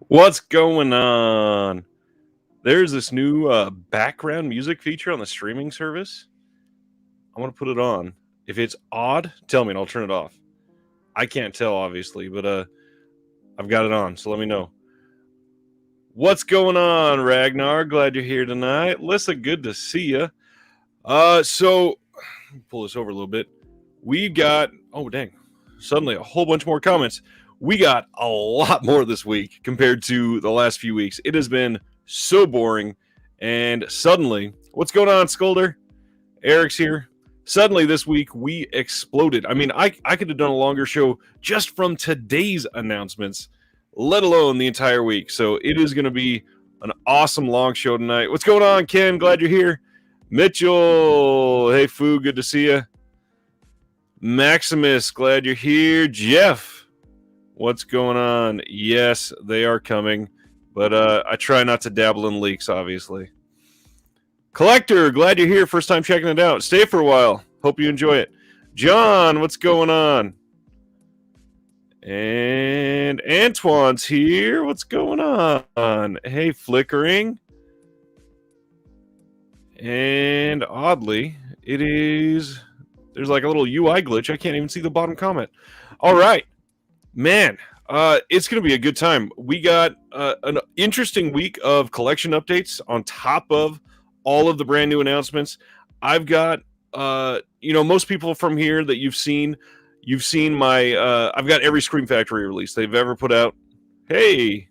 What's going on? There's this new background music feature on the streaming service. I want to put it on. If it's odd, tell me and I'll turn it off. I can't tell, obviously, but I've got it on, so let me know. What's going on, Ragnar? Glad you're here tonight. Lissa, good to see you. So pull this over a little bit. We got suddenly a whole bunch more comments. We got a lot more this week compared to the last few weeks. It has been so boring, and suddenly, what's going on, Scolder? Eric's here. Suddenly this week we exploded. I mean, I could have done a longer show just from today's announcements, let alone the entire week. So it is going to be an awesome long show tonight. What's going on, Ken? Glad you're here. Mitchell, hey, Foo, good to see you. Maximus, glad you're here. Jeff, what's going on? Yes, they are coming, but I try not to dabble in leaks, obviously. Collector, glad you're here. First time checking it out. Stay for a while. Hope you enjoy it. John, what's going on? And Antoine's here. What's going on? Hey, Flickering. And oddly, there's like a little UI glitch. I can't even see the bottom comment. All right. Man, it's going to be a good time. We got an interesting week of collection updates on top of all of the brand new announcements. I've got, most people from here that you've seen my, I've got every Scream Factory release they've ever put out. Hey,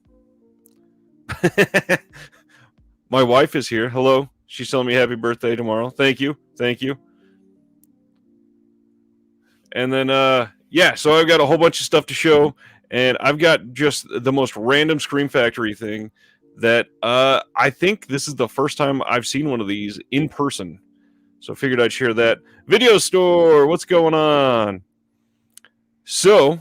my wife is here. Hello. She's telling me happy birthday tomorrow. Thank you. And then, so I've got a whole bunch of stuff to show, and I've got just the most random Scream Factory thing that I think this is the first time I've seen one of these in person. So I figured I'd share that. Video store, what's going on? So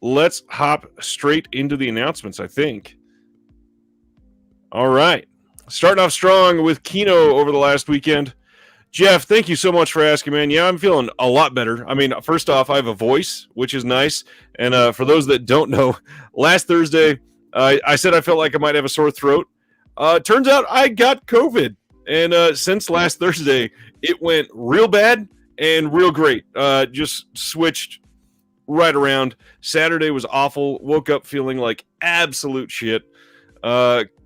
let's hop straight into the announcements, I think. All right. Starting off strong with Kino over the last weekend. Jeff, thank you so much for asking, man. Yeah, I'm feeling a lot better. I mean, first off, I have a voice, which is nice. And for those that don't know, last Thursday, I said I felt like I might have a sore throat. Turns out I got COVID. And since last Thursday, it went real bad and real great. Just switched right around. Saturday was awful. Woke up feeling like absolute shit.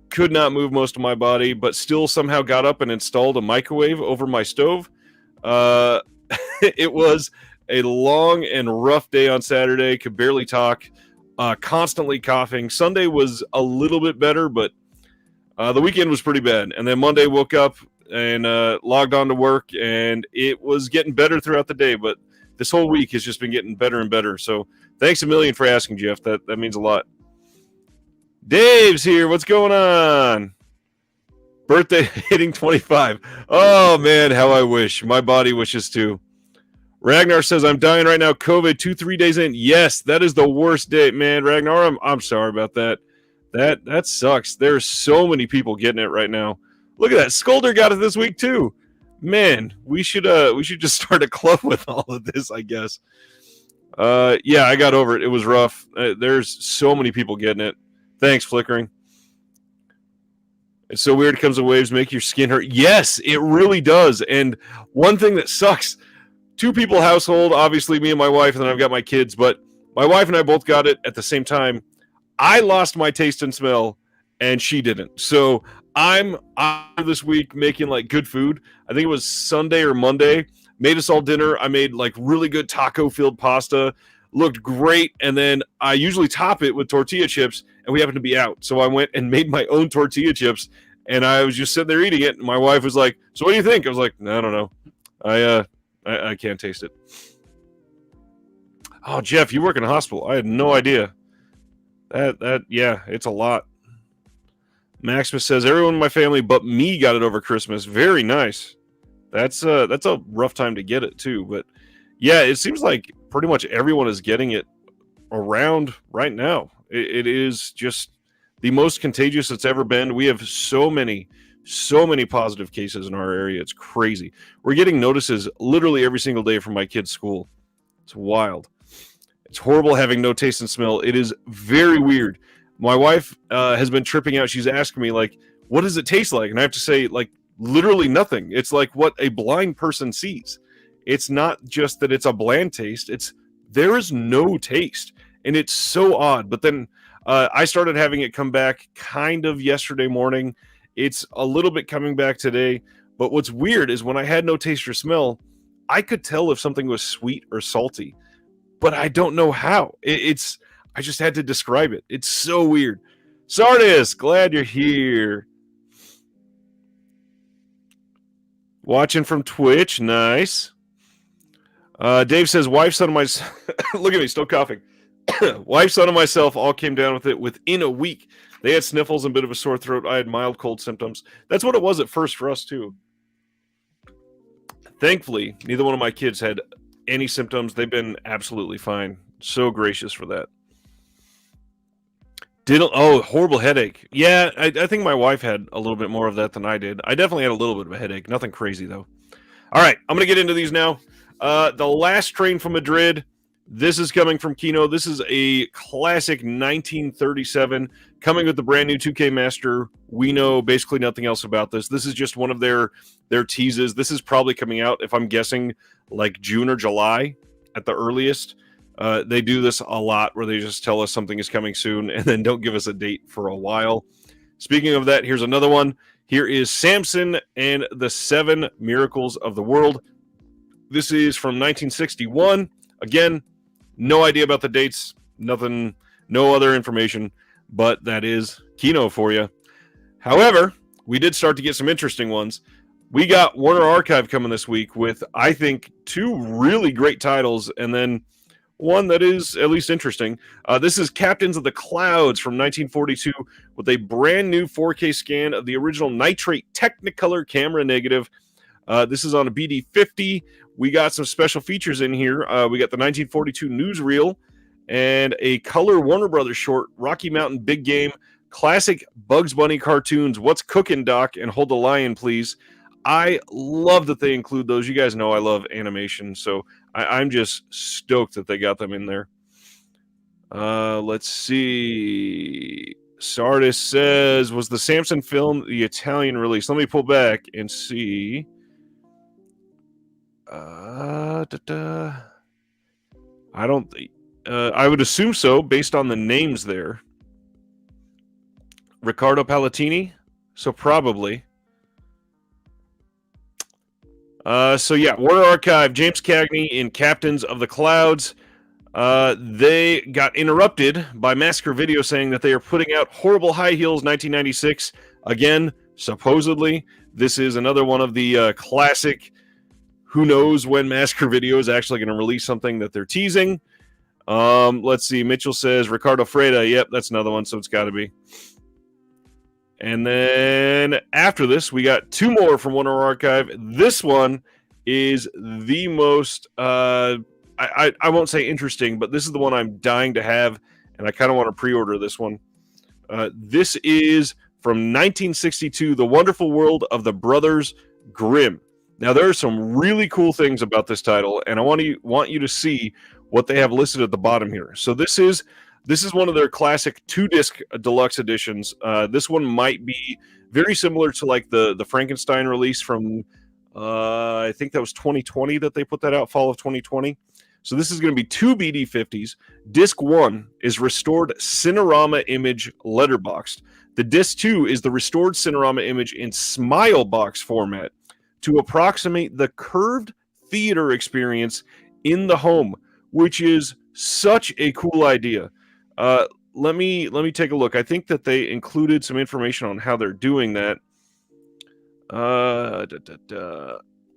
Could not move most of my body, but still somehow got up and installed a microwave over my stove. It was a long and rough day on Saturday. Could barely talk, constantly coughing. Sunday was a little bit better, but the weekend was pretty bad. And then Monday woke up and logged on to work, and it was getting better throughout the day. But this whole week has just been getting better and better. So thanks a million for asking, Jeff. That means a lot. Dave's here. What's going on? Birthday hitting 25. Oh, man, how I wish. My body wishes too. Ragnar says, I'm dying right now. COVID 2-3 days in. Yes, that is the worst day, man. Ragnar, I'm sorry about that. That sucks. There's so many people getting it right now. Look at that. Scolder got it this week too. Man, we should just start a club with all of this, I guess. Yeah, I got over it. It was rough. There's so many people getting it. Thanks, Flickering. It's so weird. It comes in waves, make your skin hurt. Yes, it really does. And one thing that sucks, 2-people household, obviously me and my wife, and then I've got my kids, but my wife and I both got it at the same time. I lost my taste and smell, and she didn't. So I'm this week making like good food. I think it was Sunday or Monday. Made us all dinner. I made like really good taco-filled pasta. Looked great, and then I usually top it with tortilla chips, and we happened to be out. So I went and made my own tortilla chips, and I was just sitting there eating it, and my wife was like, so what do you think? I was like, I don't know. I can't taste it. Oh, Jeff, you work in a hospital. I had no idea. Yeah, it's a lot. Maximus says, everyone in my family but me got it over Christmas. Very nice. That's a rough time to get it, too, but yeah, it seems like pretty much everyone is getting it around right now. It is just the most contagious it's ever been. We have so many positive cases in our area. It's crazy. We're getting notices literally every single day from my kids' school. It's wild. It's horrible having no taste and smell. It is very weird. My wife has been tripping out. She's asking me, like, what does it taste like? And I have to say, like, literally nothing. It's like what a blind person sees. It's not just that it's a bland taste. There is no taste. And it's so odd. But then I started having it come back kind of yesterday morning. It's a little bit coming back today. But what's weird is when I had no taste or smell, I could tell if something was sweet or salty. But I don't know how. I just had to describe it. It's so weird. Sardis, glad you're here. Watching from Twitch, nice. Dave says, wife, son, and myself. Look at me, still coughing. Wife, son, and myself all came down with it within a week. They had sniffles and a bit of a sore throat. I had mild cold symptoms. That's what it was at first for us, too. Thankfully, neither one of my kids had any symptoms. They've been absolutely fine. So gracious for that. Horrible headache. Yeah, I think my wife had a little bit more of that than I did. I definitely had a little bit of a headache. Nothing crazy, though. All right, I'm going to get into these now. The Last Train from Madrid. This is coming from Kino. This is a classic 1937, coming with the brand new 2K Master. We know basically nothing else about this. This is just one of their teases. This is probably coming out, if I'm guessing, like June or July at the earliest. They do this a lot where they just tell us something is coming soon and then don't give us a date for a while. Speaking of that, here's another one. Here is Samson and the 7 Miracles of the World. This is from 1961. Again, no idea about the dates. Nothing, no other information, but that is Kino for you. However, we did start to get some interesting ones. We got Warner Archive coming this week with, I think, 2 really great titles, and then one that is at least interesting. This is Captains of the Clouds from 1942 with a brand new 4K scan of the original Nitrate Technicolor camera negative. This is on a BD50. We got some special features in here. We got the 1942 newsreel and a color Warner Brothers short, Rocky Mountain Big Game, classic Bugs Bunny cartoons, What's Cookin' Doc, and Hold the Lion, Please. I love that they include those. You guys know I love animation, so I'm just stoked that they got them in there. Let's see. Sardis says, was the Samson film the Italian release? Let me pull back and see. I don't. I would assume so, based on the names there. Riccardo Palatini, so probably. So yeah, Warner Archive, James Cagney in Captains of the Clouds. They got interrupted by Massacre Video saying that they are putting out Horrible High Heels 1996. Again, supposedly, this is another one of the classic, who knows when Massacre Video is actually going to release something that they're teasing. Let's see, Mitchell says, Ricardo Freda. Yep, that's another one, so it's got to be. And then after this, we got 2 more from Warner Archive. This one is the most, I won't say interesting, but this is the one I'm dying to have, and I kind of want to pre-order this one. This is from 1962, The Wonderful World of the Brothers Grimm. Now, there are some really cool things about this title, and I want you to see what they have listed at the bottom here. So this is one of their classic 2-disc deluxe editions. This one might be very similar to like the Frankenstein release from, I think that was 2020 that they put that out, fall of 2020. So this is going to be 2 BD50s. Disc 1 is restored Cinerama image letterboxed. The Disc 2 is the restored Cinerama image in Smile box format to approximate the curved theater experience in the home, which is such a cool idea. Let me take a look. I think that they included some information on how they're doing that.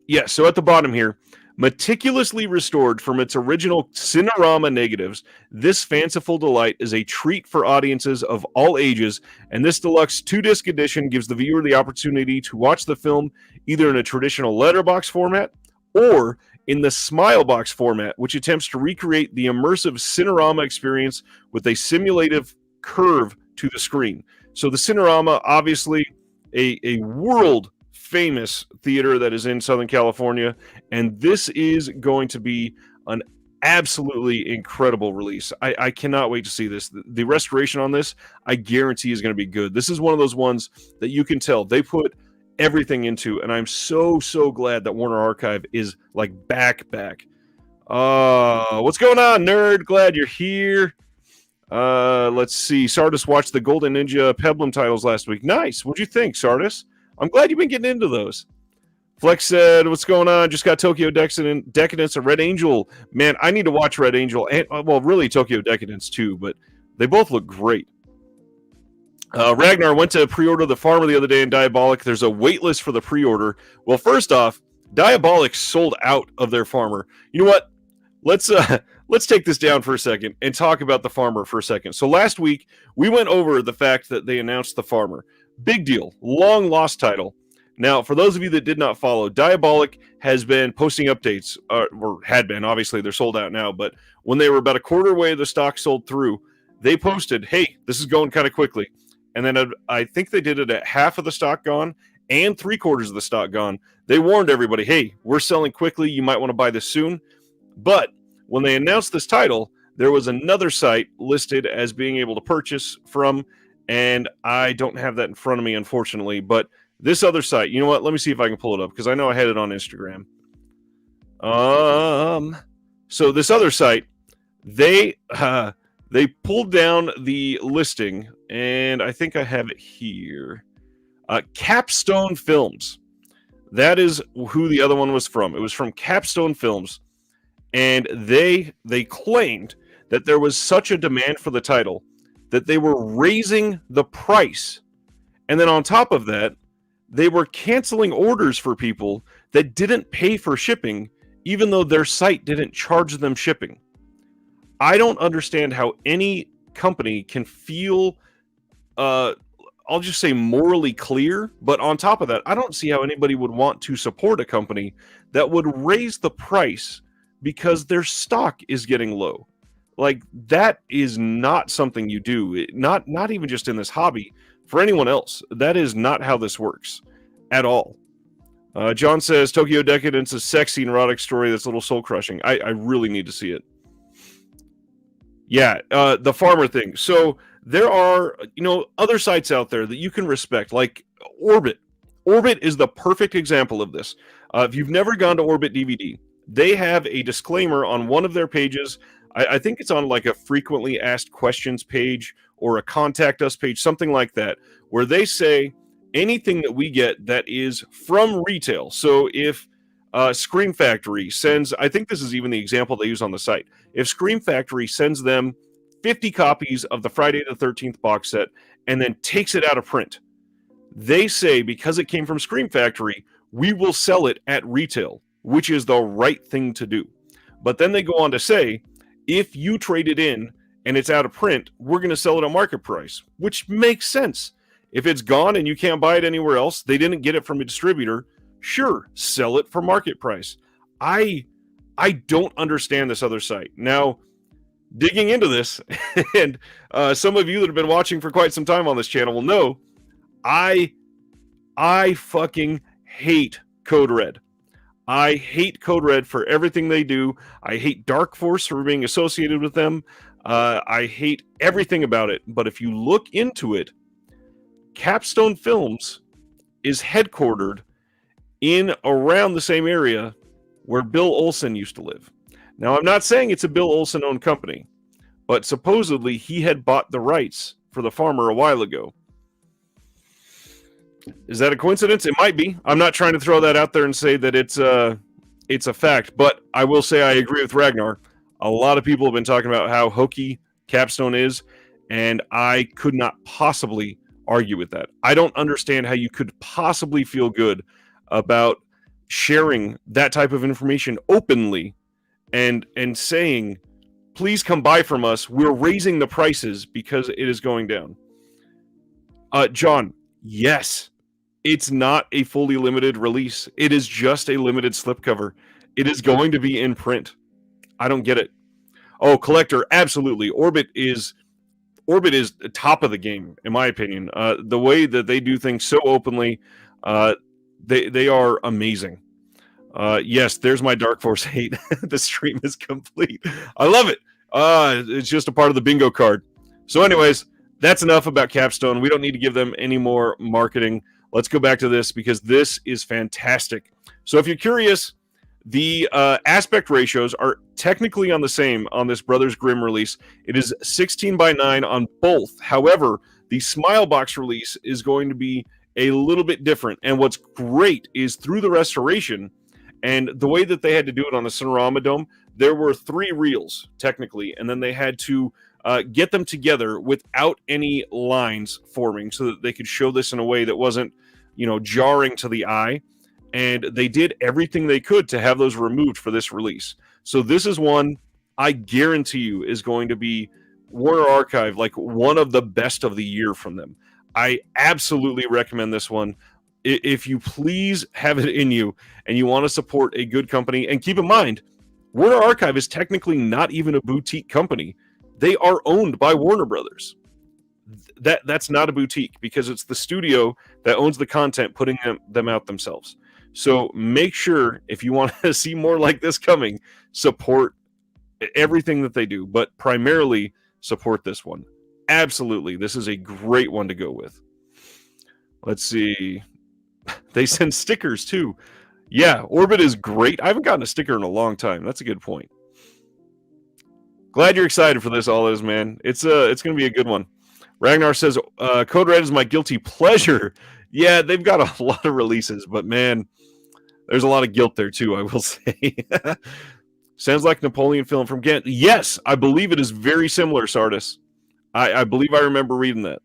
Yeah, so at the bottom here, meticulously restored from its original Cinerama negatives, this fanciful delight is a treat for audiences of all ages, and this deluxe 2-disc edition gives the viewer the opportunity to watch the film either in a traditional letterbox format or in the Smilebox format, which attempts to recreate the immersive Cinerama experience with a simulative curve to the screen. So the Cinerama, obviously a world-famous theater that is in Southern California, and this is going to be an absolutely incredible release. I cannot wait to see this. The restoration on this, I guarantee, is going to be good. This is one of those ones that you can tell they put everything into, and I'm so glad that Warner Archive is like back. What's going on, nerd? Glad you're here. Let's see. Sardis watched the Golden Ninja Peplum titles last week. Nice. What'd you think, Sardis? I'm glad you've been getting into those. Flex said, what's going on? Just got Tokyo Decadence and Red Angel. Man, I need to watch Red Angel and, well, really Tokyo Decadence too, but they both look great. Ragnar went to pre-order The Farmer the other day in Diabolic. There's a wait list for the pre-order. Well, first off, Diabolic sold out of their Farmer. You know what? Let's take this down for a second and talk about The Farmer for a second. So last week, we went over the fact that they announced The Farmer. Big deal. Long lost title. Now, for those of you that did not follow, Diabolic has been posting updates, or had been. Obviously, they're sold out now, but when they were about a quarter away, the stock sold through, they posted, hey, this is going kind of quickly. And then I think they did it at half of the stock gone and 3/4 of the stock gone. They warned everybody, hey, we're selling quickly. You might want to buy this soon. But when they announced this title, there was another site listed as being able to purchase from, and I don't have that in front of me, unfortunately, but this other site, you know what? Let me see if I can pull it up, because I know I had it on Instagram. So this other site, they pulled down the listing, and I think I have it here. Capstone Films. That is who the other one was from. It was from Capstone Films, and they claimed that there was such a demand for the title that they were raising the price, and then on top of that, they were canceling orders for people that didn't pay for shipping, even though their site didn't charge them shipping. I don't understand how any company can feel, I'll just say morally clear, but on top of that, I don't see how anybody would want to support a company that would raise the price because their stock is getting low. Like, that is not something you do. Not even just in this hobby. For anyone else, that is not how this works at all. John says, Tokyo Decadence is a sexy, erotic story that's a little soul-crushing. I really need to see it. Yeah, the Farmer thing. So there are, other sites out there that you can respect, like Orbit. Orbit is the perfect example of this. If you've never gone to Orbit DVD, they have a disclaimer on one of their pages. I think it's on like a frequently asked questions page or a contact us page, something like that, where they say anything that we get that is from retail. So if Scream Factory sends, I think this is even the example they use on the site. If Scream Factory sends them 50 copies of the Friday the 13th box set and then takes it out of print, they say because it came from Scream Factory, we will sell it at retail, which is the right thing to do. But then they go on to say, if you trade it in and it's out of print, we're going to sell it at market price, which makes sense. If it's gone and you can't buy it anywhere else, they didn't get it from a distributor, sure, sell it for market price. I don't understand this other site. Now, digging into this, and some of you that have been watching for quite some time on this channel will know, I fucking hate Code Red. I hate Code Red for everything they do. I hate Dark Force for being associated with them. I hate everything about it. But if you look into it, Capstone Films is headquartered in around the same area where Bill Olsen used to live. Now, I'm not saying it's a Bill Olsen-owned company, but supposedly he had bought the rights for The Farmer a while ago. Is that a coincidence? It might be. I'm not trying to throw that out there and say that it's a fact, but I will say I agree with Ragnar. A lot of people have been talking about how hokey Capstone is, and I could not possibly argue with that. I don't understand how you could possibly feel good about sharing that type of information openly and saying, please come buy from us. We're raising the prices because it is going down. John, yes. It's not a fully limited release. It is just a limited slipcover. It is going to be in print. I don't get it. Oh, Collector, absolutely. Orbit is top of the game, in my opinion. The way that they do things so openly, they are amazing. Yes, there's my Dark Force hate. The stream is complete. I love it. It's just a part of the bingo card. So, anyways, that's enough about Capstone. We don't need to give them any more marketing. Let's go back to this because this is fantastic. So, if you're curious, the aspect ratios are technically on the same on this Brothers Grimm release. It is 16:9 on both. However, the Smile Box release is going to be a little bit different. And what's great is through the restoration and the way that they had to do it on the Cinerama Dome, there were 3 reels technically, and then they had to get them together without any lines forming so that they could show this in a way that wasn't, jarring to the eye. And they did everything they could to have those removed for this release. So this is one I guarantee you is going to be Warner Archive, like one of the best of the year from them. I absolutely recommend this one. If you please have it in you and you want to support a good company, and keep in mind, Warner Archive is technically not even a boutique company. They are owned by Warner Brothers. That's not a boutique because it's the studio that owns the content, putting them out themselves. So make sure, if you want to see more like this coming, support everything that they do, but primarily support this one. Absolutely, this is a great one to go with. Let's see. They send stickers too. Yeah, Orbit is great. I haven't gotten a sticker in a long time. That's a good point. Glad you're excited for this, all is, man. It's going to be a good one. Ragnar says, Code Red is my guilty pleasure. Yeah, they've got a lot of releases, but man, there's a lot of guilt there too, I will say. Sounds like Napoleon film from Ghent. Yes, I believe it is very similar, Sardis. I believe I remember reading that.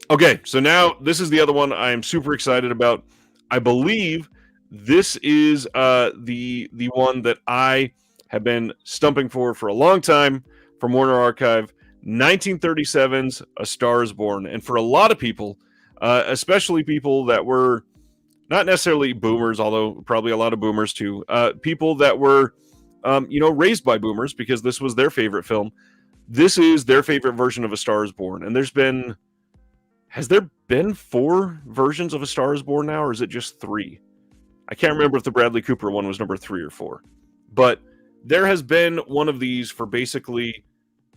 Okay, so now this is the other one I am super excited about. I believe this is the one that I have been stumping for a long time from Warner Archive. 1937's A Star is Born. And for a lot of people, especially people that were not necessarily boomers, although probably a lot of boomers too, people that were, raised by boomers because this was their favorite film. This is their favorite version of A Star is Born. And has there been 4 versions of A Star is Born now, or is it just 3? I can't remember if the Bradley Cooper one was number 3 or 4. But there has been one of these for basically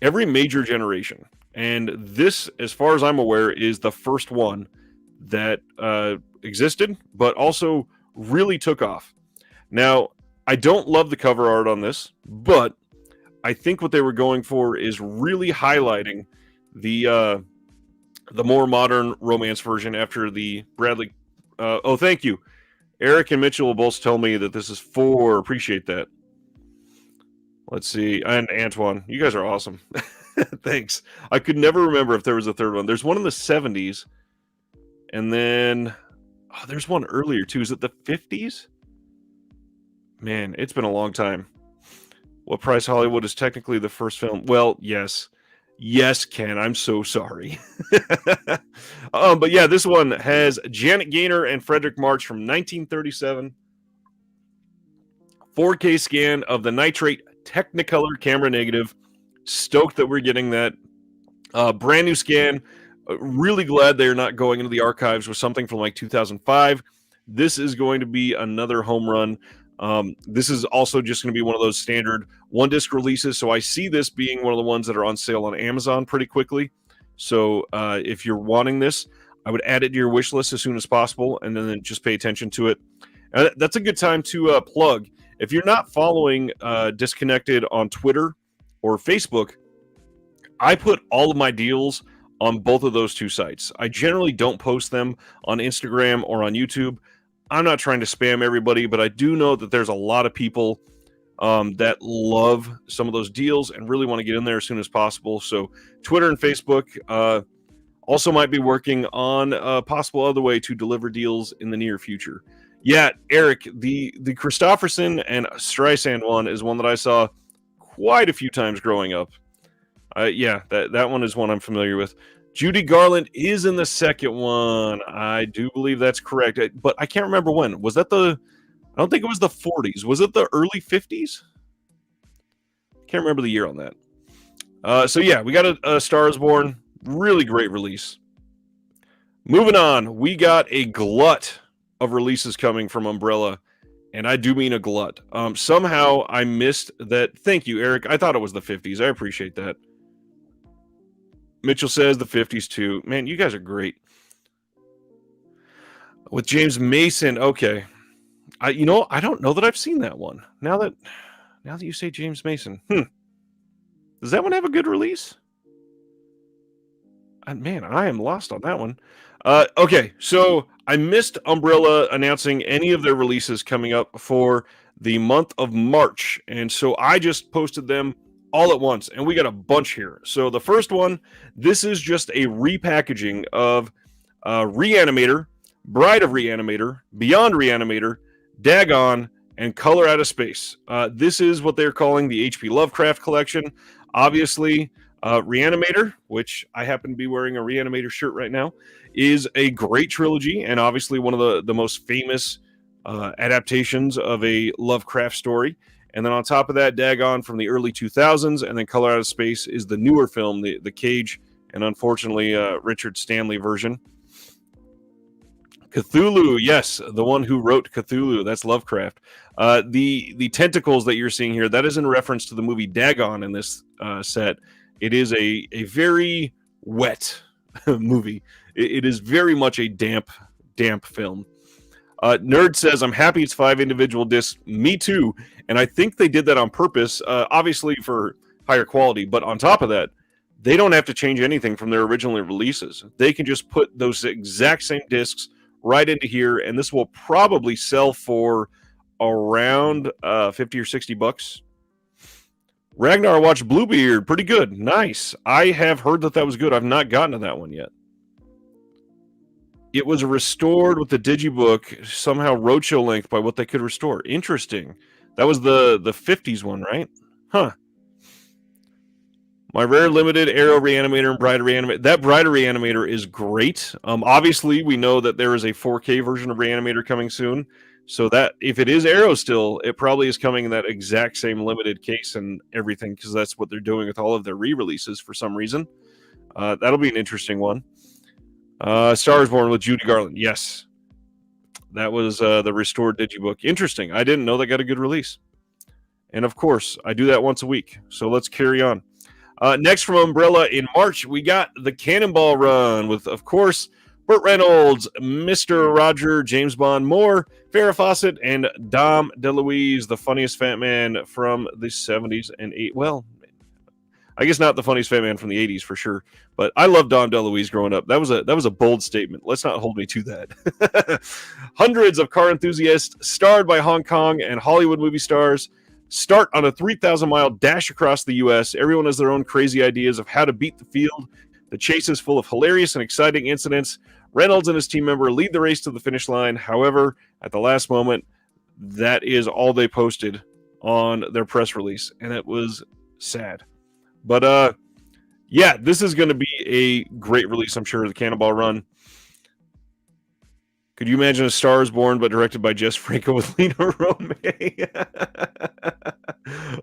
every major generation. And this, as far as I'm aware, is the first one that existed, but also really took off. Now, I don't love the cover art on this, but I think what they were going for is really highlighting the more modern romance version after the Bradley. Oh, thank you. Eric and Mitchell will both tell me that this is 4. Appreciate that. Let's see. And Antoine, you guys are awesome. Thanks. I could never remember if there was a third one. There's one in the 70s. And then there's one earlier too. Is it the 50s? Man, it's been a long time. What Price Hollywood is technically the first film? Well, yes. Yes, Ken. I'm so sorry. But yeah, this one has Janet Gaynor and Frederick March from 1937. 4K scan of the nitrate Technicolor camera negative. Stoked that we're getting that. Brand new scan. Really glad they're not going into the archives with something from like 2005. This is going to be another home run. This is also just going to be one of those standard 1-disc releases. So I see this being one of the ones that are on sale on Amazon pretty quickly. So if you're wanting this, I would add it to your wish list as soon as possible, and then just pay attention to it. That's a good time to plug. If you're not following Disconnected on Twitter or Facebook, I put all of my deals on both of those 2 sites. I generally don't post them on Instagram or on YouTube. I'm not trying to spam everybody, but I do know that there's a lot of people that love some of those deals and really want to get in there as soon as possible. So Twitter and Facebook also might be working on a possible other way to deliver deals in the near future. Yeah, Eric, the Christopherson and Streisand one is one that I saw quite a few times growing up. Yeah, that one is one I'm familiar with. Judy Garland is in the second one. I do believe that's correct. But I can't remember when. Was that I don't think it was the 40s. Was it the early 50s? Can't remember the year on that. So yeah, we got a Star is Born. Really great release. Moving on, we got a glut of releases coming from Umbrella. And I do mean a glut. Somehow I missed that. Thank you, Eric. I thought it was the 50s. I appreciate that. Mitchell says the 50s too. Man, you guys are great. With James Mason, okay. I don't know that I've seen that one. Now that you say James Mason, does that one have a good release? Man, I am lost on that one. Okay, so I missed Umbrella announcing any of their releases coming up for the month of March, and so I just posted them all at once, and we got a bunch here. So the first one, this is just a repackaging of Reanimator, Bride of Reanimator, Beyond Reanimator, Dagon, and Color Out of Space. This is what they're calling the H.P. Lovecraft collection. Obviously, Reanimator, which I happen to be wearing a Reanimator shirt right now, is a great trilogy and obviously one of the most famous adaptations of a Lovecraft story. And then on top of that, Dagon from the early 2000s, and then Color Out of Space is the newer film, the Cage, and unfortunately Richard Stanley version. Cthulhu, yes, the one who wrote Cthulhu, that's Lovecraft. The tentacles that you're seeing here, that is in reference to the movie Dagon in this set. It is a very wet movie. It is very much a damp film. Nerd says, I'm happy it's 5 individual discs. Me too. And I think they did that on purpose, obviously for higher quality. But on top of that, they don't have to change anything from their original releases. They can just put those exact same discs right into here. And this will probably sell for around 50 or 60 bucks. Ragnar watched Bluebeard. Pretty good. Nice. I have heard that was good. I've not gotten to that one yet. It was restored with the Digibook, somehow roadshow length by what they could restore. Interesting. That was the 50s one, right? Huh. My rare limited Arrow Reanimator and Bride Reanimator. That Bride Reanimator is great. Obviously, we know that there is a 4K version of Reanimator coming soon. So that if it is Arrow still, it probably is coming in that exact same limited case and everything, because that's what they're doing with all of their re-releases for some reason. That'll be an interesting one. Star is Born with Judy Garland. Yes. That was the restored Digibook. Interesting. I didn't know that got a good release. And of course, I do that once a week. So let's carry on. Next from Umbrella in March, we got the Cannonball Run with, of course, Burt Reynolds, Mr. Roger, James Bond Moore, Farrah Fawcett, and Dom DeLuise, the funniest fat man from the 70s and 80s. Well, I guess not the funniest fat man from the 80s for sure, but I loved Dom DeLuise growing up. That was a bold statement. Let's not hold me to that. Hundreds of car enthusiasts, starred by Hong Kong and Hollywood movie stars, start on a 3,000-mile dash across the U.S. Everyone has their own crazy ideas of how to beat the field. The chase is full of hilarious and exciting incidents. Reynolds and his team member lead the race to the finish line. However, at the last moment, that is all they posted on their press release, and it was sad. But, yeah, this is going to be a great release, I'm sure, the Cannonball Run. Could you imagine A Star is Born, but directed by Jess Franco with Lena Romay?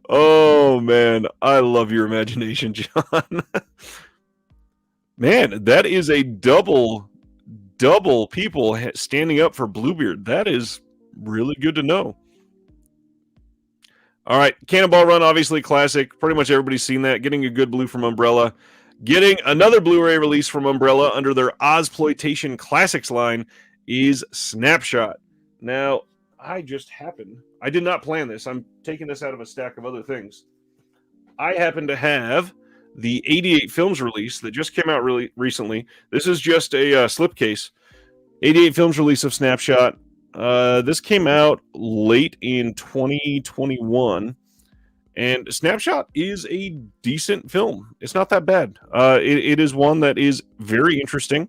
Oh, man. I love your imagination, John. Man, that is a double people standing up for Bluebeard. That is really good to know. All right, Cannonball Run, obviously classic. Pretty much everybody's seen that. Getting a good blue from Umbrella. Getting another Blu-ray release from Umbrella under their Osploitation Classics line is Snapshot. Now, I did not plan this. I'm taking this out of a stack of other things. I happen to have the 88 Films release that just came out really recently. This is just a slipcase. 88 Films release of Snapshot. This came out late in 2021. And Snapshot is a decent film. It's not that bad. It is one that is very interesting.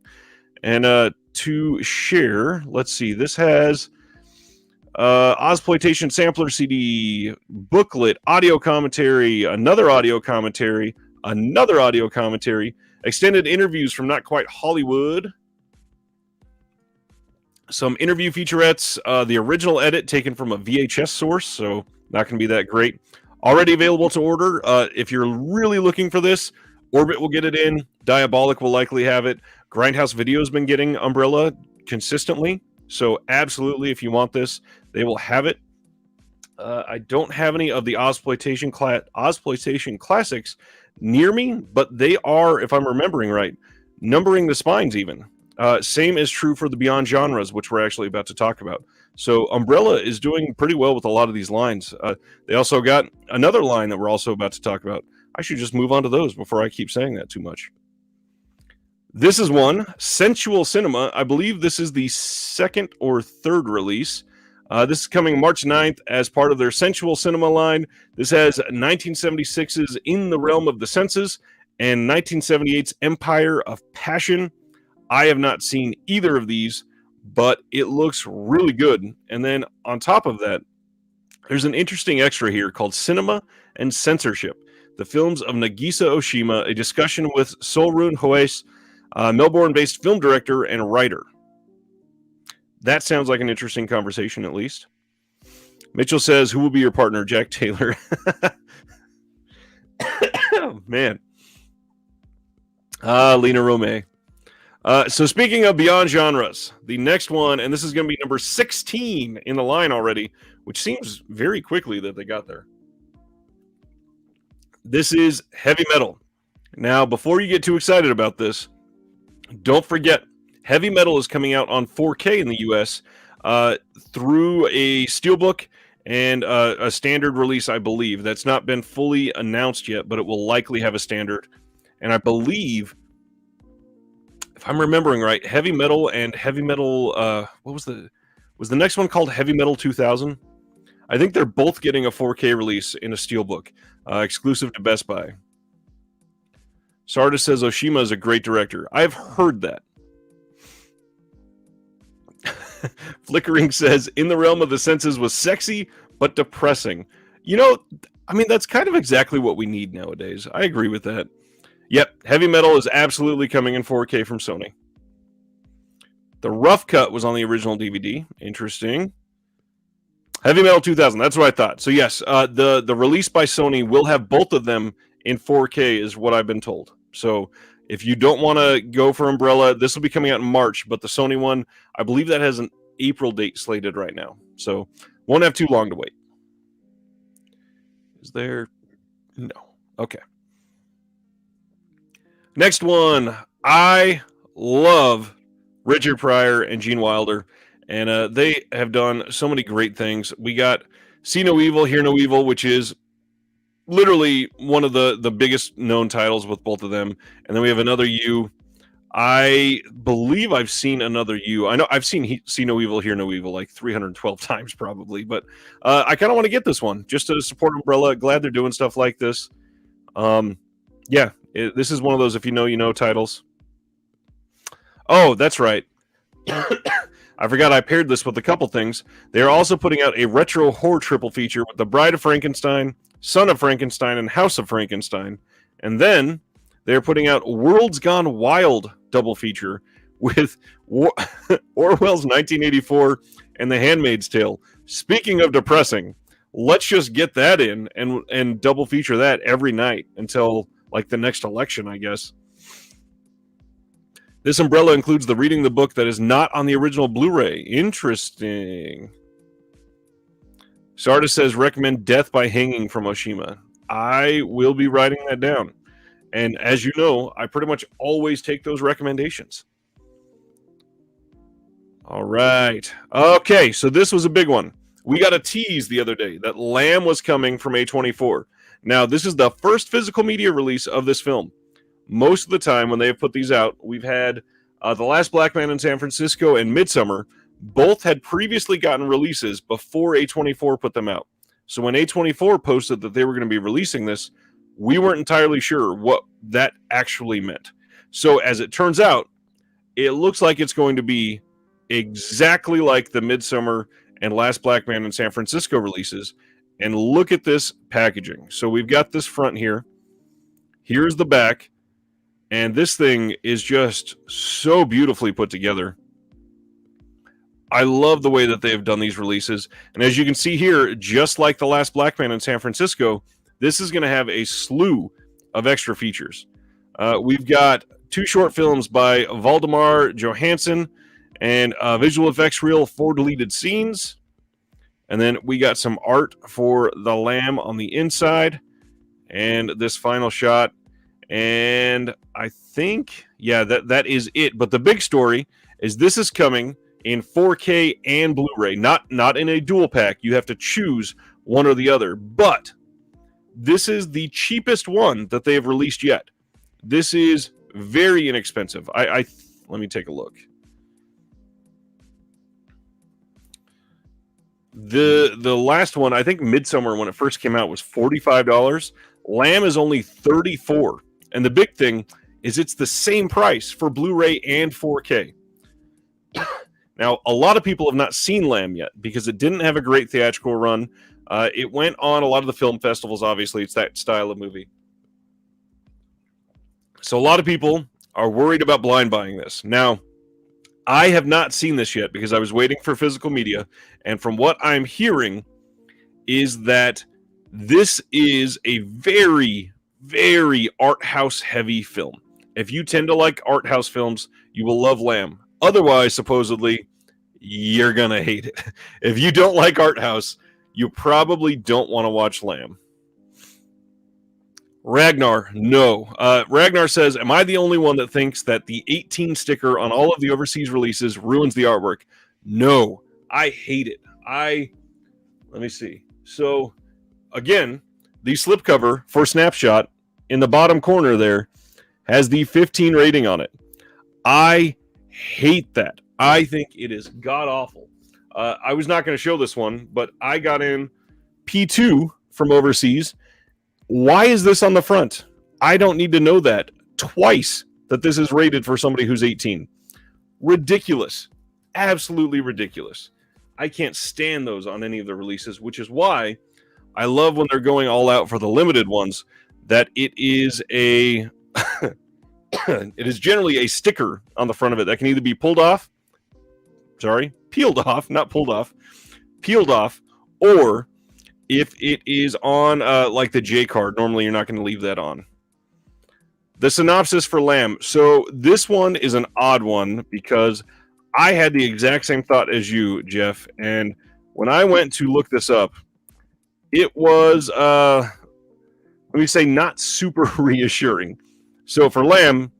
And to share, let's see. This has Osploitation Sampler CD, booklet, audio commentary, another audio commentary, extended interviews from Not Quite Hollywood, some interview featurettes, the original edit taken from a VHS source, so not going to be that great. Already available to order. If you're really looking for this, Orbit will get it in. Diabolic will likely have it. Grindhouse Video has been getting Umbrella consistently, so absolutely, if you want this, they will have it. I don't have any of the Osploitation classics near me, but they are, if I'm remembering right, numbering the spines even. Same is true for the Beyond Genres, which we're actually about to talk about. So Umbrella is doing pretty well with a lot of these lines. They also got another line that we're also about to talk about. I should just move on to those before I keep saying that too much. This is one, Sensual Cinema. I believe this is the second or third release. This is coming March 9th as part of their Sensual Cinema line. This has 1976's In the Realm of the Senses and 1978's Empire of Passion. I have not seen either of these, but it looks really good. And then on top of that, there's an interesting extra here called Cinema and Censorship, the films of Nagisa Oshima, a discussion with Solrun Hoes, Melbourne-based film director and writer. That sounds like an interesting conversation, at least. Mitchell says, who will be your partner? Jack Taylor. Oh, man. Lena Romay. So speaking of Beyond Genres, the next one, and this is going to be number 16 in the line already, which seems very quickly that they got there. This is Heavy Metal. Now, before you get too excited about this, don't forget, Heavy Metal is coming out on 4K in the US through a Steelbook and a standard release, I believe. That's not been fully announced yet, but it will likely have a standard. And I believe, if I'm remembering right, Heavy Metal and Heavy Metal, was the next one called Heavy Metal 2000? I think they're both getting a 4K release in a Steelbook, exclusive to Best Buy. Sardis says Oshima is a great director. I've heard that. Flickering says, In the Realm of the Senses was sexy, but depressing. You know, I mean, that's kind of exactly what we need nowadays. I agree with that. Yep, Heavy Metal is absolutely coming in 4K from Sony. The rough cut was on the original DVD. Interesting. Heavy Metal 2000, that's what I thought. So yes, the release by Sony will have both of them in 4K is what I've been told. So if you don't want to go for Umbrella, this will be coming out in March, but the Sony one, I believe that has an April date slated right now. So won't have too long to wait. Is there? No. Okay. Next one. I love Richard Pryor and Gene Wilder, and they have done so many great things. We got See No Evil, Hear No Evil, which is literally one of the biggest known titles with both of them. And then we have Another You. I believe I've seen Another You. I know I've seen See No Evil, Hear No Evil like 312 times probably, but I kind of want to get this one just to support Umbrella. Glad they're doing stuff like this. Yeah, this is one of those if you know titles. Oh, that's right. I forgot I paired this with a couple things. They are also putting out a retro horror triple feature with The Bride of Frankenstein, Son of Frankenstein, and House of Frankenstein. And then they're putting out Worlds Gone Wild double feature with Orwell's 1984 and The Handmaid's Tale. Speaking of depressing, let's just get that in and double feature that every night until like the next election, I guess. This Umbrella includes the reading the book that is not on the original Blu-ray. Interesting. Sardis says, recommend Death by Hanging from Oshima. I will be writing that down. And as you know, I pretty much always take those recommendations. All right. Okay, so this was a big one. We got a tease the other day that Lamb was coming from A24. Now, this is the first physical media release of this film. Most of the time when they have put these out, we've had The Last Black Man in San Francisco and Midsummer. Both had previously gotten releases before A24 put them out. So when A24 posted that they were going to be releasing this, we weren't entirely sure what that actually meant. So as it turns out, it looks like it's going to be exactly like the Midsummer and Last Black Man in San Francisco releases. And look at this packaging. So we've got this front here. Here's the back. And this thing is just so beautifully put together. I love the way that they've done these releases. And as you can see here, just like The Last Black Man in San Francisco, this is going to have a slew of extra features. We've got 2 short films by Valdemar Johansson and visual effects reel 4 deleted scenes. And then we got some art for the lamb on the inside, and this final shot. And I think, yeah, that is it. But the big story is this is coming in 4K and Blu-ray, not in a dual pack. You have to choose one or the other. But this is the cheapest one that they have released yet. This is very inexpensive. Let me take a look. The last one, I think Midsummer when it first came out was $45. Lamb is only $34. And the big thing is it's the same price for Blu-ray and 4K. Now, a lot of people have not seen Lamb yet because it didn't have a great theatrical run. It went on a lot of the film festivals, obviously. It's that style of movie. So a lot of people are worried about blind buying this. Now, I have not seen this yet because I was waiting for physical media. And from what I'm hearing is that this is a very, very art house heavy film. If you tend to like art house films, you will love Lamb. Otherwise, supposedly, you're going to hate it. If you don't like art house, you probably don't want to watch Lamb. Ragnar, no. Ragnar says, am I the only one that thinks that the 18 sticker on all of the overseas releases ruins the artwork? No, I hate it. Let me see. So, again, the slipcover for Snapshot in the bottom corner there has the 15 rating on it. I hate that. I think it is god-awful. I was not going to show this one, but I got in P2 from overseas. Why is this on the front? I don't need to know that twice that this is rated for somebody who's 18. Ridiculous. Absolutely ridiculous. I can't stand those on any of the releases, which is why I love when they're going all out for the limited ones, that it is a it is generally a sticker on the front of it that can either be peeled off, not pulled off, peeled off, or if it is on like the J card, normally you're not going to leave that on. The synopsis for Lamb. So this one is an odd one because I had the exact same thought as you, Jeff. And when I went to look this up, it was, let me say, not super reassuring. So for Lamb,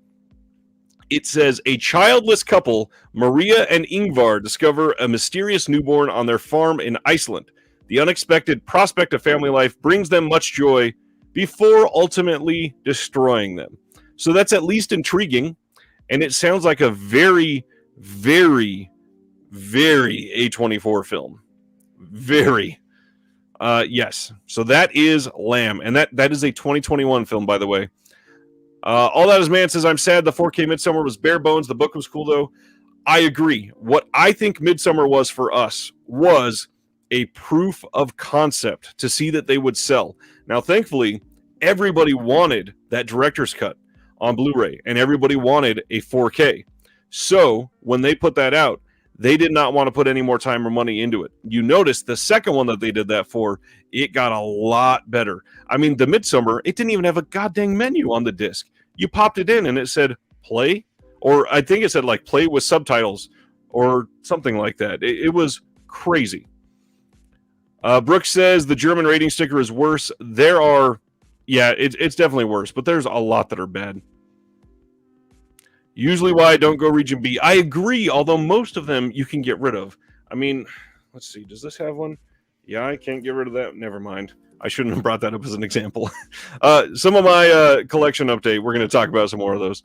it says, a childless couple, Maria and Ingvar, discover a mysterious newborn on their farm in Iceland. The unexpected prospect of family life brings them much joy before ultimately destroying them. So that's at least intriguing, and it sounds like a very, very, very A24 film. Very. Yes. So that is Lamb, and that is a 2021 film, by the way. All That Is Man says, I'm sad the 4K Midsummer was bare bones. The book was cool, though. I agree. What I think Midsummer was for us was a proof of concept to see that they would sell. Now, thankfully, everybody wanted that director's cut on Blu-ray, and everybody wanted a 4K. So when they put that out, they did not want to put any more time or money into it. You notice the second one that they did that for, it got a lot better. I mean, the Midsummer, it didn't even have a goddamn menu on the disc. You popped it in and it said play, or I think it said like play with subtitles or something like that. It was crazy. Brooks says the German rating sticker is worse. There are, yeah, it's definitely worse, but there's a lot that are bad. Usually why I don't go region B. I agree, although most of them you can get rid of. I mean, let's see, does this have one? Yeah, I can't get rid of that. Never mind. I shouldn't have brought that up as an example. Some of my collection update, we're going to talk about some more of those.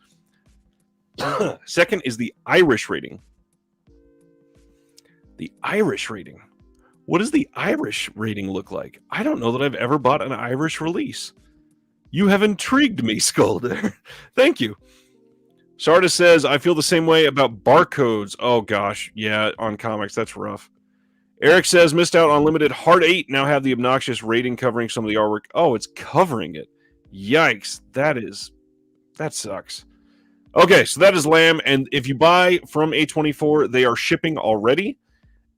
Second is the Irish rating. The Irish rating. What does the Irish rating look like? I don't know that I've ever bought an Irish release. You have intrigued me, Skull, there. Thank you. Sardis says, I feel the same way about barcodes. Oh, gosh. Yeah, on comics, that's rough. Eric says, missed out on limited Hard 8. Now have the obnoxious rating covering some of the artwork. Oh, it's covering it. Yikes. That sucks. Okay, so that is Lamb. And if you buy from A24, they are shipping already.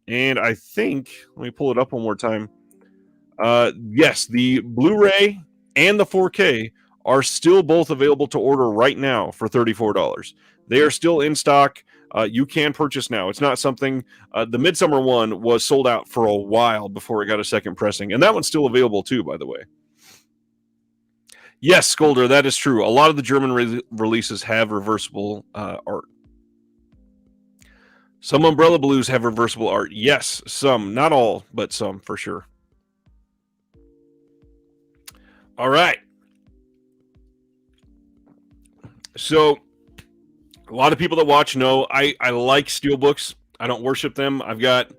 And I think, let me pull it up one more time. Yes, the Blu-ray and the 4K are still both available to order right now for $34. They are still in stock. you can purchase now. It's not something. The Midsummer one was sold out for a while before it got a second pressing, and that one's still available too, by the way. Yes, Skolder, that is true. A lot of the German releases have reversible art. Some Umbrella Blues have reversible art. Yes, some. Not all, but some, for sure. All right. So, a lot of people that watch know I like Steelbooks. I don't worship them. I've got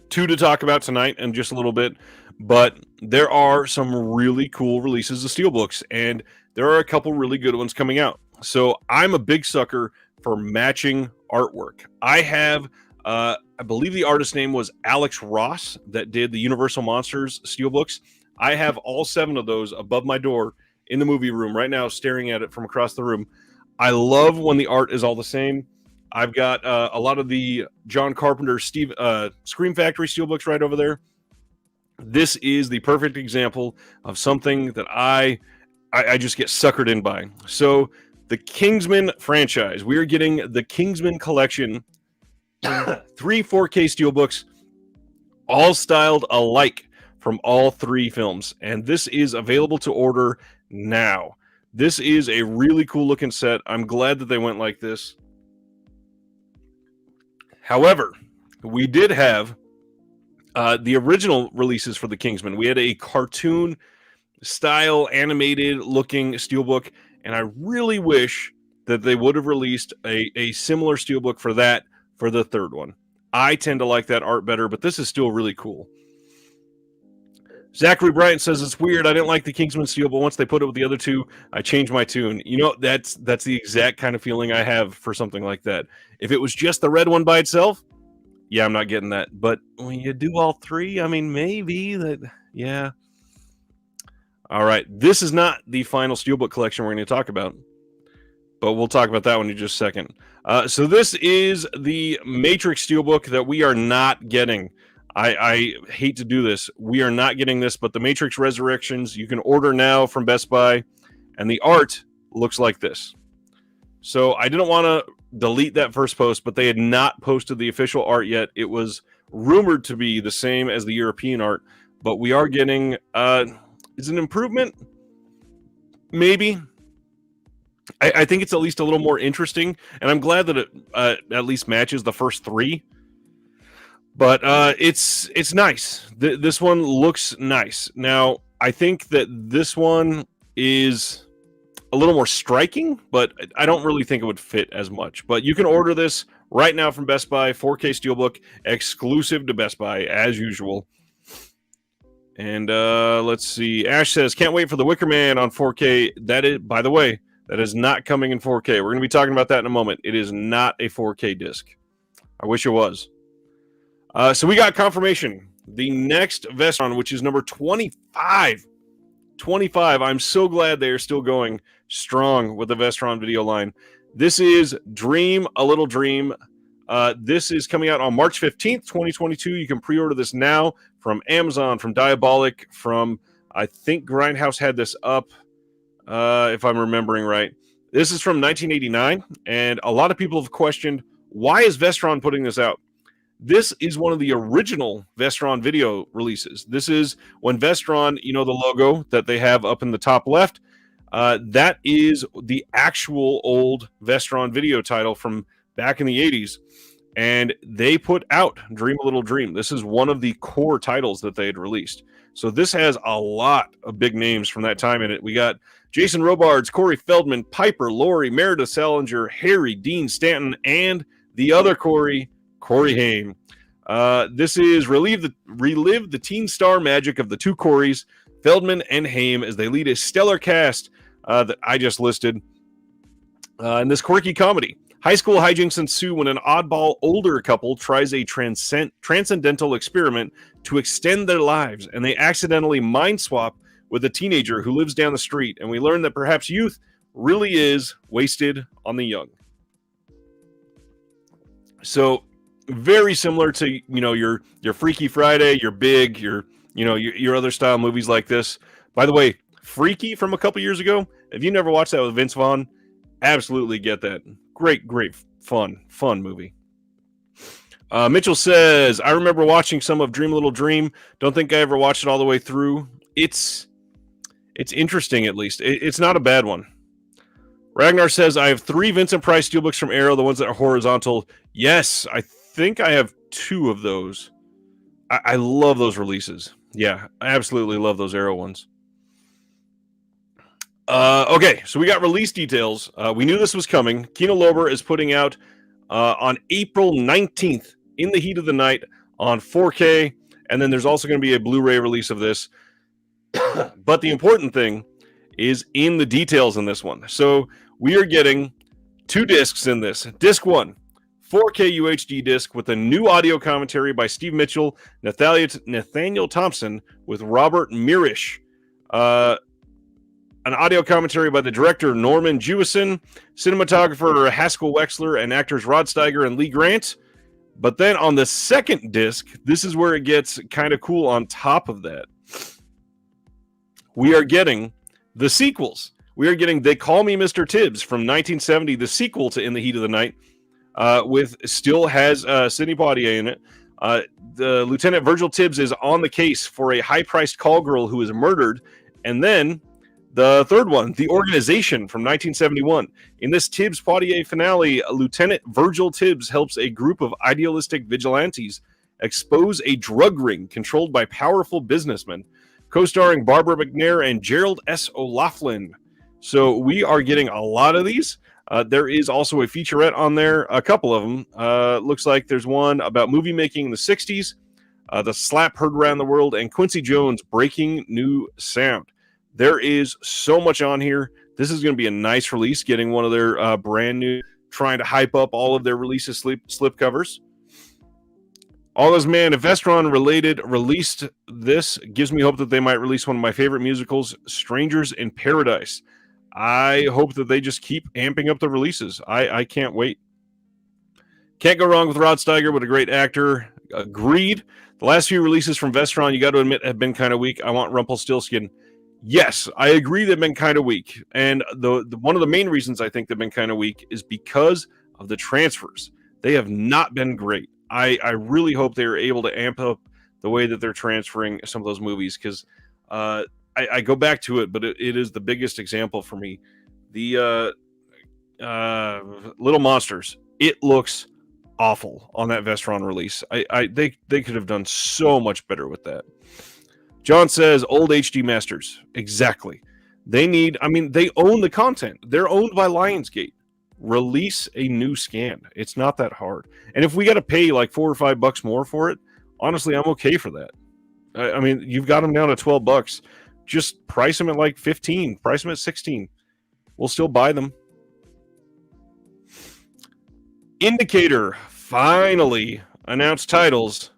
2 to talk about tonight in just a little bit. But there are some really cool releases of Steelbooks, and there are a couple really good ones coming out. So, I'm a big sucker for matching artwork. I have, I believe the artist's name was Alex Ross that did the Universal Monsters Steelbooks. I have all 7 of those above my door in the movie room right now, staring at it from across the room. I love when the art is all the same. I've got a lot of the John Carpenter Scream Factory Steelbooks right over there. This is the perfect example of something that I just get suckered in by. So the Kingsman franchise, we are getting the Kingsman collection, 3 4K Steelbooks, all styled alike from all 3 films. And this is available to order now. This is a really cool looking set. I'm glad that they went like this. However, we did have the original releases for the Kingsman. We had a cartoon style animated looking Steelbook, and I really wish that they would have released a similar Steelbook for that for the 3rd one. I tend to like that art better, but this is still really cool. Zachary Bryant says it's weird. I didn't like the Kingsman Steel, but once they put it with the other 2, I changed my tune. You know, that's the exact kind of feeling I have for something like that. If it was just the red one by itself, yeah, I'm not getting that. But when you do all 3, I mean, maybe that, yeah. All right, this is not the final Steelbook collection we're going to talk about, but we'll talk about that one in just a second. So this is the Matrix Steelbook that we are not getting. I hate to do this. We are not getting this, but the Matrix Resurrections, you can order now from Best Buy, and the art looks like this. So I didn't want to delete that first post, but they had not posted the official art yet. It was rumored to be the same as the European art, but we are getting, is an improvement? Maybe. I think it's at least a little more interesting, and I'm glad that it at least matches the first 3. But it's nice. This one looks nice. Now, I think that this one is a little more striking, but I don't really think it would fit as much. But you can order this right now from Best Buy, 4K Steelbook, exclusive to Best Buy, as usual. And let's see. Ash says, can't wait for the Wicker Man on 4K. That is, by the way, that is not coming in 4K. We're going to be talking about that in a moment. It is not a 4K disc. I wish it was. So we got confirmation. The next Vestron, which is number 25. 25. I'm so glad they are still going strong with the Vestron video line. This is Dream, A Little Dream. This is coming out on March 15th, 2022. You can pre-order this now from Amazon, from Diabolic, from, I think Grindhouse had this up, if I'm remembering right. This is from 1989, and a lot of people have questioned, why is Vestron putting this out? This is one of the original Vestron video releases. This is when Vestron, you know, the logo that they have up in the top left, that is the actual old Vestron video title from back in the 80s. And they put out Dream a Little Dream. This is one of the core titles that they had released. So this has a lot of big names from that time in it. We got Jason Robards, Corey Feldman, Piper, Laurie, Meredith Salinger, Harry, Dean Stanton, and the other Corey Haim. This is relive the teen star magic of the 2 Coreys, Feldman and Haim, as they lead a stellar cast that I just listed in this quirky comedy. High school hijinks ensue when an oddball older couple tries a transcendental experiment to extend their lives, and they accidentally mind swap with a teenager who lives down the street, and we learn that perhaps youth really is wasted on the young. So very similar to, you know, your Freaky Friday, your Big, your other style movies like this. By the way, Freaky from a couple years ago, if you never watched that with Vince Vaughn, absolutely get that. Great fun movie. Mitchell says, I remember watching some of Dream a Little Dream. Don't think I ever watched it all the way through. It's interesting, at least. It's not a bad one. Ragnar says, I have 3 Vincent Price Steelbooks from Arrow, the ones that are horizontal. Yes, I think I have 2 of those. I love those releases. Yeah, I absolutely love those Arrow ones. Okay, so we got release details. We knew this was coming. Kino Lorber is putting out on April 19th, In the Heat of the Night, on 4K, and then there's also going to be a Blu-ray release of this. But the important thing is in the details in this one. So we are getting 2 discs in this. Disc 1, 4K UHD disc with a new audio commentary by Steve Mitchell, Nathaniel Thompson with Robert Mirisch. An audio commentary by the director Norman Jewison, cinematographer Haskell Wexler, and actors Rod Steiger and Lee Grant. But then on the second disc, this is where it gets kind of cool on top of that. We are getting the sequels. We are getting They Call Me Mr. Tibbs from 1970, the sequel to In the Heat of the Night, still has Sidney Poitier in it. The Lieutenant Virgil Tibbs is on the case for a high-priced call girl who is murdered. And then the third one, The Organization from 1971. In this Tibbs-Poitier finale, Lieutenant Virgil Tibbs helps a group of idealistic vigilantes expose a drug ring controlled by powerful businessmen, co-starring Barbara McNair and Gerald S. O'Laughlin. So we are getting a lot of these. There is also a featurette on there, a couple of them. Looks like there's one about movie making in the 60s, The Slap Heard Around the World, and Quincy Jones' Breaking New Sound. There is so much on here. This is going to be a nice release, getting one of their brand new, trying to hype up all of their releases slip covers. All those, man, if Vestron released this, gives me hope that they might release one of my favorite musicals, Strangers in Paradise. I hope that they just keep amping up the releases. I can't wait. Can't go wrong with Rod Steiger. What a great actor. Agreed. The last few releases from Vestron, you got to admit, have been kind of weak. I want Rumpelstiltskin. Yes, I agree they've been kind of weak. And the one of the main reasons I think they've been kind of weak is because of the transfers. They have not been great. I really hope they are able to amp up the way that they're transferring some of those movies, because I go back to it, but it is the biggest example for me. The Little Monsters, it looks awful on that Vestron release. They could have done so much better with that. John says, old HD masters. Exactly. They own the content. They're owned by Lionsgate. Release a new scan. It's not that hard. And if we got to pay like $4 or $5 more for it, honestly, I'm okay for that. I mean, you've got them down to $12. Just price them at like 15. Price them at 16. We'll still buy them. Indicator finally announced titles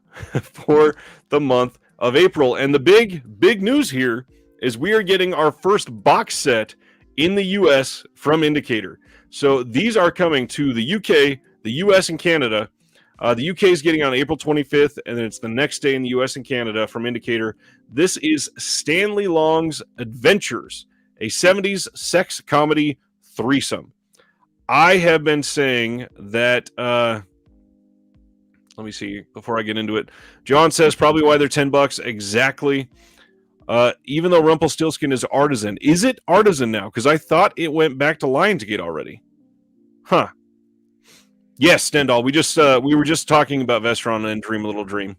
for the month of April. And the big news here is we are getting our first box set in the US from Indicator. So these are coming to the UK, the US, and Canada. The UK is getting on April 25th, and then it's the next day in the US and Canada from Indicator. This is Stanley Long's Adventures, a 70s sex comedy threesome. I have been saying that, let me see, before I get into it. John says probably why they're $10. Exactly. Even though Rumpelstiltskin is Artisan. Is it Artisan now? Because I thought it went back to Lionsgate already. Huh. Yes, Stendhal. We were just talking about Vestron and Dream a Little Dream.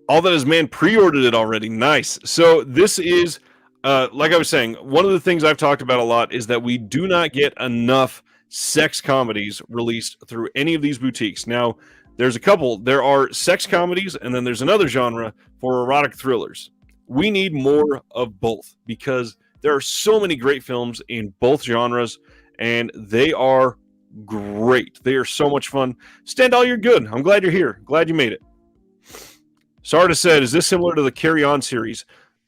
All That Is Man pre-ordered it already. Nice. So this is, like I was saying, one of the things I've talked about a lot is that we do not get enough sex comedies released through any of these boutiques. Now, there's a couple. There are sex comedies, and then there's another genre for erotic thrillers. We need more of both, because there are so many great films in both genres, and they are great. They are so much fun. Stendhal, you're good. I'm glad you're here. Glad you made it. Sarda said, is this similar to the Carry On series?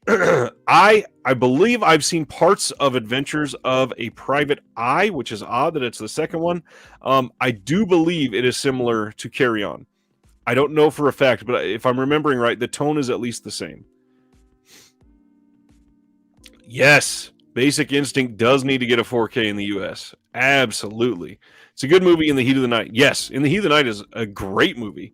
I believe I've seen parts of Adventures of a Private Eye, which is odd that it's the second one. I do believe it is similar to Carry On. I don't know for a fact, but if I'm remembering right, the tone is at least the same. Yes, Basic Instinct does need to get a 4K in the US. Absolutely. It's a good movie in the heat of the night. Yes, In the Heat of the Night is a great movie.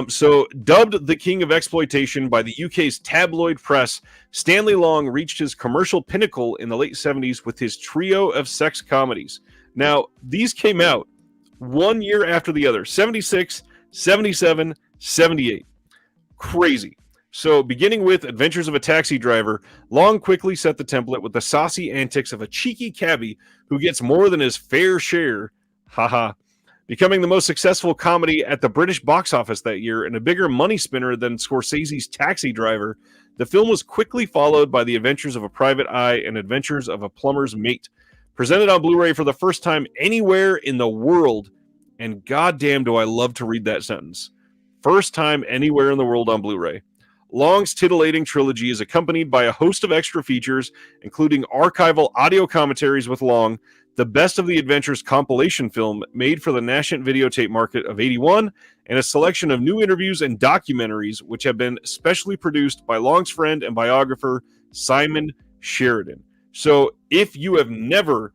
So, dubbed the king of exploitation by the UK's tabloid press, Stanley Long reached his commercial pinnacle in the late 70s with his trio of sex comedies. Now, these came out 1 year after the other, 76, 77, 78. Crazy. So, beginning with Adventures of a Taxi Driver, Long quickly set the template with the saucy antics of a cheeky cabbie who gets more than his fair share, haha, becoming the most successful comedy at the British box office that year and a bigger money spinner than Scorsese's Taxi Driver. The film was quickly followed by The Adventures of a Private Eye and Adventures of a Plumber's Mate, presented on Blu-ray for the first time anywhere in the world. And goddamn do I love to read that sentence. First time anywhere in the world on Blu-ray. Long's titillating trilogy is accompanied by a host of extra features, including archival audio commentaries with Long, the Best of the Adventures compilation film made for the Nashant videotape market of 81, and a selection of new interviews and documentaries which have been specially produced by Long's friend and biographer, Simon Sheridan. So if you have never,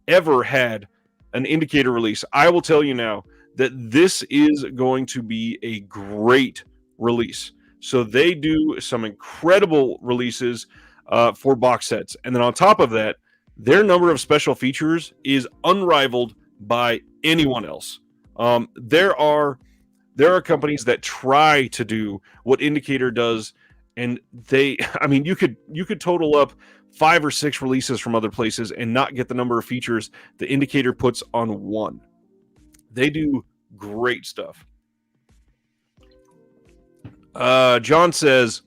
ever had an Indicator release, I will tell you now that this is going to be a great release. So they do some incredible releases for box sets. And then on top of that, their number of special features is unrivaled by anyone else. There are companies that try to do what Indicator does, and you could total up 5 or 6 releases from other places and not get the number of features the Indicator puts on one. They do great stuff. John says,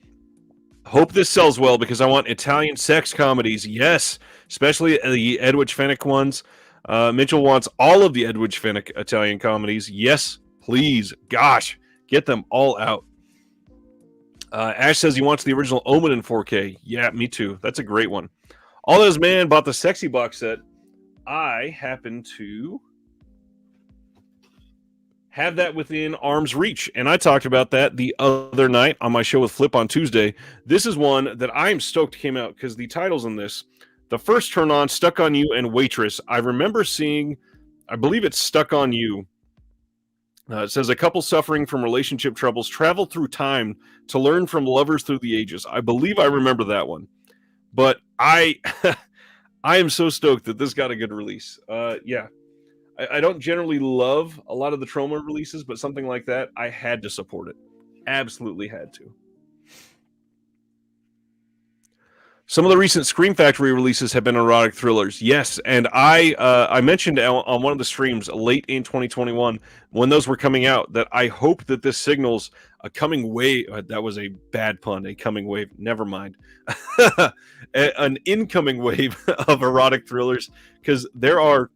hope this sells well because I want Italian sex comedies. Yes, especially the Edwidge Fenech ones. Mitchell wants all of the Edwidge Fenech Italian comedies. Yes, please. Gosh, get them all out. Ash says he wants the original Omen in 4K. Yeah, me too. That's a great one. All Those Man bought the Sexy box set. I happen to have that within arm's reach, and I talked about that the other night on my show with Flip on Tuesday. This is one that I'm stoked came out because the titles in this, The First Turn On, Stuck on You, and Waitress, I remember seeing, I believe it's Stuck on You. It says a couple suffering from relationship troubles travel through time to learn from lovers through the ages. I believe I remember that one, but I am so stoked that this got a good release. Yeah. I don't generally love a lot of the Troma releases, but something like that, I had to support it. Absolutely had to. Some of the recent Scream Factory releases have been erotic thrillers. Yes, and I mentioned on one of the streams late in 2021 when those were coming out that I hope that this signals a coming wave. That was a bad pun. A coming wave. Never mind. An incoming wave of erotic thrillers, because there are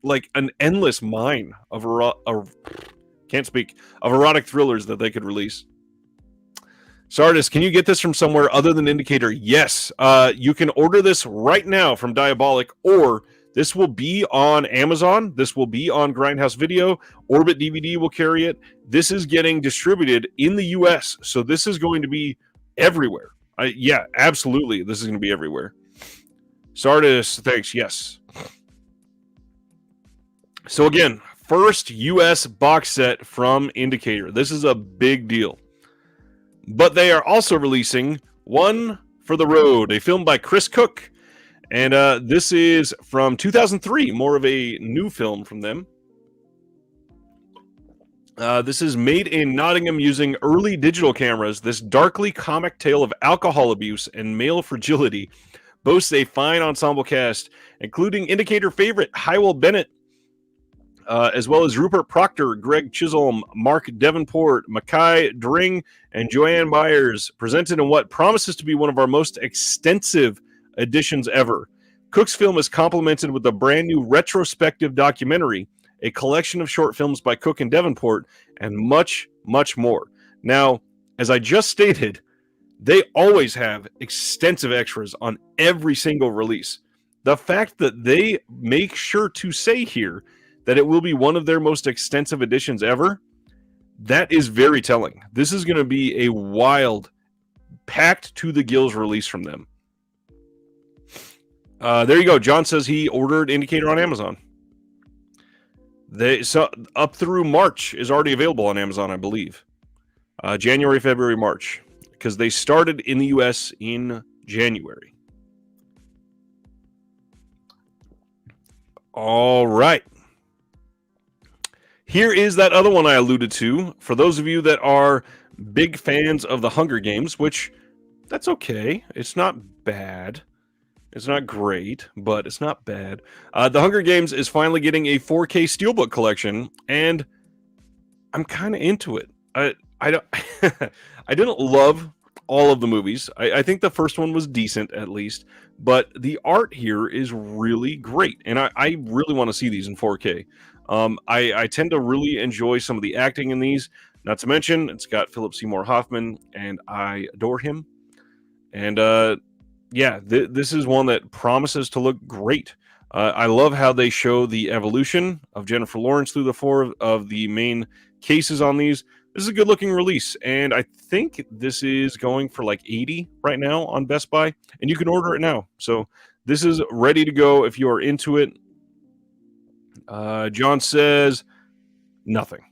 like an endless mine of erotic thrillers that they could release. Sardis, can you get this from somewhere other than Indicator? Yes. You can order this right now from Diabolic, or this will be on Amazon. This will be on Grindhouse Video. Orbit DVD will carry it. This is getting distributed in the US, so this is going to be everywhere. Yeah, absolutely. This is going to be everywhere. Sardis, thanks. Yes. So again, first US box set from Indicator. This is a big deal. But they are also releasing One for the Road, a film by Chris Cook. And this is from 2003, more of a new film from them. This is made in Nottingham using early digital cameras. This darkly comic tale of alcohol abuse and male fragility boasts a fine ensemble cast, including Indicator favorite Hywell Bennett, as well as Rupert Proctor, Greg Chisholm, Mark Davenport, Mackay Dring, and Joanne Byers, presented in what promises to be one of our most extensive editions ever. Cook's film is complemented with a brand new retrospective documentary, a collection of short films by Cook and Davenport, and much, much more. Now, as I just stated, they always have extensive extras on every single release. The fact that they make sure to say here that it will be one of their most extensive editions ever, that is very telling. This is going to be a wild, packed to the gills release from them. There you go. John says he ordered Indicator on Amazon. Up through March is already available on Amazon, I believe. January, February, March, because they started in the U.S. in January. All right. Here is that other one I alluded to. For those of you that are big fans of the Hunger Games, which that's okay. It's not bad. It's not great, but it's not bad. The Hunger Games is finally getting a 4K Steelbook collection, and I'm kind of into it. I don't I didn't love all of the movies. I think the first one was decent at least, but the art here is really great, and I really want to see these in 4K. I tend to really enjoy some of the acting in these. Not to mention, it's got Philip Seymour Hoffman, and I adore him. And yeah, this is one that promises to look great. I love how they show the evolution of Jennifer Lawrence through the four of the main cases on these. This is a good looking release, and I think this is going for like 80 right now on Best Buy, and you can order it now. So this is ready to go if you are into it. John says nothing.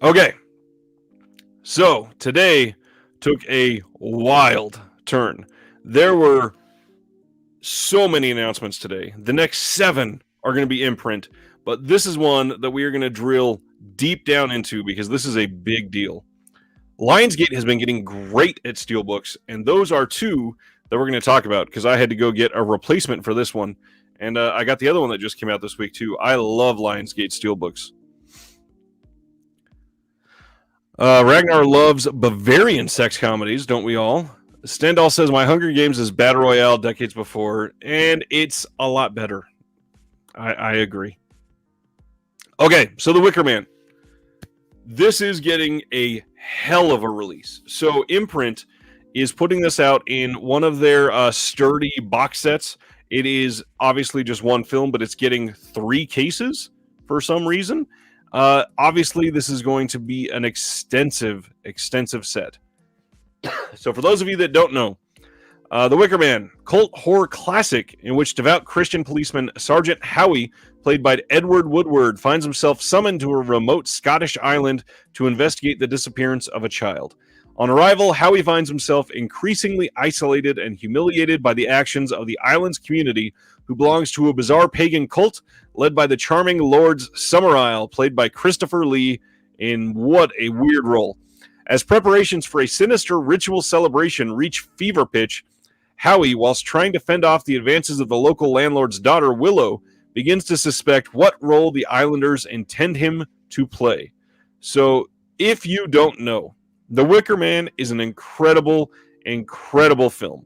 Okay. So today took a wild turn. There were so many announcements today. The next 7 are going to be Imprint, but this is one that we are going to drill deep down into because this is a big deal. Lionsgate has been getting great at Steelbooks, and those are 2 that we're going to talk about because I had to go get a replacement for this one, and I got the other one that just came out this week too. I love Lionsgate Steelbooks. Ragnar loves Bavarian sex comedies, don't we all? Stendhal says, my Hunger Games is Battle Royale decades before, and it's a lot better. I agree. Okay, so The Wicker Man. This is getting a hell of a release. So Imprint is putting this out in one of their sturdy box sets. It is obviously just one film, but it's getting 3 cases for some reason. Obviously, this is going to be an extensive set. So for those of you that don't know, The Wicker Man, cult horror classic in which devout Christian policeman Sergeant Howie, played by Edward Woodward, finds himself summoned to a remote Scottish island to investigate the disappearance of a child. On arrival, Howie finds himself increasingly isolated and humiliated by the actions of the island's community, who belongs to a bizarre pagan cult led by the charming Lords Summerisle, played by Christopher Lee, in what a weird role. As preparations for a sinister ritual celebration reach fever pitch, Howie, whilst trying to fend off the advances of the local landlord's daughter, Willow, begins to suspect what role the islanders intend him to play. So, if you don't know, The Wicker Man is an incredible film.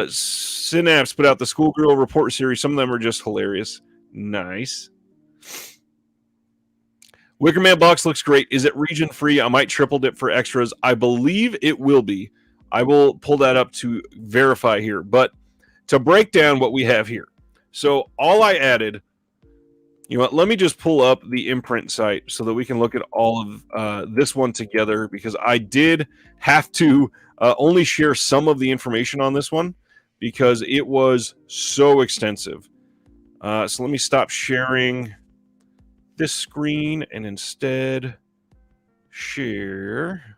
Synapse put out the Schoolgirl Report series. Some of them are just hilarious. Nice. Wicker Man box looks great. Is it region free? I might triple dip for extras. I believe it will be. I will pull that up to verify here. But to break down what we have here. So all I added, you know what, let me just pull up the Imprint site so that we can look at all of this one together, because I did have to only share some of the information on this one because it was so extensive. So let me stop sharing this screen and instead share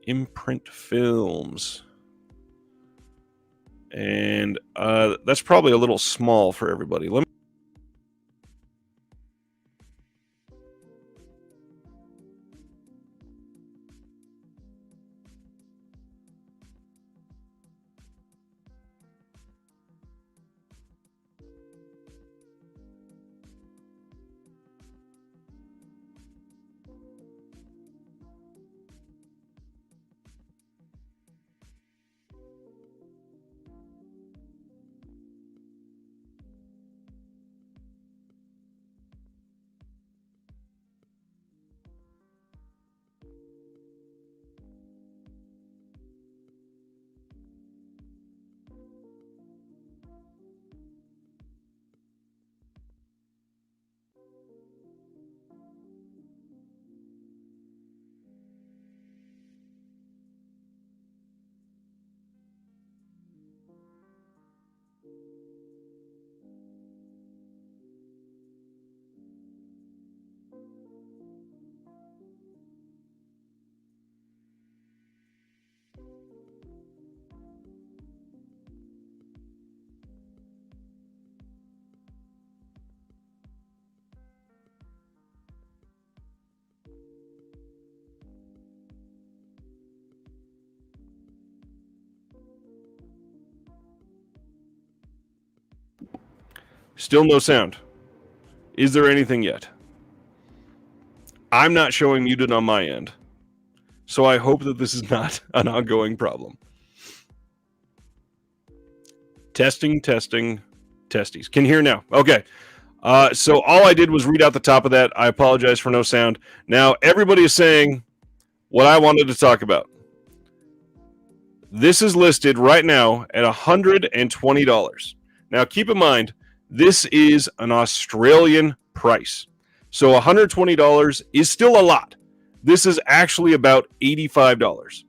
Imprint Films. And that's probably a little small for everybody. Let me Still no sound. Is there anything yet? I'm not showing muted on my end. So I hope that this is not an ongoing problem. Testing, testes. Can you hear now? Okay. So all I did was read out the top of that. I apologize for no sound. Now, everybody is saying what I wanted to talk about. This is listed right now at $120. Now, keep in mind, this is an Australian price. So $120 is still a lot. This is actually about $85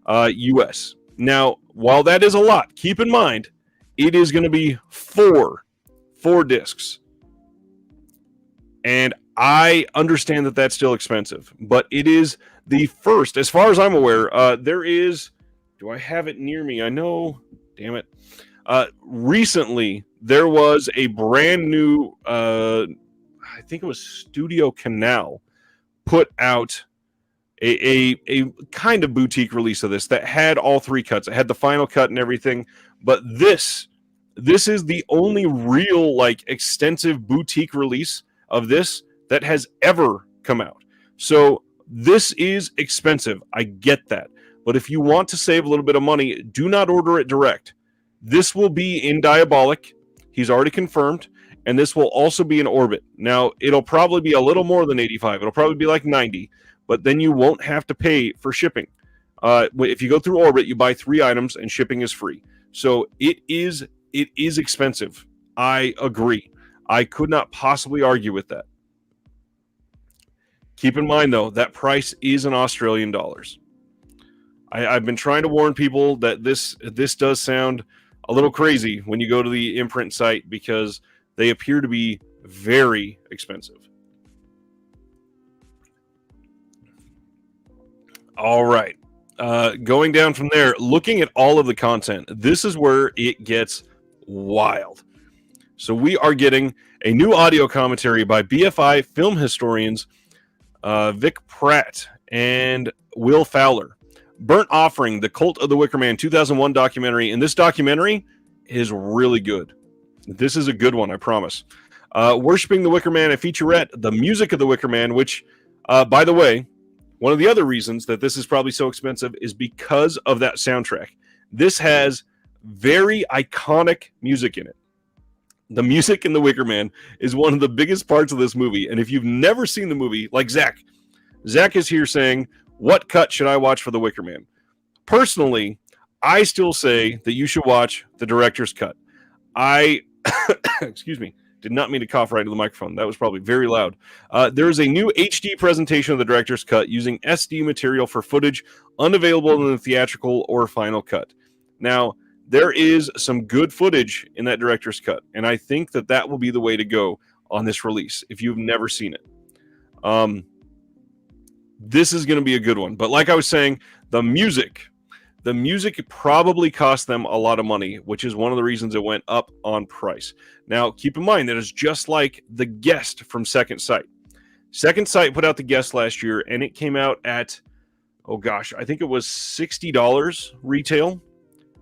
US. Now, while that is a lot, keep in mind, it is going to be four discs. And I understand that that's still expensive, but it is the first, as far as I'm aware, there is, do I have it near me? I know, damn it. Recently, there was a brand new, I think it was Studio Canal, put out a kind of boutique release of this that had all three cuts. It had the final cut and everything, but this is the only real, like, extensive boutique release of this that has ever come out. So this is expensive. I get that. But if you want to save a little bit of money, do not order it direct. This will be in Diabolic. He's already confirmed. And this will also be in Orbit. Now, it'll probably be a little more than 85. It'll probably be like 90. But then you won't have to pay for shipping. If you go through Orbit, you buy 3 items and shipping is free. So it is expensive. I agree. I could not possibly argue with that. Keep in mind, though, that price is in Australian dollars. I've been trying to warn people that this does sound a little crazy when you go to the Imprint site because they appear to be very expensive. All right. Going down from there, looking at all of the content, this is where it gets wild. So we are getting a new audio commentary by BFI film historians Vic Pratt and Will Fowler. Burnt Offering, The Cult of the Wicker Man 2001 documentary. And this documentary is really good. This is a good one, I promise. Worshipping the Wicker Man, a featurette, The Music of the Wicker Man, which, by the way, one of the other reasons that this is probably so expensive is because of that soundtrack. This has very iconic music in it. The music in The Wicker Man is one of the biggest parts of this movie. And if you've never seen the movie, like Zach is here saying, what cut should I watch for The Wicker Man? Personally, I still say that you should watch the director's cut. Excuse me, did not mean to cough right into the microphone. That was probably very loud. There is a new HD presentation of the director's cut using SD material for footage unavailable in the theatrical or final cut. Now, there is some good footage in that director's cut, and I think that will be the way to go on this release if you've never seen it. This is going to be a good one. But like I was saying, the music probably cost them a lot of money, which is one of the reasons it went up on price. Now, keep in mind that it's just like The Guest from Second Sight. Second Sight put out The Guest last year, and it came out at, I think it was $60 retail.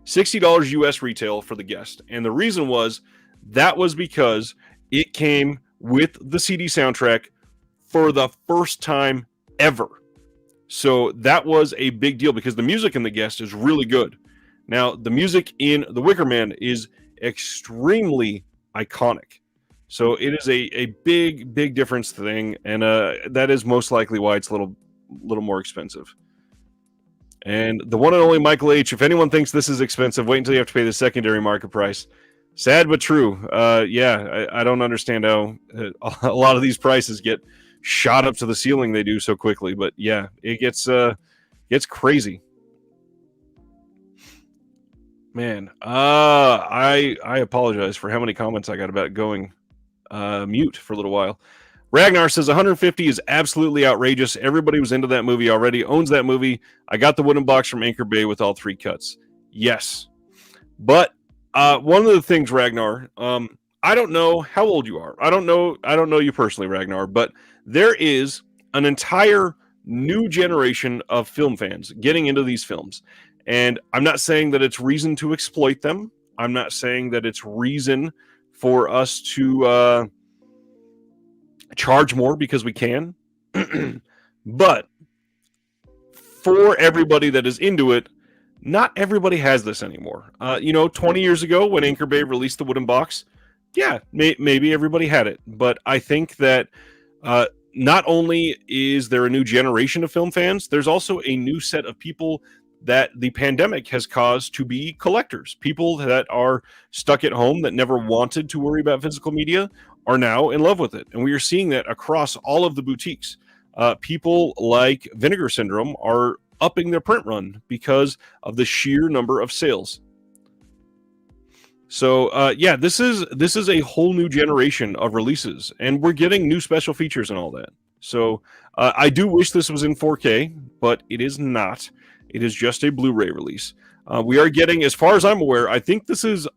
$60 US retail for The Guest. And the reason was because it came with the CD soundtrack for the first time ever. So that was a big deal because the music in The Guest is really good. Now, the music in The Wicker Man is extremely iconic. So it is a big difference thing, and that is most likely why it's a little more expensive. And the one and only Michael H., if anyone thinks this is expensive, wait until you have to pay the secondary market price. Sad but true. I don't understand how a lot of these prices get shot up to the ceiling they do so quickly. But yeah, it gets crazy. Man, I apologize for how many comments I got about going mute for a little while. Ragnar says 150 is absolutely outrageous. Everybody was into that movie already, owns that movie. I got the wooden box from Anchor Bay with all 3 cuts. Yes. But one of the things, Ragnar, I don't know how old you are. I don't know you personally, Ragnar, but there is an entire new generation of film fans getting into these films. And I'm not saying that it's reason to exploit them. I'm not saying that it's reason for us to charge more because we can. But for everybody that is into it, not everybody has this anymore. 20 years ago when Anchor Bay released the wooden box, yeah, maybe everybody had it. But I think that not only is there a new generation of film fans, there's also a new set of people that the pandemic has caused to be collectors. People that are stuck at home that never wanted to worry about physical media are now in love with it. And we are seeing that across all of the boutiques. People like Vinegar Syndrome are upping their print run because of the sheer number of sales. So this is a whole new generation of releases, and we're getting new special features and all that. So I do wish this was in 4K, but it is not. It is just a Blu-ray release. We are getting, as far as I'm aware, I think this is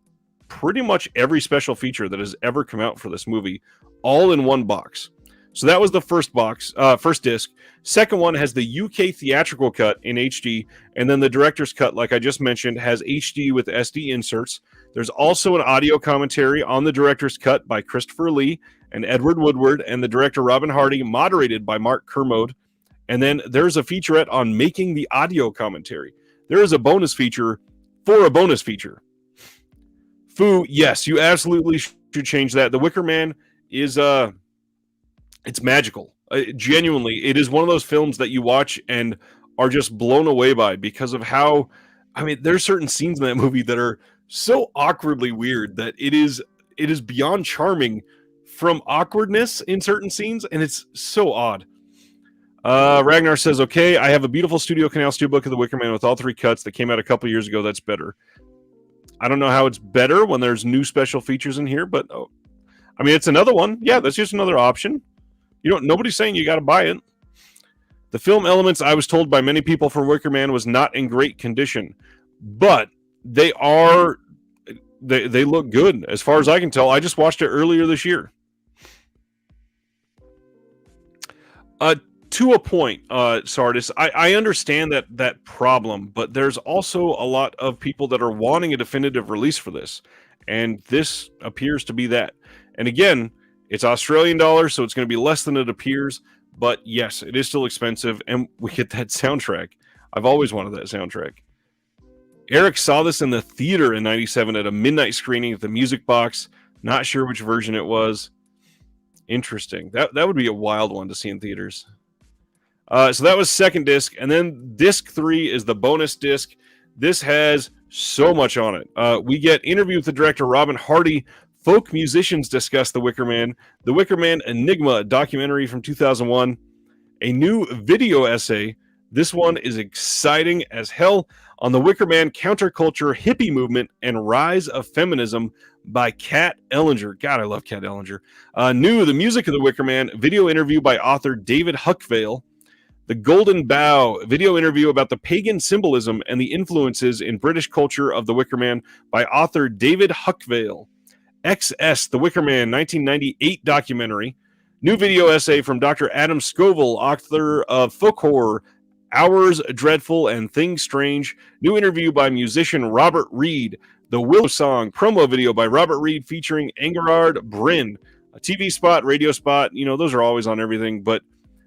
pretty much every special feature that has ever come out for this movie, all in one box. So that was the first disc. Second one has the UK theatrical cut in HD, and then the director's cut, like I just mentioned, has HD with SD inserts. There's also an audio commentary on the director's cut by Christopher Lee and Edward Woodward, and the director Robin Hardy, moderated by Mark Kermode. And then there's a featurette on making the audio commentary. There is a bonus feature for a bonus feature. Fu, yes, you absolutely should change that. The Wicker Man is it's magical. Genuinely, it is one of those films that you watch and are just blown away by because of how, there's certain scenes in that movie that are so awkwardly weird that it is beyond charming from awkwardness in certain scenes, and it's so odd. Ragnar says, okay, I have a beautiful Studio Canal Steelbook of The Wicker Man with all three cuts that came out a couple years ago. That's better. I don't know how it's better when there's new special features in here, but it's another one. Yeah, that's just another option. Nobody's saying you got to buy it. The film elements, I was told by many people for Wicker Man, was not in great condition, but they look good as far as I can tell. I just watched it earlier this year. To a point, Sardis, I understand that problem, but there's also a lot of people that are wanting a definitive release for this, and this appears to be that. And again, it's Australian dollars, so it's going to be less than it appears, but yes, it is still expensive, and we get that soundtrack. I've always wanted that soundtrack. Eric saw this in the theater in 97 at a midnight screening at the Music Box. Not sure which version it was. Interesting. That would be a wild one to see in theaters. So that was second disc, and then disc 3 is the bonus disc. This has so much on it. We get interview with the director Robin Hardy. Folk musicians discuss The Wicker Man. The Wicker Man Enigma documentary from 2001. A new video essay. This one is exciting as hell. On the Wicker Man counterculture, hippie movement, and rise of feminism by Kat Ellinger. God, I love Kat Ellinger. New The Music of the Wicker Man video interview by author David Huckvale. The Golden Bough video interview about the pagan symbolism and the influences in British culture of The Wicker Man by author David Huckvale. XS, The Wicker Man 1998 documentary. New video essay from Dr. Adam Scoville, author of folk horror, Hours Dreadful and Things Strange. New interview by musician Robert Reed. The Willow Song promo video by Robert Reed featuring Engerard Bryn. A TV spot, radio spot, those are always on everything. But,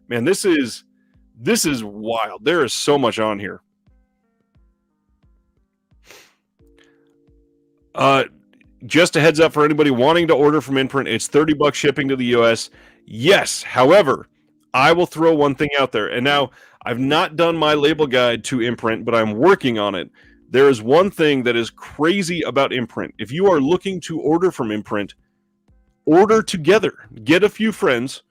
man, this is wild. There is so much on here. Just a heads up for anybody wanting to order from Imprint, it's $30 shipping to the US. Yes, however, I will throw one thing out there. And now, I've not done my label guide to Imprint, but I'm working on it. There is one thing that is crazy about Imprint. If you are looking to order from Imprint, order together. Get a few friends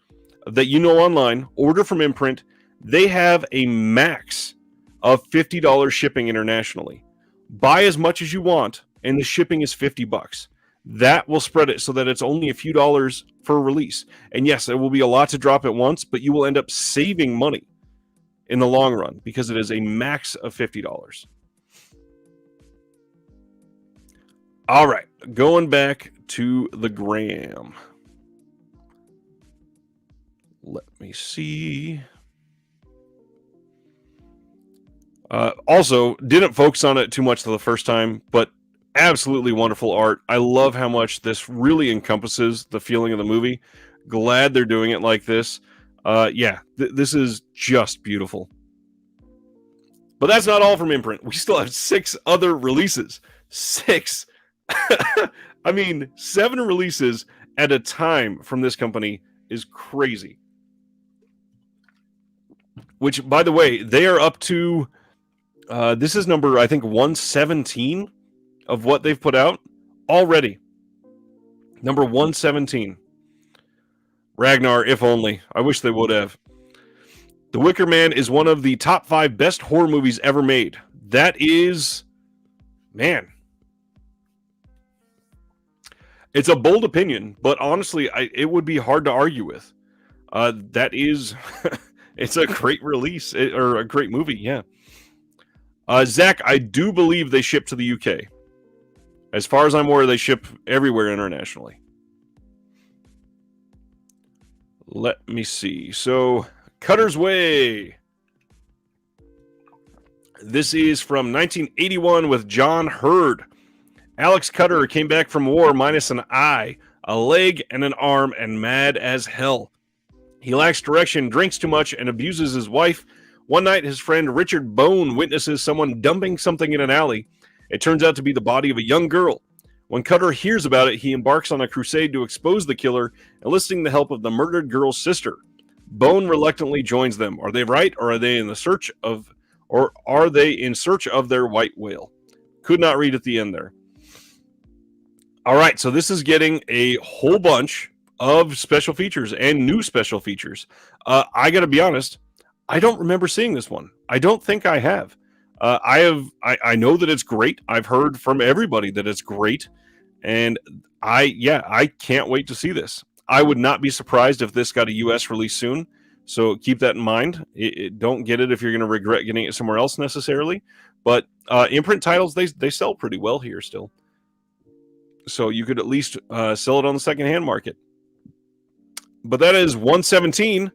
that you know online, order from Imprint. They have a max of $50 shipping internationally. Buy as much as you want, and the shipping is $50. That will spread it so that it's only a few dollars for a release. And yes, it will be a lot to drop at once, but you will end up saving money in the long run because it is a max of $50. All right, going back to the gram. Let me see. Also, didn't focus on it too much the first time, but Absolutely wonderful art. I love how much this really encompasses the feeling of the movie. Glad they're doing it like this. Yeah, this is just beautiful. But that's not all from Imprint. We still have 6 other releases. 6. I mean, 7 releases at a time from this company is crazy. Which, by the way, they are up to, this is number, I think, 117 of what they've put out already. Number 117. Ragnar, if only. I wish they would have. The Wicker Man is one of the top 5 best horror movies ever made. That is, man, it's a bold opinion, but honestly, it would be hard to argue with. That is, it's a great release, or a great movie, yeah. Zach, I do believe they ship to the UK. As far as I'm aware, they ship everywhere internationally. Let me see. So, Cutter's Way. This is from 1981 with John Hurd. Alex Cutter came back from war minus an eye, a leg, and an arm, and mad as hell. He lacks direction, drinks too much, and abuses his wife. One night, his friend Richard Bone witnesses someone dumping something in an alley. It turns out to be the body of a young girl. When Cutter hears about it, he embarks on a crusade to expose the killer, enlisting the help of the murdered girl's sister. Bone reluctantly joins them. Are they right, or are they in search of their white whale? Could not read at the end there. All right, so this is getting a whole bunch of special features and new special features. I got to be honest, I don't remember seeing this one. I don't think I have. I know that it's great. I've heard from everybody that it's great, and I can't wait to see this. I would not be surprised if this got a US release soon. So keep that in mind. Don't get it if you're going to regret getting it somewhere else necessarily. But Imprint titles, they sell pretty well here still. So you could at least sell it on the secondhand market. But that is 117.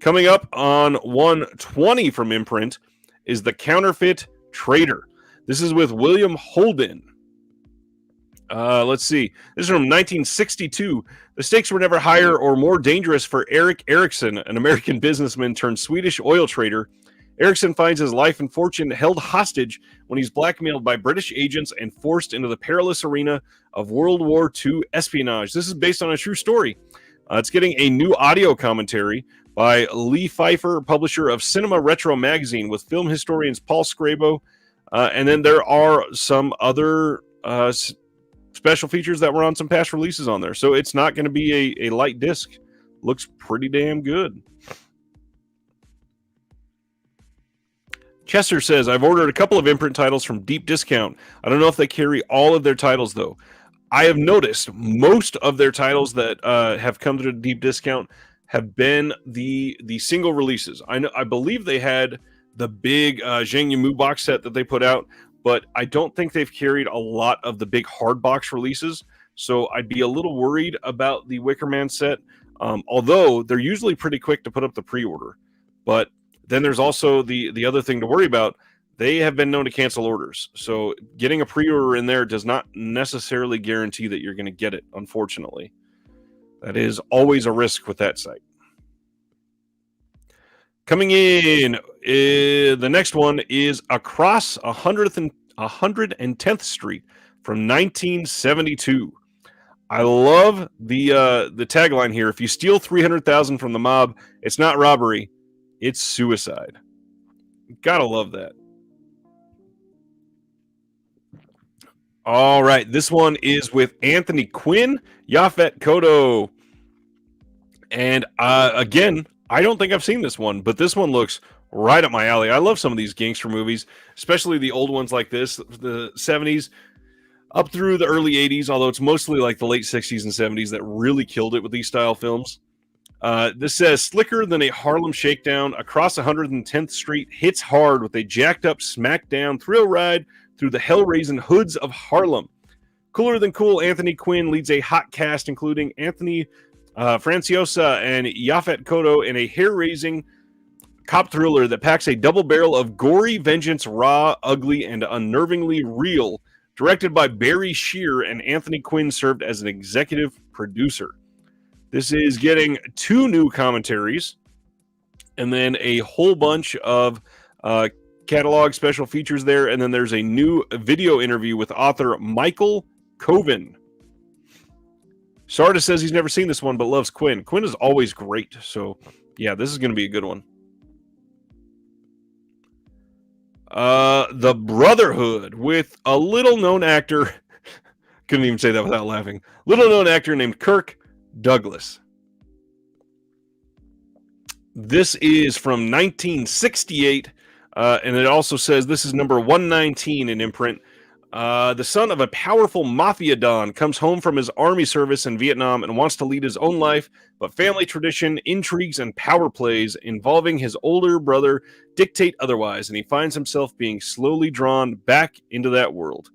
Coming up on 120 from Imprint is The Counterfeit Trader. This is with William Holden. Let's see. This is from 1962. The stakes were never higher or more dangerous for Eric Erickson, an American businessman turned Swedish oil trader. Erickson finds his life and fortune held hostage when he's blackmailed by British agents and forced into the perilous arena of World War II espionage. This is based on a true story. It's getting a new audio commentary by Lee Pfeiffer, publisher of Cinema Retro magazine, with film historians Paul Scrabo. And then there are some other special features that were on some past releases on there. So it's not going to be a light disc. Looks pretty damn good. Chester says, I've ordered a couple of Imprint titles from Deep Discount. I don't know if they carry all of their titles, though. I have noticed most of their titles that have come to Deep Discount have been the single releases. I believe they had the big Zhang Yimou box set that they put out, but I don't think they've carried a lot of the big hard box releases. So I'd be a little worried about the Wicker Man set, although they're usually pretty quick to put up the pre-order. But then there's also the other thing to worry about. They have been known to cancel orders. So getting a pre-order in there does not necessarily guarantee that you're going to get it, unfortunately. That is always a risk with that site. Coming in, the next one is Across 110th Street from 1972. I love the tagline here. If you steal $300,000 from the mob, it's not robbery, it's suicide. Gotta love that. All right, this one is with Anthony Quinn, Yaphet Kotto. And again, I don't think I've seen this one, but this one looks right up my alley. I love some of these gangster movies, especially the old ones like this, the 70s up through the early 80s, although it's mostly like the late 60s and 70s that really killed it with these style films. This says, slicker than a Harlem shakedown, Across 110th Street hits hard with a jacked up smackdown thrill ride through the hell-raising hoods of Harlem. Cooler than cool, Anthony Quinn leads a hot cast, including Anthony Franciosa and Yaphet Kotto, in a hair-raising cop thriller that packs a double barrel of gory vengeance, raw, ugly, and unnervingly real. Directed by Barry Shear, and Anthony Quinn served as an executive producer. This is getting 2 new commentaries and then a whole bunch of catalog special features there. And then there's a new video interview with author Michael Coven. Sardis says he's never seen this one, but loves Quinn. Quinn is always great. So, yeah, this is going to be a good one. The Brotherhood with a little-known actor. Couldn't even say that without laughing. Little-known actor named Kirk Douglas. This is from 1968, and it also says this is number 119 in Imprint. The son of a powerful mafia don comes home from his army service in Vietnam and wants to lead his own life, but family tradition, intrigues, and power plays involving his older brother dictate otherwise, and he finds himself being slowly drawn back into that world.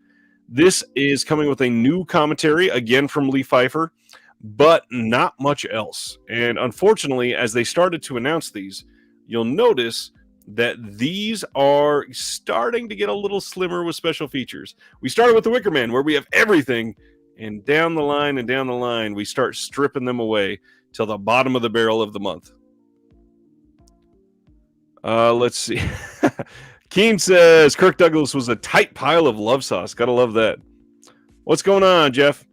This is coming with a new commentary, again from Lee Pfeiffer, but not much else. And unfortunately, as they started to announce these, you'll notice that these are starting to get a little slimmer with special features. We started with the Wicker Man, where we have everything, and down the line, we start stripping them away till the bottom of the barrel of the month. Let's see. Keen says Kirk Douglas was a tight pile of love sauce. Gotta love that. What's going on, Jeff?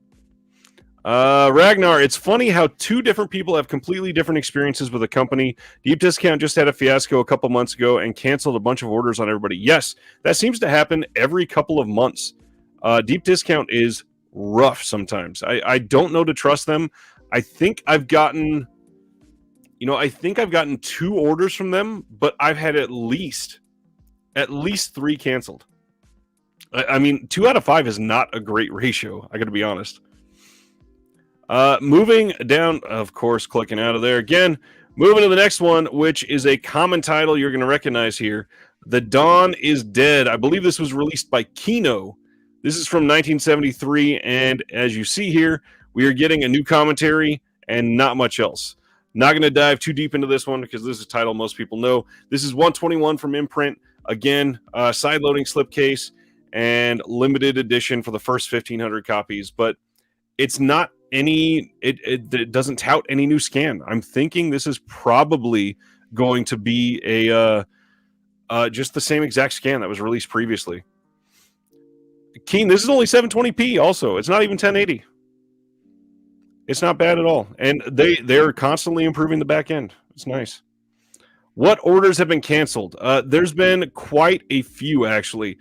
Ragnar, it's funny how 2 different people have completely different experiences with a company. Deep Discount just had a fiasco a couple months ago and canceled a bunch of orders on everybody. Yes, that seems to happen every couple of months. Deep Discount is rough sometimes. I don't know to trust them. I think I've gotten 2 orders from them, but I've had at least 3 canceled. I mean, 2 out of 5 is not a great ratio. I got to be honest. Moving down, of course, clicking out of there again. Moving to the next one, which is a common title you're going to recognize here. The Dawn is Dead. I believe this was released by Kino. This is from 1973, and as you see here, we are getting a new commentary and not much else. Not going to dive too deep into this one because this is a title most people know. This is 121 from Imprint. Again, side-loading slipcase and limited edition for the first 1,500 copies, but it's not it doesn't tout any new scan. I'm thinking this is probably going to be a just the same exact scan that was released previously. Keen, this is only 720p also. It's not even 1080. It's not bad at all. And they're constantly improving the back end. It's nice. What orders have been canceled? There's been quite a few, actually.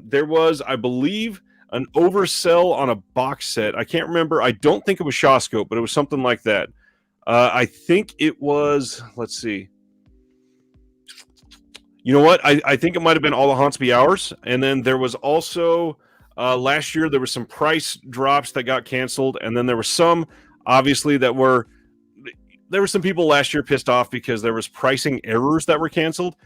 There was, I believe, an oversell on a box set. I can't remember. I don't think it was Shawscope, but it was something like that. I think it was, let's see. You know what? I think it might have been All the Haunts Be Ours. And then there was also, last year, there were some price drops that got canceled. And then there were some, obviously, there were some people last year pissed off because there was pricing errors that were canceled.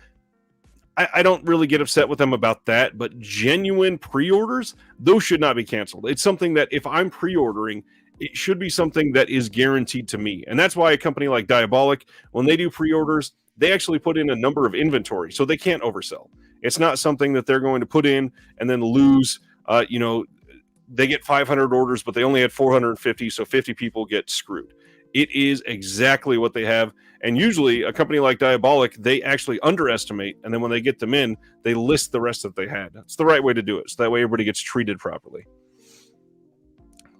I don't really get upset with them about that, but genuine pre-orders, those should not be canceled. It's something that if I'm pre-ordering, it should be something that is guaranteed to me. And that's why a company like Diabolic, when they do pre-orders, they actually put in a number of inventory, so they can't oversell. It's not something that they're going to put in and then lose. They get 500 orders, but they only had 450, so 50 people get screwed. It is exactly what they have. And usually a company like Diabolic, they actually underestimate, and then when they get them in, they list the rest that they had. That's the right way to do it, so that way everybody gets treated properly.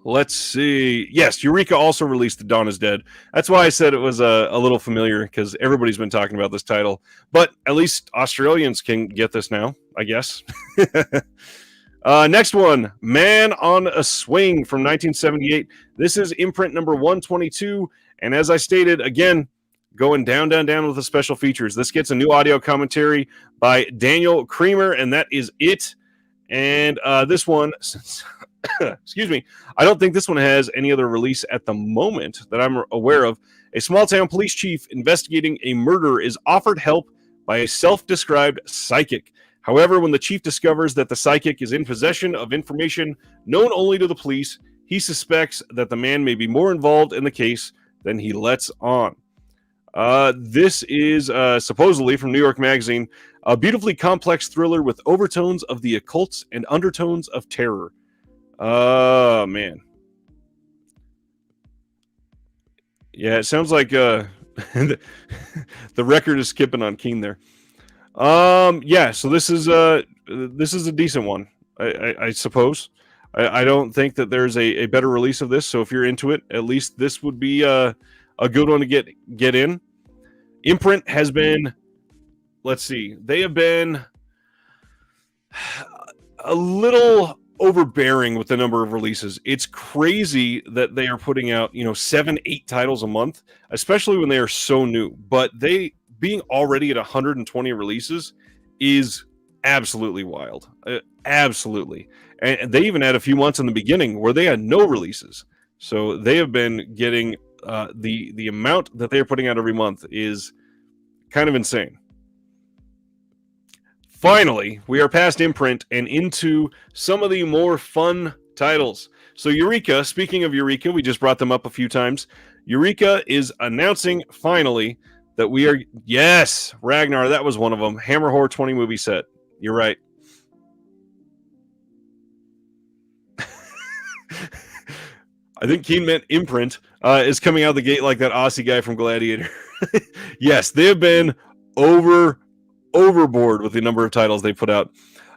Let's see. Yes, Eureka also released The Dawn is Dead. That's why I said it was a little familiar, because everybody's been talking about this title. But at least Australians can get this now, I guess. Next one, Man on a Swing from 1978. This is Imprint number 122. And as I stated, again, going down with the special features. This gets a new audio commentary by Daniel Creamer, and that is it. And this one, excuse me, I don't think this one has any other release at the moment that I'm aware of. A small-town police chief investigating a murder is offered help by a self-described psychic. However, when the chief discovers that the psychic is in possession of information known only to the police, he suspects that the man may be more involved in the case than he lets on. This is supposedly from New York Magazine, a beautifully complex thriller with overtones of the occult and undertones of terror. Man. Yeah, it sounds like the record is skipping on Keen there. Yeah, so this is a decent one, I suppose. I don't think that there's a better release of this. So if you're into it, at least this would be a good one to get in. Imprint has been, let's see, they have been a little overbearing with the number of releases. It's crazy that they are putting out 7-8 titles a month, especially when they are so new. But they being already at 120 releases is absolutely wild. Absolutely. And they even had a few months in the beginning where they had no releases. So they have been getting the amount that they're putting out every month is kind of insane. Finally, we are past Imprint and into some of the more fun titles. So Eureka, speaking of Eureka, we just brought them up a few times. Eureka is announcing finally that we are, yes, Ragnar, that was one of them. Hammer Horror 20 movie set. You're right. I think Keen meant Imprint is coming out the gate like that Aussie guy from Gladiator. Yes, they have been overboard with the number of titles they put out.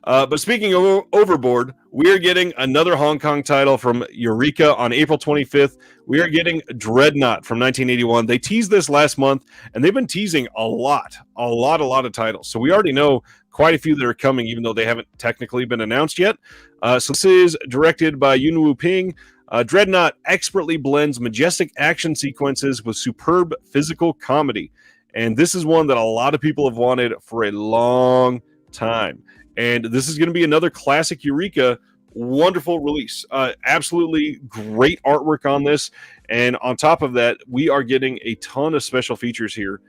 But speaking of overboard, we are getting another Hong Kong title from Eureka on April 25th. We are getting Dreadnought from 1981. They teased this last month, and they've been teasing a lot of titles. So we already know quite a few that are coming, even though they haven't technically been announced yet. So this is directed by Yuen Wu-ping. Dreadnought expertly blends majestic action sequences with superb physical comedy. And this is one that a lot of people have wanted for a long time. And this is going to be another classic Eureka, wonderful release. Absolutely great artwork on this. And on top of that, we are getting a ton of special features here.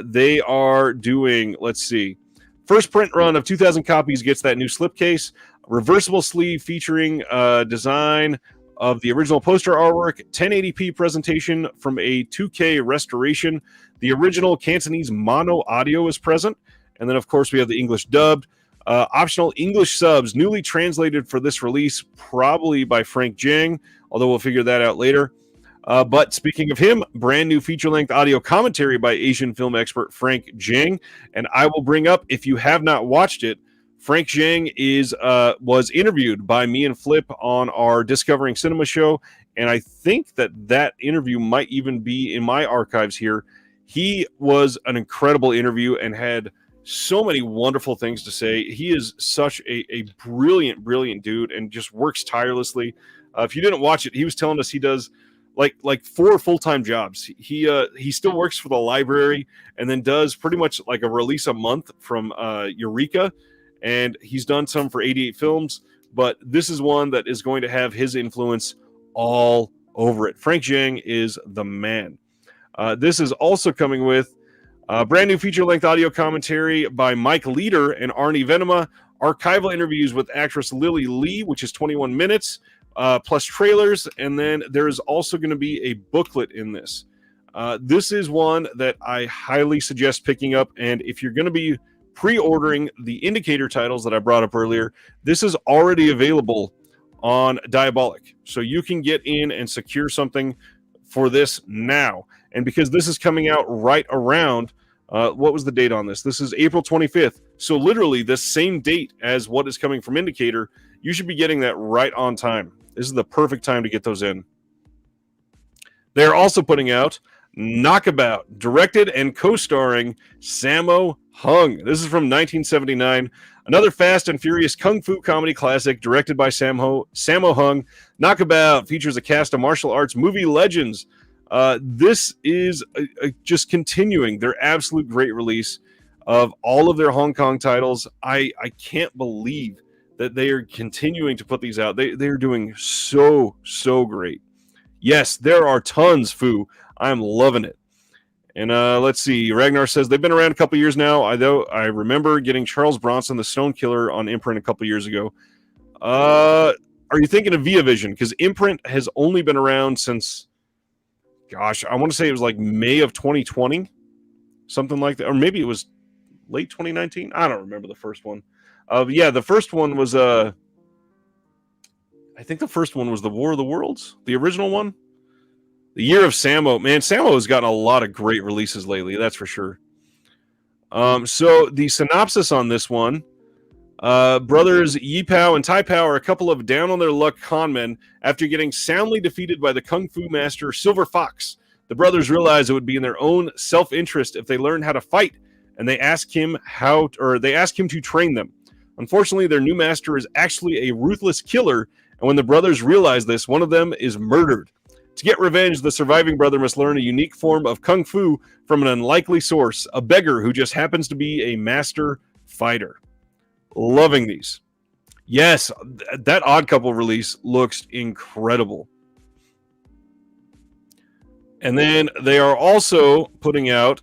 They are doing, let's see, first print run of 2,000 copies gets that new slipcase, reversible sleeve featuring design of the original poster artwork, 1080p presentation from a 2K restoration. The original Cantonese mono audio is present. And then, of course, we have the English dubbed. Optional English subs, newly translated for this release, probably by Frank Jiang, although we'll figure that out later. But speaking of him, brand new feature-length audio commentary by Asian film expert Frank Jiang. And I will bring up, if you have not watched it, Frank Jiang was interviewed by me and Flip on our Discovering Cinema show, and I think that interview might even be in my archives here. He was an incredible interview and had so many wonderful things to say. He is such a brilliant dude and just works tirelessly. If you didn't watch it, he was telling us he does like 4 full-time jobs. He still works for the library and then does pretty much like a release a month from Eureka. And he's done some for 88 films, but this is one that is going to have his influence all over it. Frank Jiang is the man. This is also coming with brand new feature-length audio commentary by Mike Leader and Arnie Venema, archival interviews with actress Lily Lee, which is 21 minutes, plus trailers, and then there is also going to be a booklet in this. This is one that I highly suggest picking up, and if you're going to be pre-ordering the indicator titles that I brought up earlier, this is already available on Diabolic. So you can get in and secure something for this now. And because this is coming out right around, what was the date on this? This is April 25th. So literally the same date as what is coming from Indicator, you should be getting that right on time. This is the perfect time to get those in. They're also putting out Knockabout, directed and co-starring Sammo Hung. This is from 1979. Another Fast and Furious Kung Fu comedy classic directed by Sammo Hung. Knockabout features a cast of martial arts movie legends. This is just continuing their absolute great release of all of their Hong Kong titles. I can't believe that they are continuing to put these out. They're doing so great. Yes, there are tons, Fu. I'm loving it. And let's see. Ragnar says they've been around a couple years now. I remember getting Charles Bronson, the Stone Killer, on Imprint a couple years ago. Are you thinking of Via Vision? Because Imprint has only been around since gosh, I want to say it was like May of 2020, something like that, or maybe it was late 2019. I don't remember the first one. Yeah, the first one was I think the first one was the War of the Worlds, the original one. The Year of Sammo. Man, Sammo has gotten a lot of great releases lately, that's for sure. So the synopsis on this one, brothers Yi Pao and Tai Pao are a couple of down-on-their-luck conmen after getting soundly defeated by the Kung Fu master Silver Fox. The brothers realize it would be in their own self-interest if they learned how to fight, and they ask him to train them. Unfortunately, their new master is actually a ruthless killer, and when the brothers realize this, one of them is murdered. To get revenge, the surviving brother must learn a unique form of Kung Fu from an unlikely source, a beggar who just happens to be a master fighter. Loving these. Yes, that Odd Couple release looks incredible. And then they are also putting out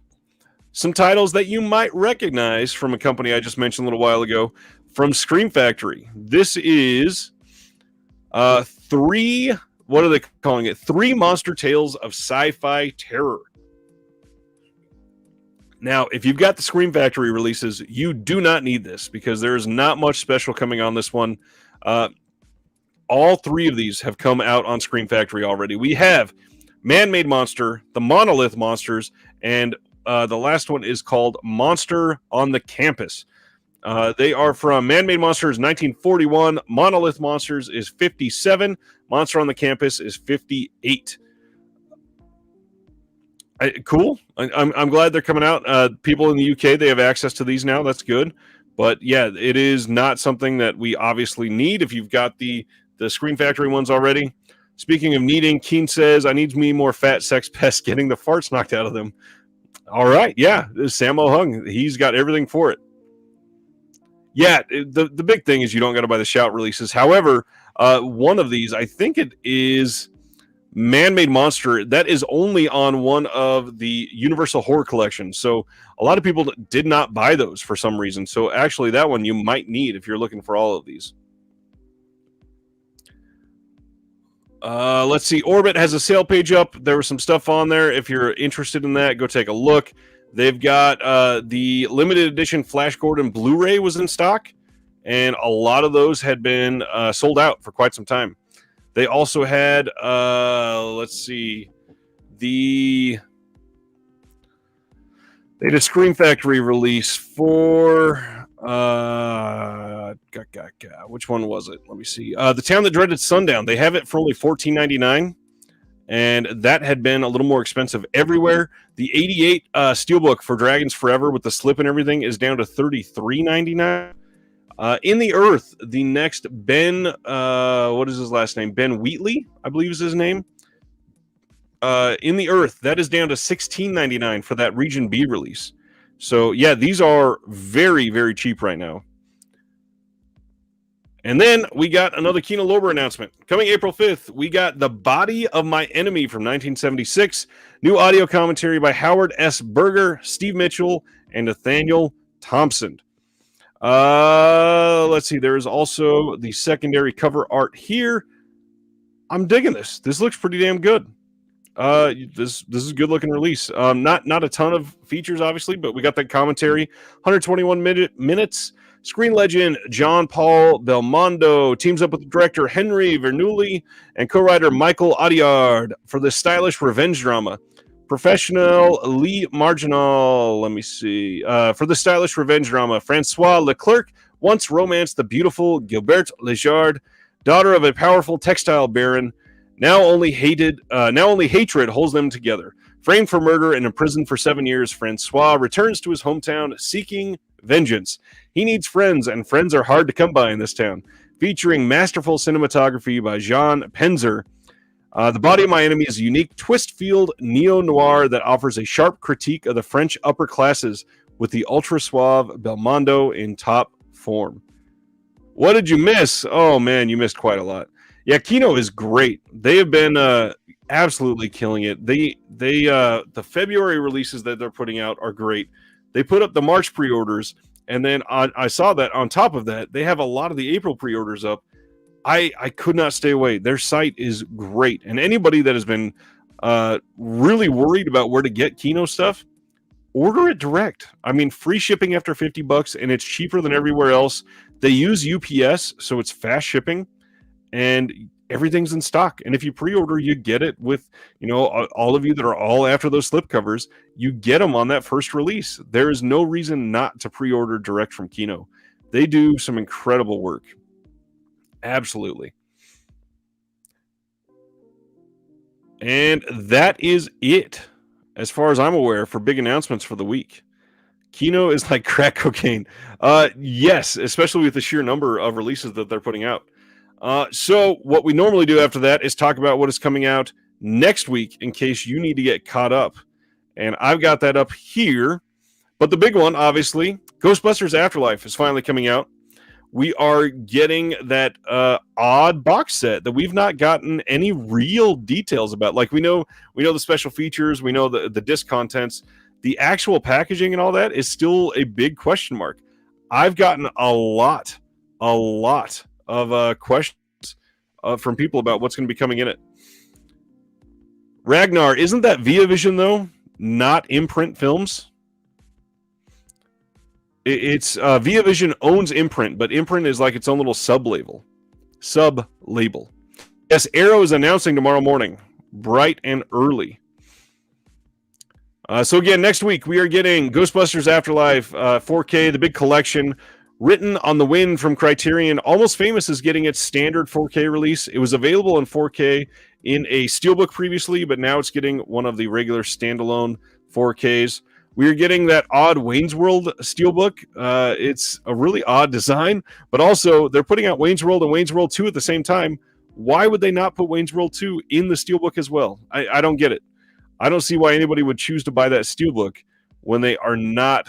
some titles that you might recognize from a company I just mentioned a little while ago, from Scream Factory. This is three Monster Tales of Sci-Fi Terror. Now, if you've got the Scream Factory releases, you do not need this because there is not much special coming on this one. All three of these have come out on Scream Factory already. We have Man-Made Monster, the Monolith Monsters, and the last one is called Monster on the Campus. They are from Man-Made Monsters 1941, Monolith Monsters is 57, Monster on the Campus is 58. Cool. I'm glad they're coming out. People in the UK, they have access to these now. That's good. But yeah, it is not something that we obviously need if you've got the Scream Factory ones already. Speaking of needing, Keen says, I need me more fat sex pests getting the farts knocked out of them. All right. Yeah. Sammo Hung. He's got everything for it. Yeah. The big thing is you don't got to buy the Shout releases. However, one of these, I think it is Man-Made Monster, that is only on one of the Universal Horror collections. So a lot of people did not buy those for some reason. So actually that one you might need if you're looking for all of these. Let's see. Orbit has a sale page up. There was some stuff on there. If you're interested in that, go take a look. They've got the limited edition Flash Gordon Blu-ray was in stock, and a lot of those had been sold out for quite some time. They also had, let's see, they had a Scream Factory release for, which one was it? Let me see. The Town That Dreaded Sundown. They have it for only $14.99, and that had been a little more expensive everywhere. The 88 Steelbook for Dragons Forever with the slip and everything is down to $33.99. In the Earth, the next Ben, what is his last name? Ben Wheatley, I believe is his name. In the Earth, that is down to $16.99 for that Region B release. So, yeah, these are very, very cheap right now. And then we got another Kino Lorber announcement. Coming April 5th, we got The Body of My Enemy from 1976. New audio commentary by Howard S. Berger, Steve Mitchell, and Nathaniel Thompson. Let's see. There is also the secondary cover art here. I'm digging this. This looks pretty damn good. This is a good looking release. Not a ton of features, obviously, but we got that commentary. 121 minutes. Screen legend John Paul Belmondo teams up with director Henry Verneuille and co-writer Michael Audiard for this stylish revenge drama. Professional Lee Marginal, let me see. For the stylish revenge drama, Francois Leclerc once romanced the beautiful Gilberte Legard, daughter of a powerful textile baron. Now only hatred holds them together. Framed for murder and imprisoned for 7 years, Francois returns to his hometown seeking vengeance. He needs friends, and friends are hard to come by in this town. Featuring masterful cinematography by Jean Penzer, The Body of My Enemy is a unique twist-filled neo-noir that offers a sharp critique of the French upper classes with the ultra-suave Belmondo in top form. What did you miss? Oh, man, you missed quite a lot. Yeah, Kino is great. They have been absolutely killing it. The February releases that they're putting out are great. They put up the March pre-orders, and then I saw that on top of that, they have a lot of the April pre-orders up. I could not stay away. Their site is great. And anybody that has been really worried about where to get Kino stuff, order it direct. I mean, free shipping after $50, and it's cheaper than everywhere else. They use UPS, so it's fast shipping, and everything's in stock. And if you pre-order, you get it with, all of you that are all after those slipcovers, you get them on that first release. There is no reason not to pre-order direct from Kino. They do some incredible work. Absolutely. And that is it, as far as I'm aware, for big announcements for the week. Kino is like crack cocaine. Yes, especially with the sheer number of releases that they're putting out. So what we normally do after that is talk about what is coming out next week in case you need to get caught up. And I've got that up here. But the big one, obviously, Ghostbusters Afterlife is finally coming out. We are getting that odd box set that we've not gotten any real details about. Like we know the special features, we know the disc contents. The actual packaging and all that is still a big question mark. I've gotten a lot of questions from people about what's going to be coming in it. Ragnar, isn't that Via Vision though? Not Imprint Films? It's Via Vision owns Imprint, but Imprint is like its own little sub-label. Yes, Arrow is announcing tomorrow morning, bright and early. So again, next week we are getting Ghostbusters Afterlife 4K, the big collection, written on the wind from Criterion. Almost Famous is getting its standard 4K release. It was available in 4K in a Steelbook previously, but now it's getting one of the regular standalone 4Ks. We are getting that odd Wayne's World Steelbook. It's a really odd design, but also they're putting out Wayne's World and Wayne's World 2 at the same time. Why would they not put Wayne's World 2 in the Steelbook as well? I don't get it. I don't see why anybody would choose to buy that Steelbook when they are not...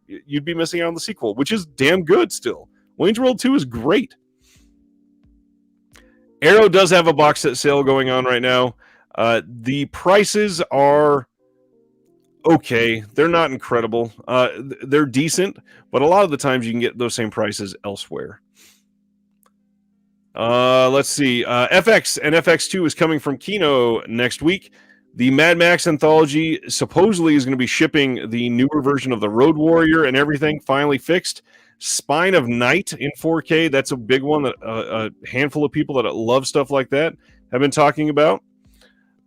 you'd be missing out on the sequel, which is damn good still. Wayne's World 2 is great. Arrow does have a box set sale going on right now. The prices are okay. They're not incredible. They're decent, but a lot of the times you can get those same prices elsewhere. Let's see. FX and FX2 is coming from Kino next week. The Mad Max anthology supposedly is going to be shipping the newer version of the Road Warrior and everything finally fixed. Spine of Night in 4K. That's a big one that a handful of people that love stuff like that have been talking about.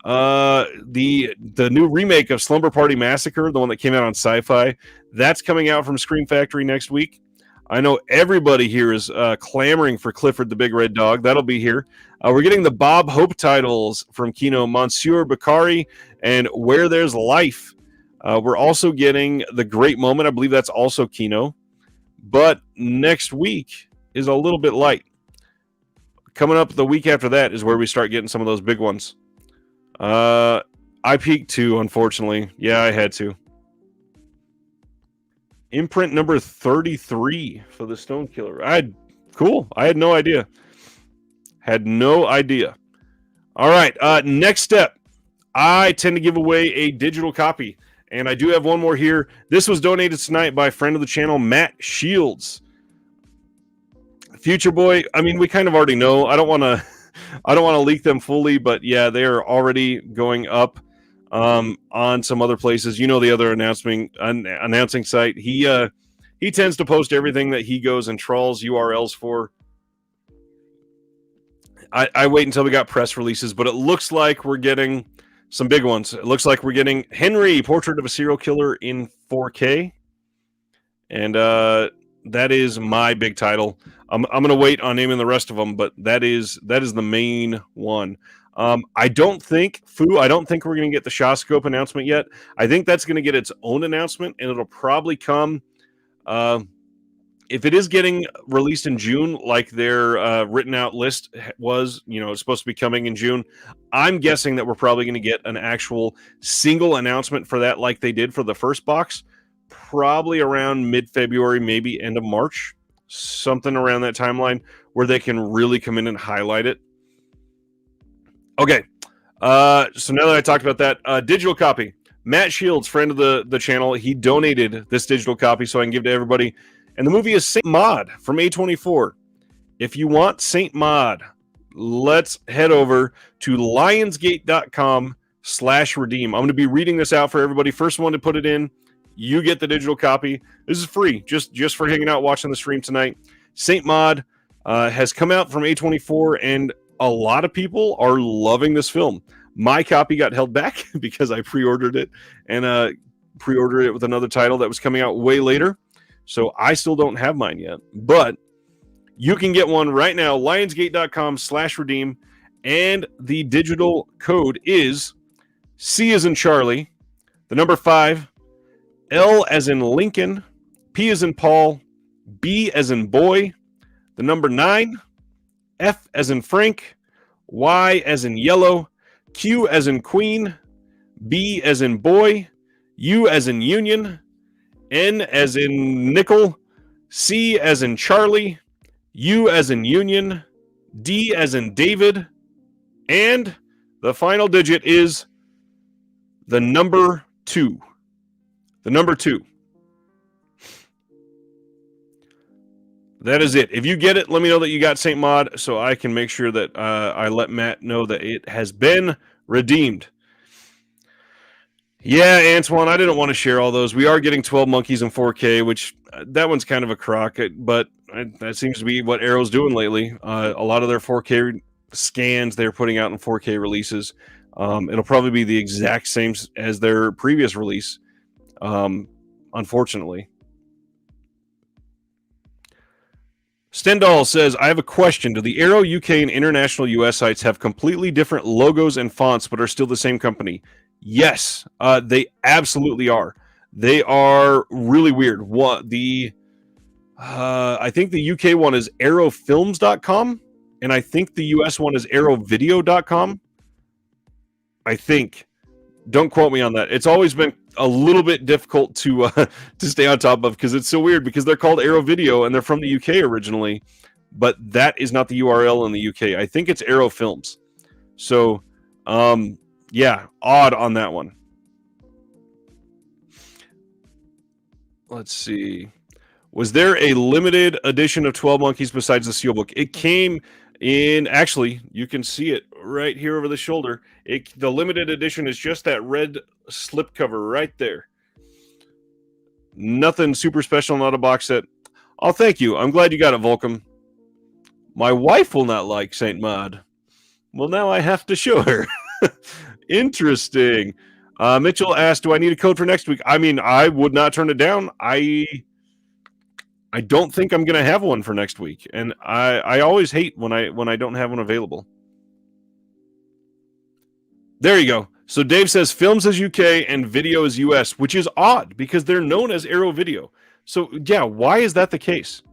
The new remake of Slumber Party Massacre, the one that came out on Sci-Fi, that's coming out from Scream Factory next week. I know everybody here is clamoring for Clifford the Big Red Dog. That'll be here. We're getting the Bob Hope titles from Kino, Monsieur Bakari and Where There's Life. We're also getting The Great Moment. I believe that's also Kino. But next week is a little bit light. Coming up the week after that is where we start getting some of those big ones. I peaked too, unfortunately. Yeah, I had to. Imprint number 33 for the Stone Killer. Cool. I had no idea. All right. Next step. I tend to give away a digital copy, and I do have one more here. This was donated tonight by a friend of the channel, Matt Shields. Future Boy. I mean, we kind of already know. I don't want to leak them fully, but yeah, they are already going up on some other places. You know, the other announcing site. He tends to post everything that he goes and trawls URLs for. I wait until we got press releases, but it looks like we're getting some big ones. It looks like we're getting Henry, Portrait of a Serial Killer in 4K. And that is my big title. I'm going to wait on naming the rest of them, but that is the main one. I don't think we're going to get the Shawscope announcement yet. I think that's going to get its own announcement, and it'll probably come if it is getting released in June, like their written out list was, it's supposed to be coming in June. I'm guessing that we're probably going to get an actual single announcement for that, like they did for the first box, probably around mid-February, maybe end of March, something around that timeline where they can really come in and highlight it. Okay, so now that I talked about that, digital copy. Matt Shields, friend of the channel, he donated this digital copy so I can give to everybody. And the movie is Saint Maud from A24. If you want Saint Maud, let's head over to lionsgate.com/redeem. I'm going to be reading this out for everybody. First one to put it in, you get the digital copy. This is free, just for hanging out, watching the stream tonight. Saint Maud has come out from A24, and a lot of people are loving this film. My copy got held back because I pre-ordered it, and pre-ordered it with another title that was coming out way later. So I still don't have mine yet, but you can get one right now, lionsgate.com/redeem, and the digital code is C as in Charlie, the number 5, L as in Lincoln, P as in Paul, B as in boy, the number 9, F as in Frank, Y as in yellow, Q as in queen, B as in boy, U as in union, N as in nickel, C as in Charlie, U as in union, D as in David, and the final digit is the number 2. The number 2. That is it. If you get it, let me know that you got Saint Maud so I can make sure that I let Matt know that it has been redeemed. Yeah, Antoine, I didn't want to share all those. We are getting 12 Monkeys in 4K, which that one's kind of a crock, but that seems to be what Arrow's doing lately. A lot of their 4K scans they're putting out in 4K releases. It'll probably be the exact same as their previous release, unfortunately. Stendhal says, I have a question. Do the Arrow UK and international US sites have completely different logos and fonts but are still the same company? Yes, they absolutely are. They are really weird. I think the UK one is arrowfilms.com, and I think the US one is arrowvideo.com. I think. Don't quote me on that. It's always been a little bit difficult to stay on top of because it's so weird because they're called Arrow Video and they're from the UK originally, but that is not the URL in the UK. I think it's Arrow Films. So, yeah, odd on that one. Let's see. Was there a limited edition of 12 Monkeys besides the Steelbook? It came in, actually, you can see it right here over the shoulder. The limited edition is just that red slipcover right there. Nothing super special, not a box set. Oh, thank you. I'm glad you got it, Volcom. My wife will not like Saint Maud. Well, now I have to show her. Interesting. Mitchell asked, do I need a code for next week? I mean, I would not turn it down. I don't think I'm going to have one for next week. And I always hate when I don't have one available. There you go. So Dave says films is UK and video is US, which is odd because they're known as Arrow Video. So, yeah, why is that the case?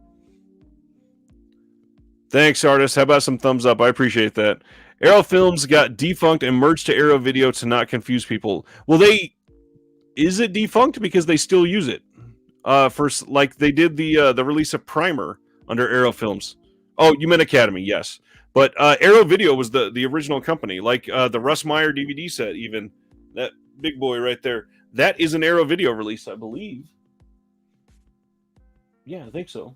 Thanks, artist. How about some thumbs up? I appreciate that. Arrow Films got defunct and merged to Arrow Video to not confuse people. Well, is it defunct because they still use it? Like they did the release of Primer under Arrow Films. Oh, you meant Academy, yes. But Arrow Video was the original company, like the Russ Meyer DVD set, even that big boy right there. That is an Arrow Video release, I believe. Yeah, I think so.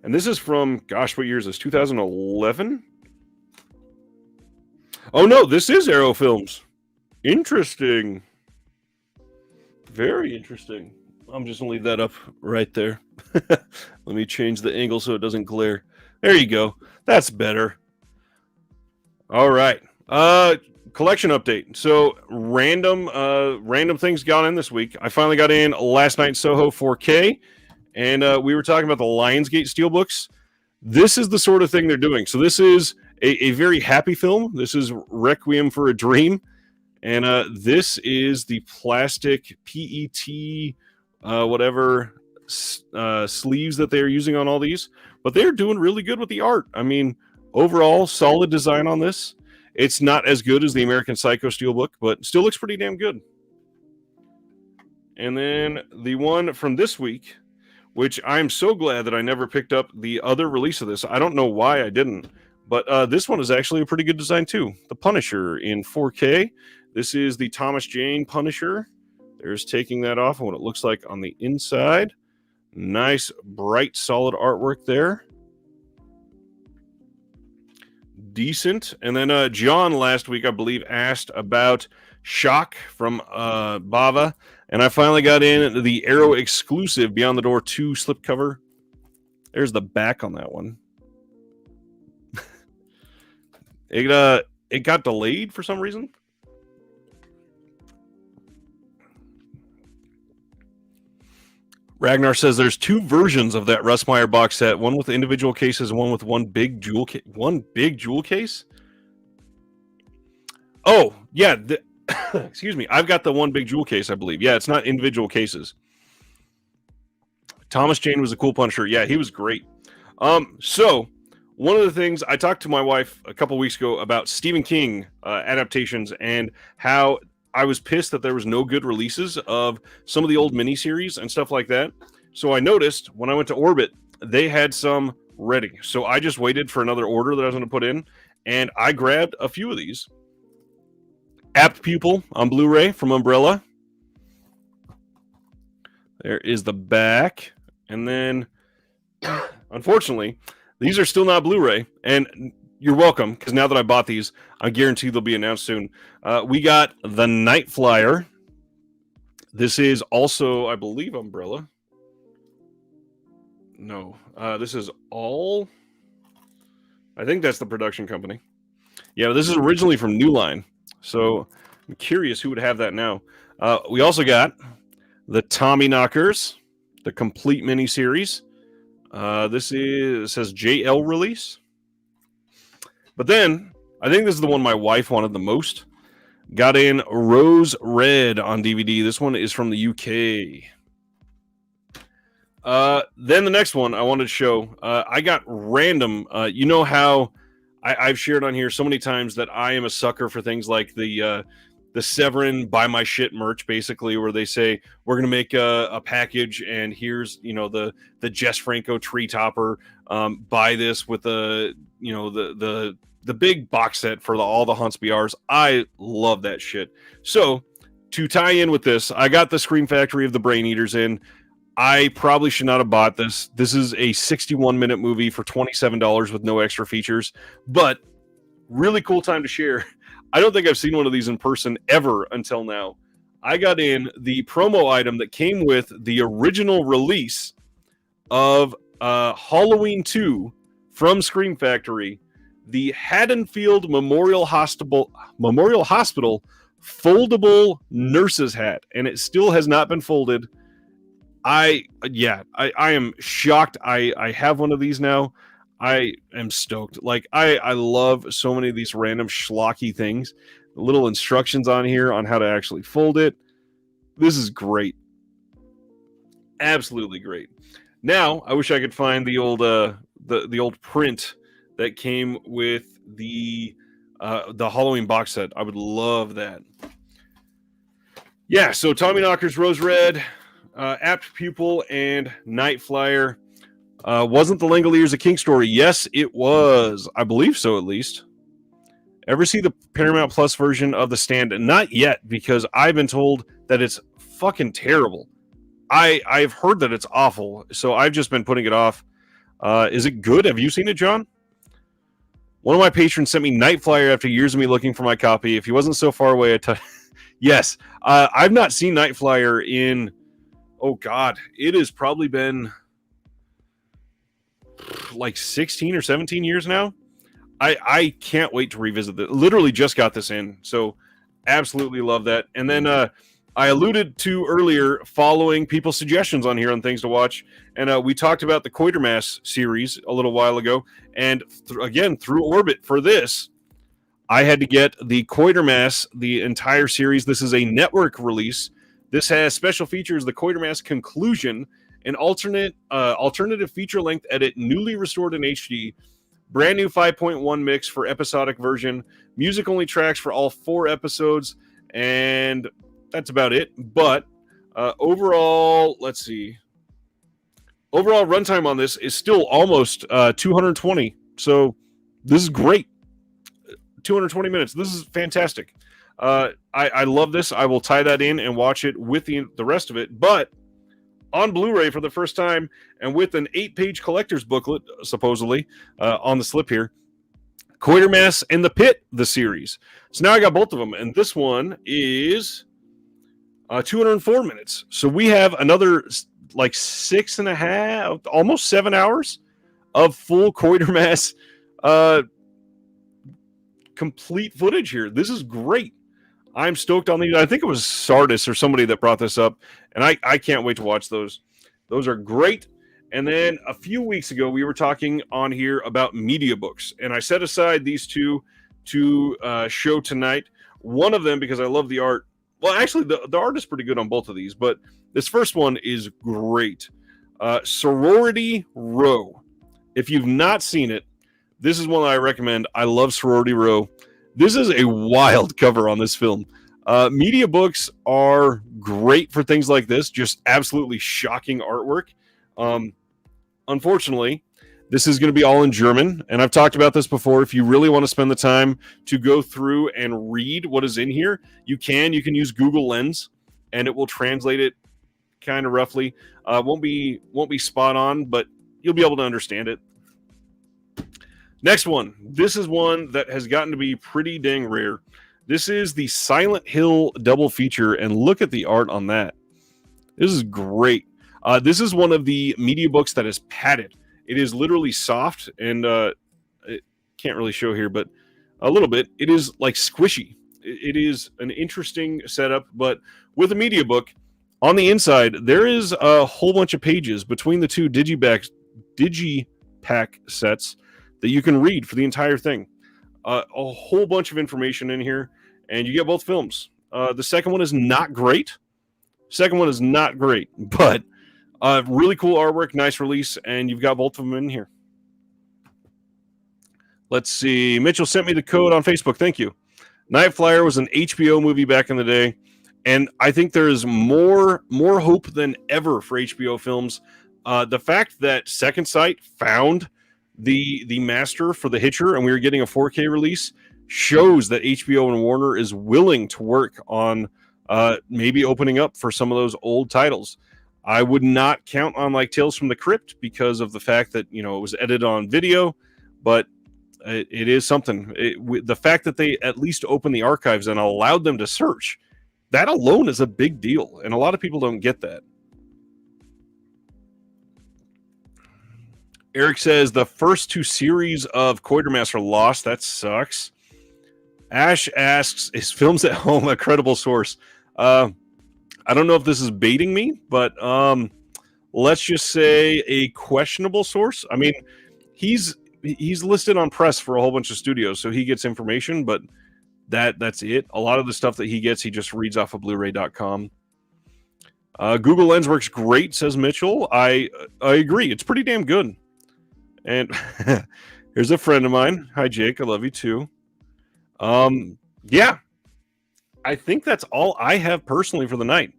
And this is from, gosh, what year is this? 2011? Oh, no, this is Arrow Films. Interesting. Very interesting. I'm just going to leave that up right there. Let me change the angle so it doesn't glare. There you go. That's better. All right. Collection update. So random things got in this week. I finally got in Last Night in Soho 4K. And we were talking about the Lionsgate Steelbooks. This is the sort of thing they're doing. So this is a very happy film. This is Requiem for a Dream. And this is the plastic PET, whatever, sleeves that they're using on all these. But they're doing really good with the art. I mean, overall, solid design on this. It's not as good as the American Psycho Steelbook, but still looks pretty damn good. And then the one from this week, which I'm so glad that I never picked up the other release of this. I don't know why I didn't, but this one is actually a pretty good design too. The Punisher in 4K. This is the Thomas Jane Punisher. There's taking that off and what it looks like on the inside. Nice, bright, solid artwork there. decent. And then John last week, I believe, asked about Shock from Bava, and I finally got in the Arrow exclusive Beyond the Door 2 slipcover. There's the back on that one. It got delayed for some reason. Ragnar says there's 2 versions of that Russ Meyer box set, one with individual cases and one with one big jewel case. Oh, yeah. Excuse me. I've got the one big jewel case, I believe. Yeah, it's not individual cases. Thomas Jane was a cool Punisher. Yeah, he was great. So one of the things I talked to my wife a couple weeks ago about Stephen King adaptations and how I was pissed that there was no good releases of some of the old miniseries and stuff like that. So I noticed when I went to Orbit, they had some ready. So I just waited for another order that I was going to put in, and I grabbed a few of these. Apt Pupil on Blu-ray from Umbrella. There is the back. And then, unfortunately, these are still not Blu-ray. And you're welcome, because now that I bought these, I guarantee they'll be announced soon. We got The Night Flyer. This is also, I believe, Umbrella. No, this is all... I think that's the production company. Yeah, this is originally from New Line. So I'm curious who would have that now. We also got the Tommy Knockers, the complete miniseries. It says JL release. But then, I think this is the one my wife wanted the most. Got in Rose Red on DVD. This one is from the UK. Then the next one I wanted to show. I got random. You know how I've shared on here so many times that I am a sucker for things like the Severin Buy My Shit merch, basically, where they say we're gonna make a package and here's the Jess Franco tree topper. Buy this with the big box set for all the Hunts BRs. I love that shit. So to tie in with this, I got the Scream Factory of the Brain Eaters in. I probably should not have bought this. This is a 61-minute movie for $27 with no extra features, but really cool time to share. I don't think I've seen one of these in person ever until now. I got in the promo item that came with the original release of Halloween 2 from Scream Factory, the Haddonfield Memorial Hospital foldable nurse's hat, and it still has not been folded. I am shocked. I have one of these now. I am stoked. Like I love so many of these random schlocky things. Little instructions on here on how to actually fold it. This is great. Absolutely great. Now I wish I could find the old print that came with the Halloween box set. I would love that. Yeah, so Tommy Knockers, Rose Red, Apt Pupil, and Night Flyer. Wasn't the Langoliers a King story? Yes, it was. I believe so, at least. Ever see the Paramount Plus version of The Stand? Not yet, because I've been told that it's fucking terrible. I've heard that it's awful, so I've just been putting it off. Is it good? Have you seen it, John? One of my patrons sent me Night Flyer after years of me looking for my copy. If he wasn't so far away, yes. I've not seen Night Flyer in... Oh, God. It has probably been... like 16 or 17 years now. I can't wait to revisit this. Literally just got this in, so absolutely love that. And then I alluded to earlier following people's suggestions on here on things to watch, and we talked about the Quatermass series a little while ago, and again through Orbit for this I had to get the Quatermass, the entire series. This is a network release. This has special features: the Quatermass Conclusion, an alternative feature-length edit, newly restored in HD, brand new 5.1 mix for episodic version, music-only tracks for all 4 episodes, and that's about it. But overall, let's see. Overall runtime on this is still almost 220, so this is great. 220 minutes. This is fantastic. I love this. I will tie that in and watch it with the rest of it, but on Blu-ray for the first time, and with an 8-page collector's booklet, supposedly, on the slip here. Quatermass and the Pit, the series. So now I got both of them, and this one is 204 minutes. So we have another like 6.5, almost 7 hours of full Quatermass complete footage here. This is great. I'm stoked on these. I think it was Sardis or somebody that brought this up, and I can't wait to watch those. Those are great. And then a few weeks ago, we were talking on here about media books, and I set aside these two to show tonight. One of them, because I love the art. Well, actually, the art is pretty good on both of these, but this first one is great. Sorority Row. If you've not seen it, this is one that I recommend. I love Sorority Row. This is a wild cover on this film. Media books are great for things like this, just absolutely shocking artwork. Unfortunately, this is going to be all in German, and I've talked about this before. If you really want to spend the time to go through and read what is in here, you can use Google Lens, and it will translate it kind of roughly. Won't be spot on, but you'll be able to understand it. Next one. This is one that has gotten to be pretty dang rare. This is the Silent Hill double feature, and look at the art on that. This is great. This is one of the media books that is padded. It is literally soft, and it can't really show here, but a little bit. It is like squishy. It is an interesting setup, but with a media book, on the inside, there is a whole bunch of pages between the two digipack sets that you can read for the entire thing. A whole bunch of information in here, and you get both films. The second one is not great. But really cool artwork, nice release, and you've got both of them in here. Let's see. Mitchell sent me the code on Facebook. Thank you. Night Flyer was an HBO movie back in the day, and I think there is more hope than ever for HBO films. The fact that Second Sight found the master for The Hitcher, and we were getting a 4K release, shows that HBO and Warner is willing to work on maybe opening up for some of those old titles. I would not count on like Tales from the Crypt because of the fact that, it was edited on video, but it is something. The fact that they at least opened the archives and allowed them to search, that alone is a big deal, and a lot of people don't get that. Eric says the first two series of Quatermass are lost. That sucks. Ash asks, is Films at Home a credible source? I don't know if this is baiting me, but let's just say a questionable source. I mean, he's listed on press for a whole bunch of studios, so he gets information, but that's it. A lot of the stuff that he gets, he just reads off of Blu-ray.com. Google Lens works great, says Mitchell. I agree. It's pretty damn good. And here's a friend of mine. Hi, Jake. I love you too. Yeah. I think that's all I have personally for the night.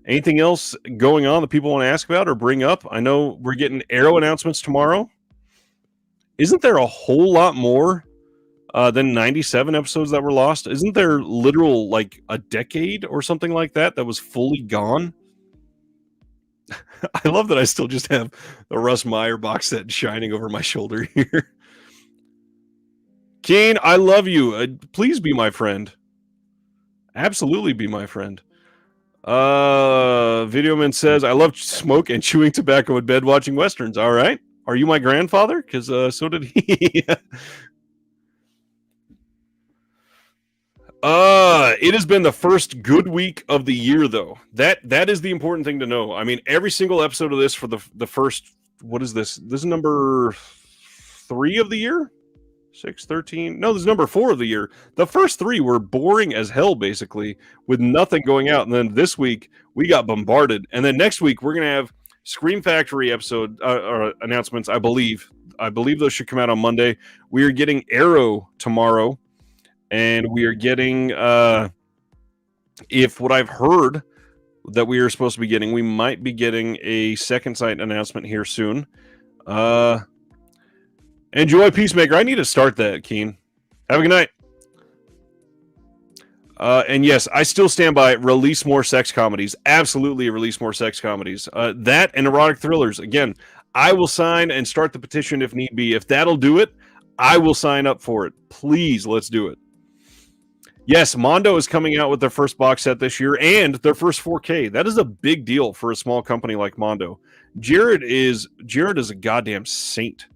Anything else going on that people want to ask about or bring up? I know we're getting Arrow announcements tomorrow. Isn't there a whole lot more than 97 episodes that were lost? Isn't there literal like a decade or something like that was fully gone? I love that I still just have the Russ Meyer box set shining over my shoulder here. Kane, I love you. Please be my friend. Absolutely be my friend. Videoman says, I love smoke and chewing tobacco in bed watching Westerns. All right. Are you my grandfather? Because so did he. It has been the first good week of the year, though. That is the important thing to know. I mean, every single episode of this for the first, what is this? This is number 3 of the year? 6, 13? No, this is number 4 of the year. The first 3 were boring as hell, basically, with nothing going out. And then this week, we got bombarded. And then next week, we're going to have Scream Factory episode announcements, I believe. I believe those should come out on Monday. We are getting Arrow tomorrow. And we are getting, if what I've heard that we are supposed to be getting, we might be getting a Second Sight announcement here soon. Enjoy Peacemaker. I need to start that, Keen. Have a good night. And yes, I still stand by release more sex comedies. Absolutely release more sex comedies. That and erotic thrillers. Again, I will sign and start the petition if need be. If that'll do it, I will sign up for it. Please, let's do it. Yes, Mondo is coming out with their first box set this year and their first 4K. That is a big deal for a small company like Mondo. Jared is a goddamn saint.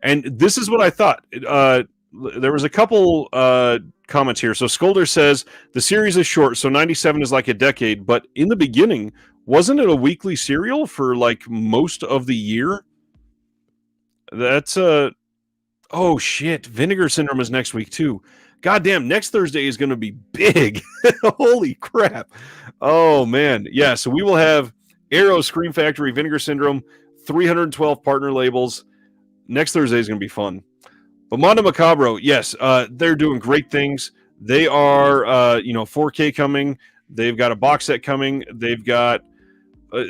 And this is what I thought. There was a couple comments here. So Skolder says the series is short, so 97 is like a decade. But in the beginning, wasn't it a weekly serial for like most of the year? That's oh shit. Vinegar Syndrome is next week too. Goddamn, next Thursday is going to be big. Holy crap. Oh, man. Yeah, so we will have Arrow, Scream Factory, Vinegar Syndrome, 312 partner labels. Next Thursday is going to be fun. But Mondo Macabro, yes, they're doing great things. They are, 4K coming. They've got a box set coming. They've got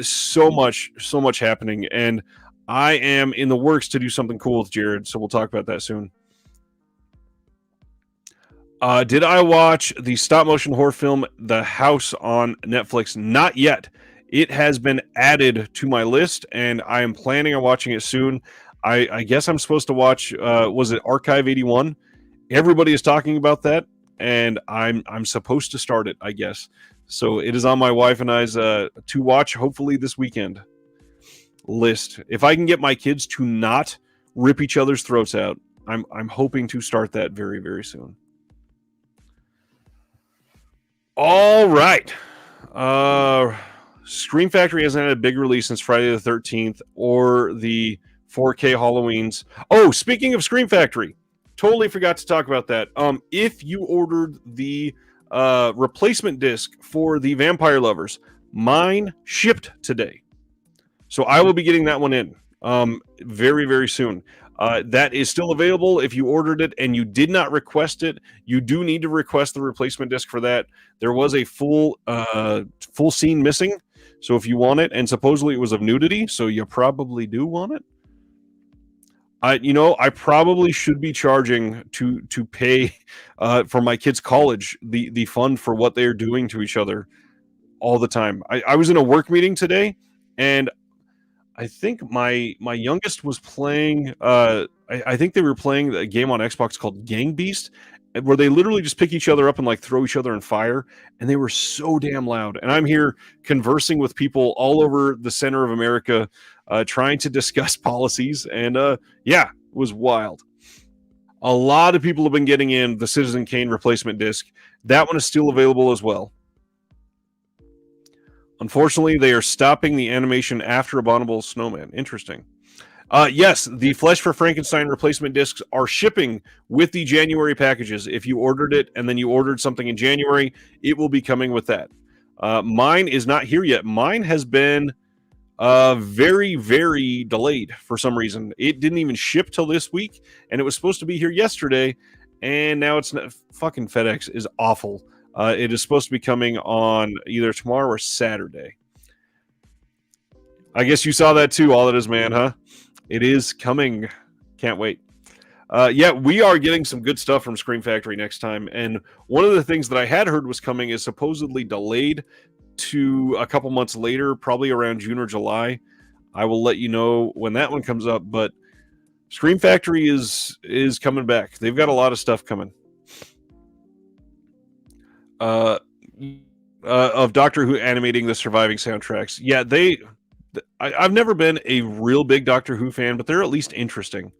so much happening. And I am in the works to do something cool with Jared, so we'll talk about that soon. Did I watch the stop-motion horror film The House on Netflix? Not yet. It has been added to my list, and I am planning on watching it soon. I guess I'm supposed to watch, was it Archive 81? Everybody is talking about that, and I'm supposed to start it, I guess. So it is on my wife and I's to watch, hopefully this weekend list. If I can get my kids to not rip each other's throats out, I'm hoping to start that very, very soon. All right. Scream Factory hasn't had a big release since Friday the 13th or the 4K Halloweens. Oh, speaking of Scream Factory, totally forgot to talk about that. If you ordered the replacement disc for the Vampire Lovers, mine shipped today. So I will be getting that one in very, very soon. That is still available. If you ordered it and you did not request it, you do need to request the replacement disc for that. There was a full scene missing, so if you want it, and supposedly it was of nudity, so you probably do want it. I probably should be charging to pay for my kids' college the fund for what they are doing to each other all the time. I was in a work meeting today, and I think my youngest was playing. I think they were playing a game on Xbox called Gang Beast, where they literally just pick each other up and like throw each other in fire, and they were so damn loud. And I'm here conversing with people all over the center of America, trying to discuss policies, and yeah, it was wild. A lot of people have been getting in the Citizen Kane replacement disc. That one is still available as well. Unfortunately, they are stopping the animation after Abominable Snowman. Interesting. Yes, the Flesh for Frankenstein replacement discs are shipping with the January packages. If you ordered it and then you ordered something in January, it will be coming with that. Mine is not here yet. Mine has been very, very delayed for some reason. It didn't even ship till this week, and it was supposed to be here yesterday, and now it's not. Fucking FedEx is awful. It is supposed to be coming on either tomorrow or Saturday. I guess you saw that too, All That Is Man, huh? It is coming. Can't wait. Yeah, we are getting some good stuff from Scream Factory next time. And one of the things that I had heard was coming is supposedly delayed to a couple months later, probably around June or July. I will let you know when that one comes up. But Scream Factory is coming back. They've got a lot of stuff coming. Of Doctor Who animating the surviving soundtracks. Yeah, I've never been a real big Doctor Who fan, but they're at least interesting.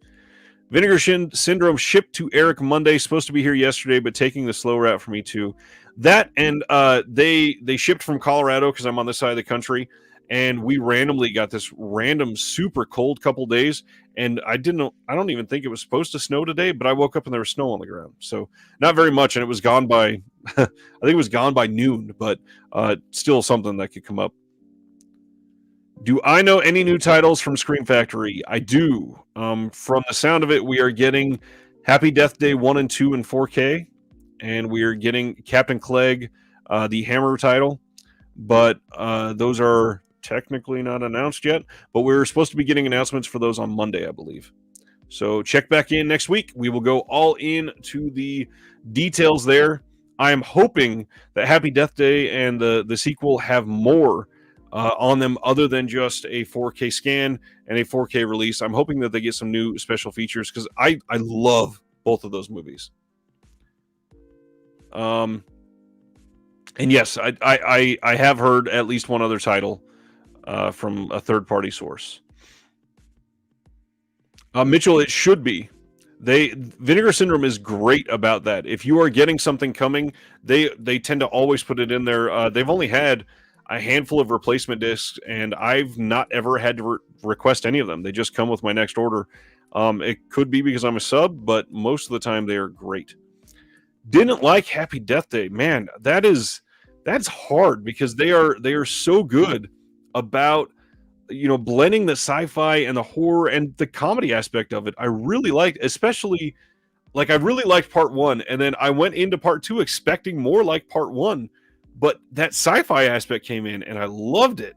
Vinegar Syndrome shipped to Eric Monday, supposed to be here yesterday, but taking the slow route for me too. That and they shipped from Colorado because I'm on this side of the country, and we randomly got this random super cold couple days, and I don't even think it was supposed to snow today, but I woke up and there was snow on the ground. So not very much, and it was gone by I think it was gone by noon, but still something that could come up. Do I know any new titles from Scream Factory? I do. From the sound of it, we are getting Happy Death Day 1 and 2 in 4K, and we are getting Captain Clegg, the Hammer title, but those are technically not announced yet, but we're supposed to be getting announcements for those on Monday, I believe. So check back in next week. We will go all in to the details there. I am hoping that Happy Death Day and the sequel have more on them other than just a 4K scan and a 4K release. I'm hoping that they get some new special features because I love both of those movies. And yes, I have heard at least one other title from a third-party source. Mitchell, it should be. Vinegar Syndrome is great about that. If you are getting something coming, they tend to always put it in there. They've only had a handful of replacement discs, and I've not ever had to request any of them. They just come with my next order. It could be because I'm a sub, but most of the time they are great. Didn't like Happy Death Day. Man, that's hard because they are so good about blending the sci-fi and the horror and the comedy aspect of it. I really liked, especially I really liked part 1, and then I went into part 2 expecting more like part 1, but that sci-fi aspect came in and I loved it.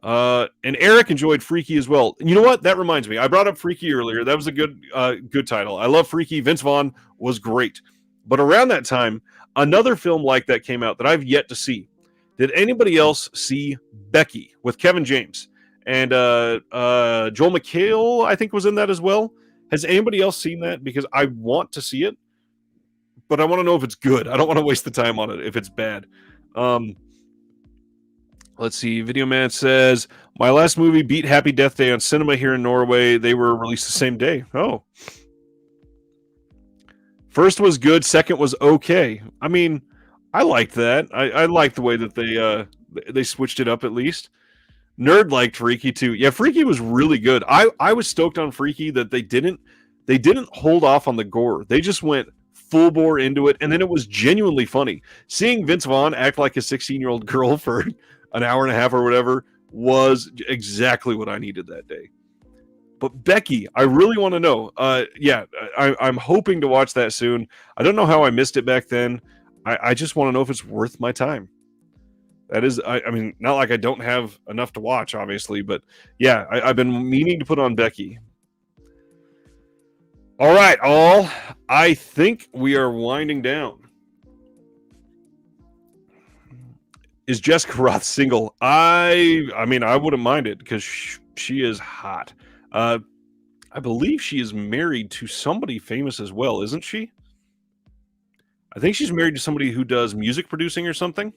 And Eric enjoyed Freaky as well. And you know what? That reminds me. I brought up Freaky earlier. That was a good title. I love Freaky. Vince Vaughn was great. But around that time, another film like that came out that I've yet to see. Did anybody else see Becky with Kevin James? And Joel McHale, I think, was in that as well. Has anybody else seen that? Because I want to see it, but I want to know if it's good. I don't want to waste the time on it if it's bad. Let's see. Video Man says, my last movie beat Happy Death Day on cinema here in Norway. They were released the same day. Oh. First was good. Second was okay. I mean, I liked that. I liked the way that they switched it up at least. Nerd liked Freaky too. Yeah, Freaky was really good. I was stoked on Freaky that they didn't hold off on the gore. They just went full bore into it, and then it was genuinely funny. Seeing Vince Vaughn act like a 16-year-old girl for an hour and a half or whatever was exactly what I needed that day. But Becky, I really want to know. I'm hoping to watch that soon. I don't know how I missed it back then. I just want to know if it's worth my time. That is, I mean, not like I don't have enough to watch, obviously, but yeah, I've been meaning to put on Becky. All right, I think we are winding down. Is Jessica Roth single? I mean, I wouldn't mind it because she is hot. I believe she is married to somebody famous as well, isn't she? I think she's married to somebody who does music producing or something.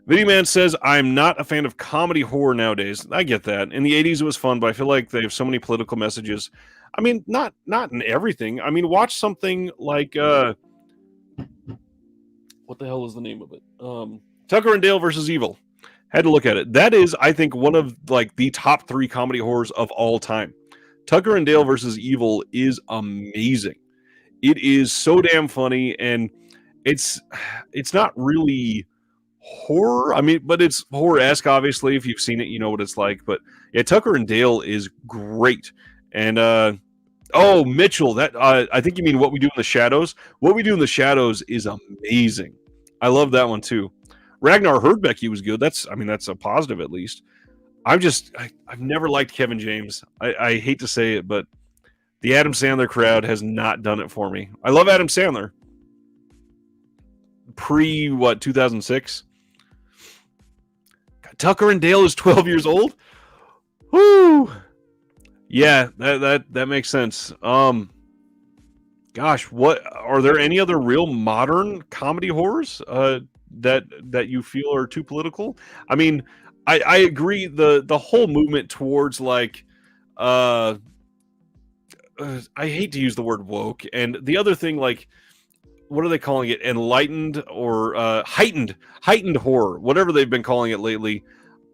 Video Man says, I'm not a fan of comedy horror nowadays. I get that. In the 80s, it was fun, but I feel like they have so many political messages. I mean, not in everything. I mean, watch something like, what the hell is the name of it? Tucker and Dale versus Evil. Had to look at it. That is, I think, one of the top 3 comedy horrors of all time. Tucker and Dale versus Evil is amazing. It is so damn funny, and it's not really horror. I mean, but it's horror-esque, obviously. If you've seen it, you know what it's like. But yeah, Tucker and Dale is great. And Mitchell, that I think you mean What We Do in the Shadows. What We Do in the Shadows is amazing. I love that one too. Ragnar heard Becky was good. That's a positive at least. I've never liked Kevin James. I hate to say it, but the Adam Sandler crowd has not done it for me. I love Adam Sandler. Pre 2006? Tucker and Dale is 12 years old? Woo! Yeah, that makes sense. Gosh, what are there any other real modern comedy horrors that you feel are too political? I mean, I agree the whole movement towards I hate to use the word woke, and the other thing, what are they calling it? Enlightened or heightened horror, whatever they've been calling it lately.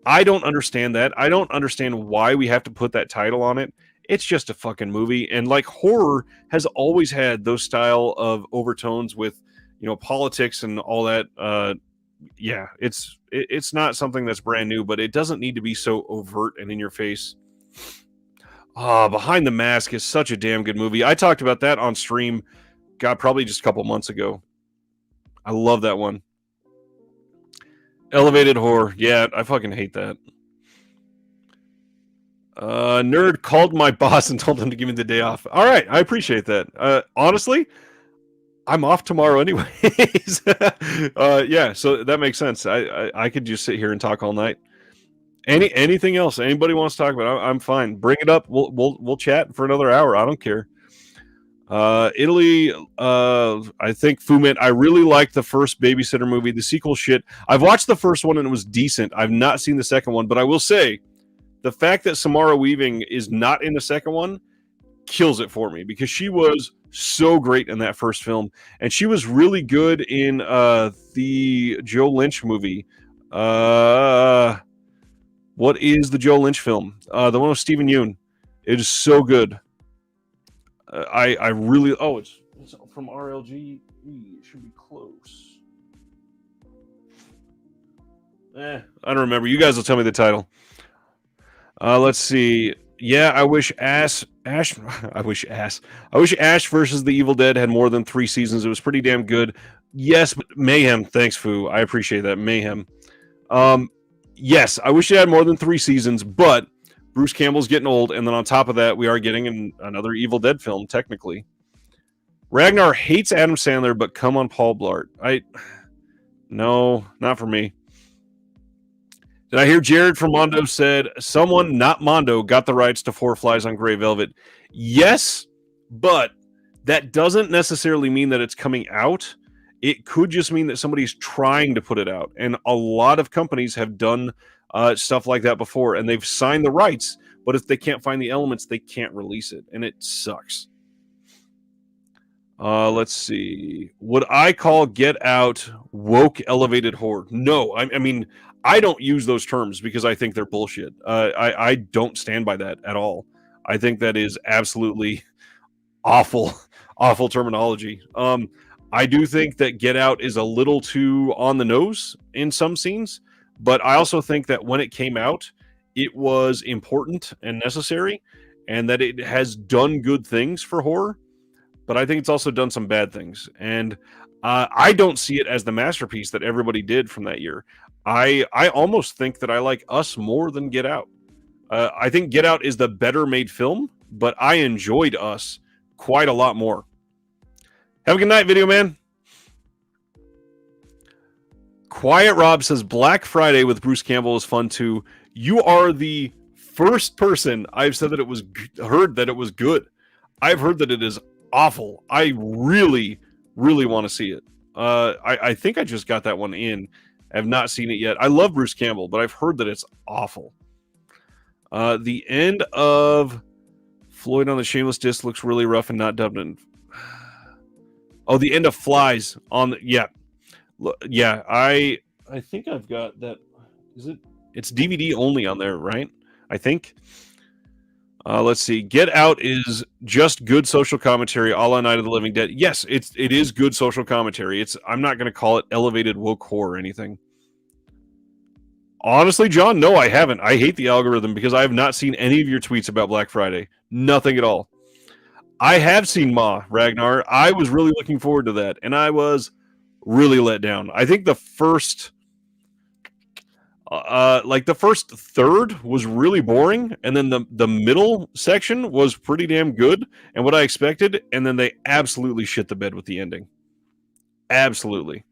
I don't understand that. I don't understand why we have to put that title on it. It's just a fucking movie. And horror has always had those style of overtones with, politics and all that. Yeah, it's not something that's brand new, but it doesn't need to be so overt and in your face. Behind the Mask is such a damn good movie. I talked about that on stream, probably just a couple months ago. I love that one. Elevated horror. Yeah, I fucking hate that. Nerd called my boss and told him to give me the day off. All right, I appreciate that. Honestly, I'm off tomorrow anyways. Yeah, so that makes sense. I could just sit here and talk all night. Anything else anybody wants to talk about, I'm fine. Bring it up. We'll chat for another hour. I don't care. Italy, I think Fu Man, I really liked the first Babysitter movie. The sequel shit. I've watched the first one and it was decent. I've not seen the second one, but I will say the fact that Samara Weaving is not in the second one kills it for me because she was so great in that first film, and she was really good in the Joe Lynch movie. What is the Joe Lynch film? The one with Stephen Yeun. It is so good. I really it's from RLG. It should be close. I don't remember. You guys will tell me the title. Let's see. Yeah, I wish Ash versus the Evil Dead had more than 3 seasons. It was pretty damn good. Yes, but Mayhem. Thanks, Fu. I appreciate that. Mayhem. Yes, I wish it had more than 3 seasons, but Bruce Campbell's getting old, and then on top of that, we are getting another Evil Dead film, technically. Ragnar hates Adam Sandler, but come on Paul Blart. No, not for me. Did I hear Jared from Mondo said someone, not Mondo, got the rights to Four Flies on Grey Velvet? Yes, but that doesn't necessarily mean that it's coming out. It could just mean that somebody's trying to put it out. And a lot of companies have done stuff like that before, and they've signed the rights, but if they can't find the elements, they can't release it, and it sucks. Let's see. Would I call Get Out woke elevated horror? No, I mean, I don't use those terms because I think they're bullshit. I don't stand by that at all. I think that is absolutely awful terminology. I do think that Get Out is a little too on the nose in some scenes, but I also think that when it came out, it was important and necessary, and that it has done good things for horror, but I think it's also done some bad things. And I don't see it as the masterpiece that everybody did from that year. I almost think that I like Us more than Get Out. I think Get Out is the better made film, but I enjoyed Us quite a lot more. Have a good night, Video Man. Quiet Rob says Black Friday with Bruce Campbell is fun too. You are the first person I've said that it was heard that it was good. I've heard that it is awful. I really, really want to see it. I think I just got that one in. I have not seen it yet. I love Bruce Campbell, but I've heard that it's awful. The end of Floyd on the Shameless Disc looks really rough and not dubbed in. Oh, the end of Flies on the, yeah. I think I've got that. Is it? It's DVD only on there, right? I think. Let's see. Get Out is just good social commentary, a la Night of the Living Dead. Yes, it is good social commentary. I'm not going to call it elevated woke horror or anything. Honestly, John, no, I haven't. I hate the algorithm because I have not seen any of your tweets about Black Friday. Nothing at all. I have seen Ma, Ragnar. I was really looking forward to that, and I was really let down. I think the first third was really boring, and then the middle section was pretty damn good and what I expected, and then they absolutely shit the bed with the ending. Absolutely.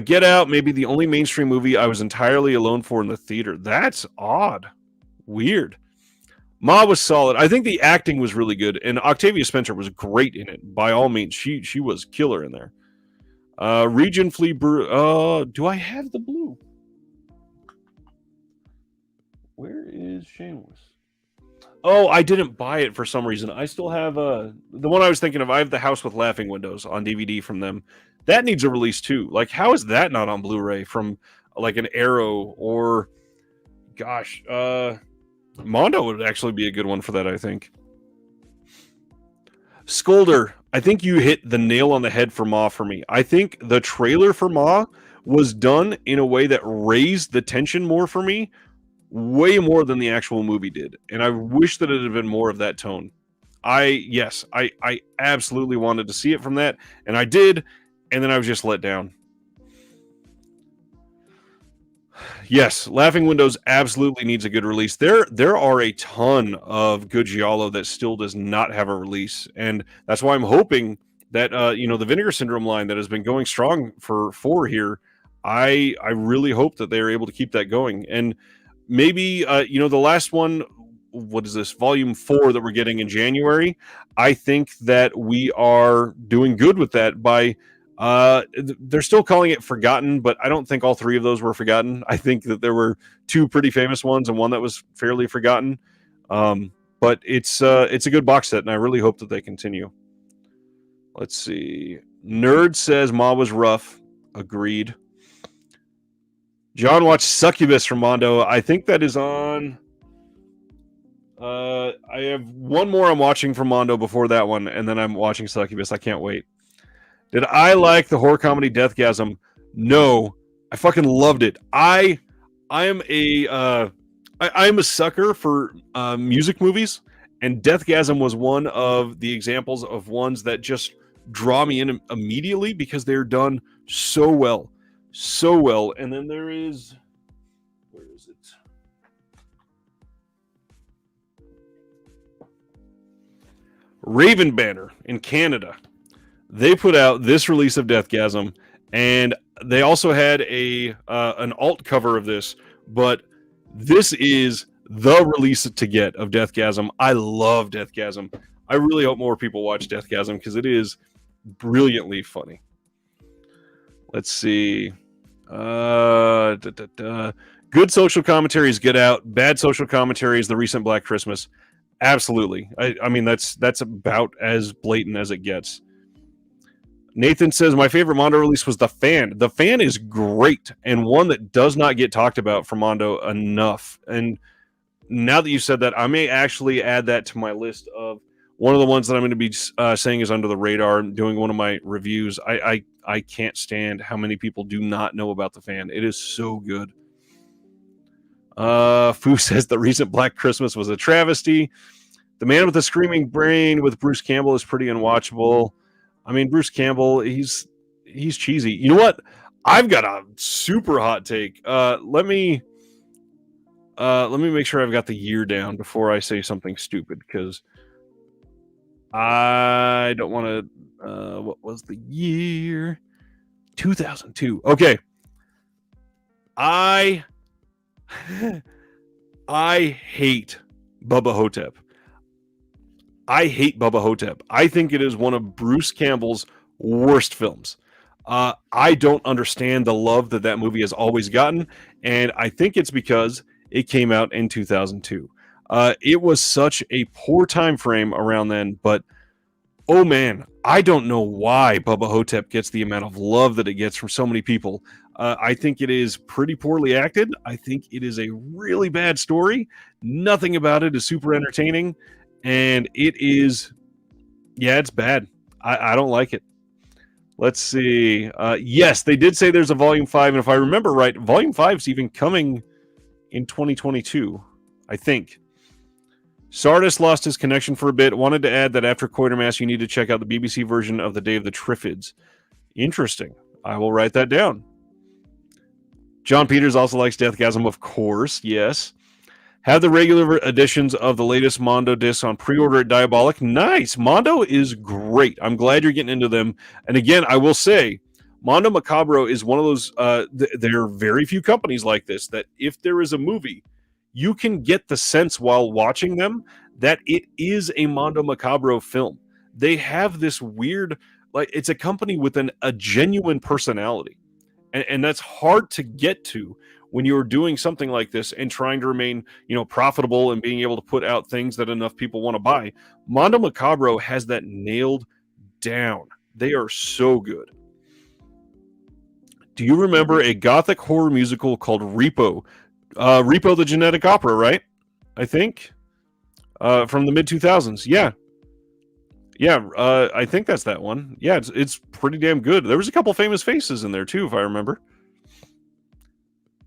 Get Out, maybe the only mainstream movie I was entirely alone for in the theater. That's odd. Weird. Ma was solid. I think the acting was really good, and Octavia Spencer was great in it. By all means, she was killer in there. Region Flea Brew. Do I have the blue? Where is Shameless? Oh, I didn't buy it for some reason. I still have the one I was thinking of. I have The House with Laughing Windows on DVD from them. That needs a release too. Like, how is that not on Blu-ray from like an Arrow or, gosh, Mondo would actually be a good one for that, I think. Scolder, I think you hit the nail on the head for Ma for me. I think the trailer for Ma was done in a way that raised the tension more for me, way more than the actual movie did. And I wish that it had been more of that tone. I absolutely wanted to see it from that, and I did, and then I was just let down. Yes, Laughing Windows absolutely needs a good release. There are a ton of good giallo that still does not have a release, and that's why I'm hoping that the Vinegar Syndrome line that has been going strong for 4 here. I really hope that they're able to keep that going, and maybe the last one. What is this, volume 4 that we're getting in January? I think that we are doing good with that by they're still calling it Forgotten, but I don't think all 3 of those were forgotten. I think that there were 2 pretty famous ones and one that was fairly forgotten. But it's a good box set, and I really hope that they continue. Let's see. Nerd says Ma was rough. Agreed. John watched Succubus from Mondo. I think that is on. I have one more I'm watching from Mondo before that one, and then I'm watching Succubus. I can't wait. Did I like the horror comedy Deathgasm? No, I fucking loved it. I am a sucker for music movies, and Deathgasm was one of the examples of ones that just draw me in immediately because they're done so well. And then there is, where is it? Raven Banner in Canada. They put out this release of Deathgasm, and they also had an alt cover of this, but this is the release to get of Deathgasm. I love Deathgasm. I really hope more people watch Deathgasm because it is brilliantly funny. Let's see. Good social commentary is Get Out. Bad social commentary is The Recent Black Christmas. Absolutely. I mean, that's about as blatant as it gets. Nathan says, my favorite Mondo release was The Fan. The Fan is great, and one that does not get talked about from Mondo enough. And now that you said that, I may actually add that to my list of one of the ones that I'm going to be saying is under the radar, doing one of my reviews. I can't stand how many people do not know about The Fan. It is so good. Fu says the recent Black Christmas was a travesty. The Man with the Screaming Brain with Bruce Campbell is pretty unwatchable. I mean, Bruce Campbell, he's cheesy. You know what? I've got a super hot take. Let me make sure I've got the year down before I say something stupid, because I don't want to. What was the year? 2002. Okay. I hate Bubba Hotep. I think it is one of Bruce Campbell's worst films. I don't understand the love that movie has always gotten, and I think it's because it came out in 2002. It was such a poor time frame around then, but oh man, I don't know why Bubba Hotep gets the amount of love that it gets from so many people. I think it is pretty poorly acted. I think it is a really bad story. Nothing about it is super entertaining, and it is, it's bad. I don't like it. Let's see. Yes, they did say there's a Volume 5, and if I remember right, Volume 5 is even coming in 2022, I think. Sardis lost his connection for a bit. Wanted to add that after Quatermass, you need to check out the BBC version of The Day of the Triffids. Interesting. I will write that down. John Peters also likes Deathgasm, of course. Yes. Have the regular editions of the latest Mondo discs on pre-order at Diabolic. Nice. Mondo is great. I'm glad you're getting into them. And again, I will say, Mondo Macabro is one of those, there are very few companies like this, that if there is a movie, you can get the sense while watching them that it is a Mondo Macabro film. They have this weird, like, it's a company with a genuine personality. And that's hard to get to when you're doing something like this and trying to remain, profitable and being able to put out things that enough people want to buy. Mondo Macabro has that nailed down. They are so good. Do you remember a gothic horror musical called Repo? Repo the Genetic Opera, right? I think. From the mid-2000s. Yeah. Yeah, I think that's that one. Yeah, it's pretty damn good. There was a couple famous faces in there, too, if I remember.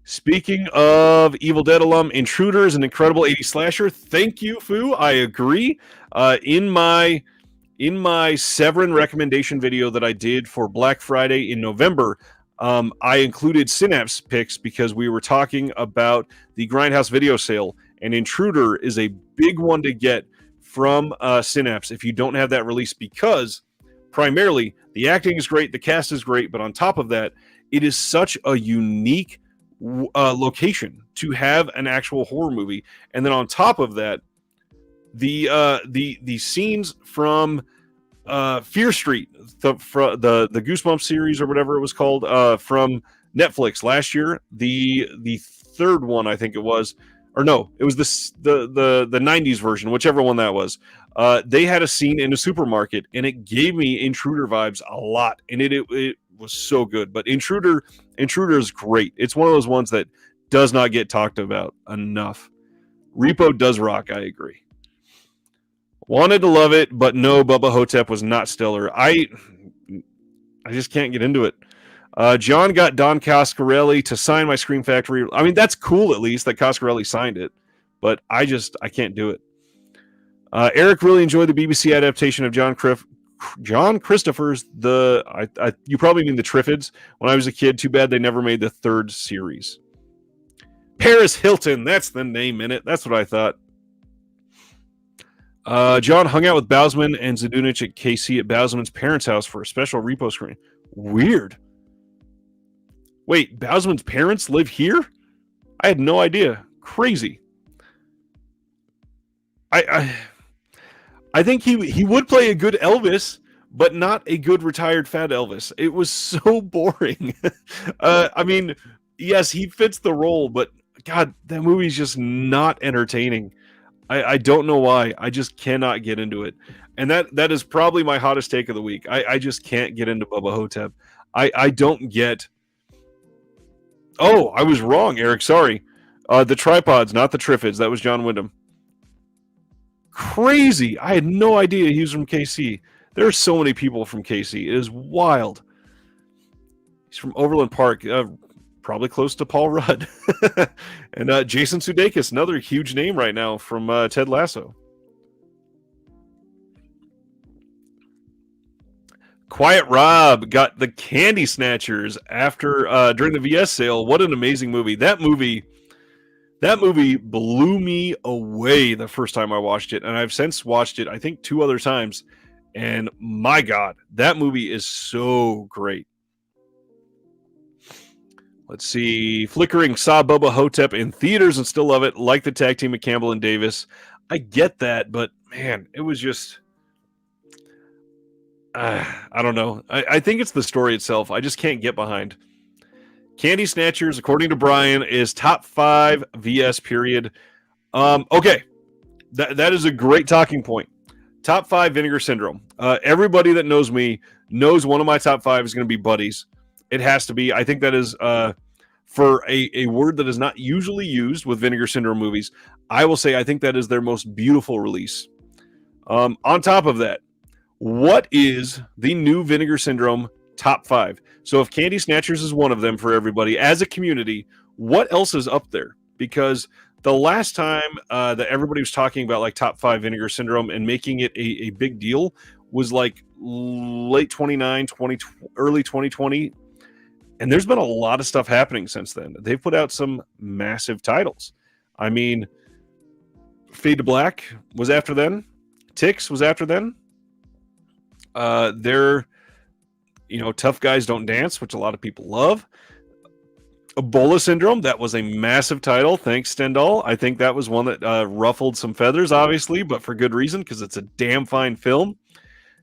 Speaking of Evil Dead alum, Intruder is an incredible 80s slasher. Thank you, Fu. I agree. In my Severin recommendation video that I did for Black Friday in November, I included Synapse picks because we were talking about the Grindhouse video sale, and Intruder is a big one to get from Synapse if you don't have that release, because primarily the acting is great, the cast is great, but on top of that, it is such a unique location to have an actual horror movie. And then on top of that, the scenes from Fear Street, the Goosebumps series or whatever it was called, from Netflix last year, the third one I think it was, or no, it was the 90s version, whichever one that was. They had a scene in a supermarket, and it gave me Intruder vibes a lot, and it was so good. But Intruder is great. It's one of those ones that does not get talked about enough. Repo does rock, I agree. Wanted to love it, but no, Bubba Hotep was not stellar. I just can't get into it. John got Don Coscarelli to sign my Scream Factory. I mean, that's cool at least that Coscarelli signed it, but I can't do it. Eric really enjoyed the BBC adaptation of John Christopher's you probably mean the Triffids. When I was a kid, too bad they never made the third series. Paris Hilton, that's the name in it. That's what I thought. John hung out with Bousman and Zadunich at KC at Bousman's parents' house for a special repo screen. Weird. Wait, Bousman's parents live here? I had no idea. Crazy. I think he would play a good Elvis, but not a good retired fat Elvis. It was so boring. I mean, yes, he fits the role, but God, that movie's just not entertaining. I don't know why. I just cannot get into it. And that is probably my hottest take of the week. I just can't get into Bubba Hotep. I don't get... Oh, I was wrong, Eric. Sorry. The Tripods, not the Triffids. That was John Wyndham. Crazy. I had no idea he was from KC. There are so many people from KC. It is wild. He's from Overland Park. Probably close to Paul Rudd. And Jason Sudeikis, another huge name right now from Ted Lasso. Quiet Rob got the Candy Snatchers after during the VS sale. What an amazing movie. That movie blew me away the first time I watched it, and I've since watched it I think 2 other times, and my God, that movie is so great. Let's see. Flickering saw Bubba Hotep in theaters and still love it. Like the tag team of Campbell and Davis. I get that, but man, it was just... I don't know. I think it's the story itself. I just can't get behind. Candy Snatchers, according to Brian, is top 5 VS period. Okay. That is a great talking point. Top 5 Vinegar Syndrome. Everybody that knows me knows one of my top 5 is going to be Buddies. It has to be. I think that is, for a word that is not usually used with Vinegar Syndrome movies, I will say I think that is their most beautiful release. On top of that, what is the new Vinegar Syndrome top 5? So if Candy Snatchers is one of them for everybody, as a community, what else is up there? Because the last time that everybody was talking about like top 5 Vinegar Syndrome and making it a big deal was like late 2019, early 2020. And there's been a lot of stuff happening since then. They've put out some massive titles. I mean, Fade to Black was after then. Ticks was after then. They're, Tough Guys Don't Dance, which a lot of people love. Ebola Syndrome, that was a massive title. Thanks, Stendhal. I think that was one that ruffled some feathers, obviously, but for good reason, because it's a damn fine film.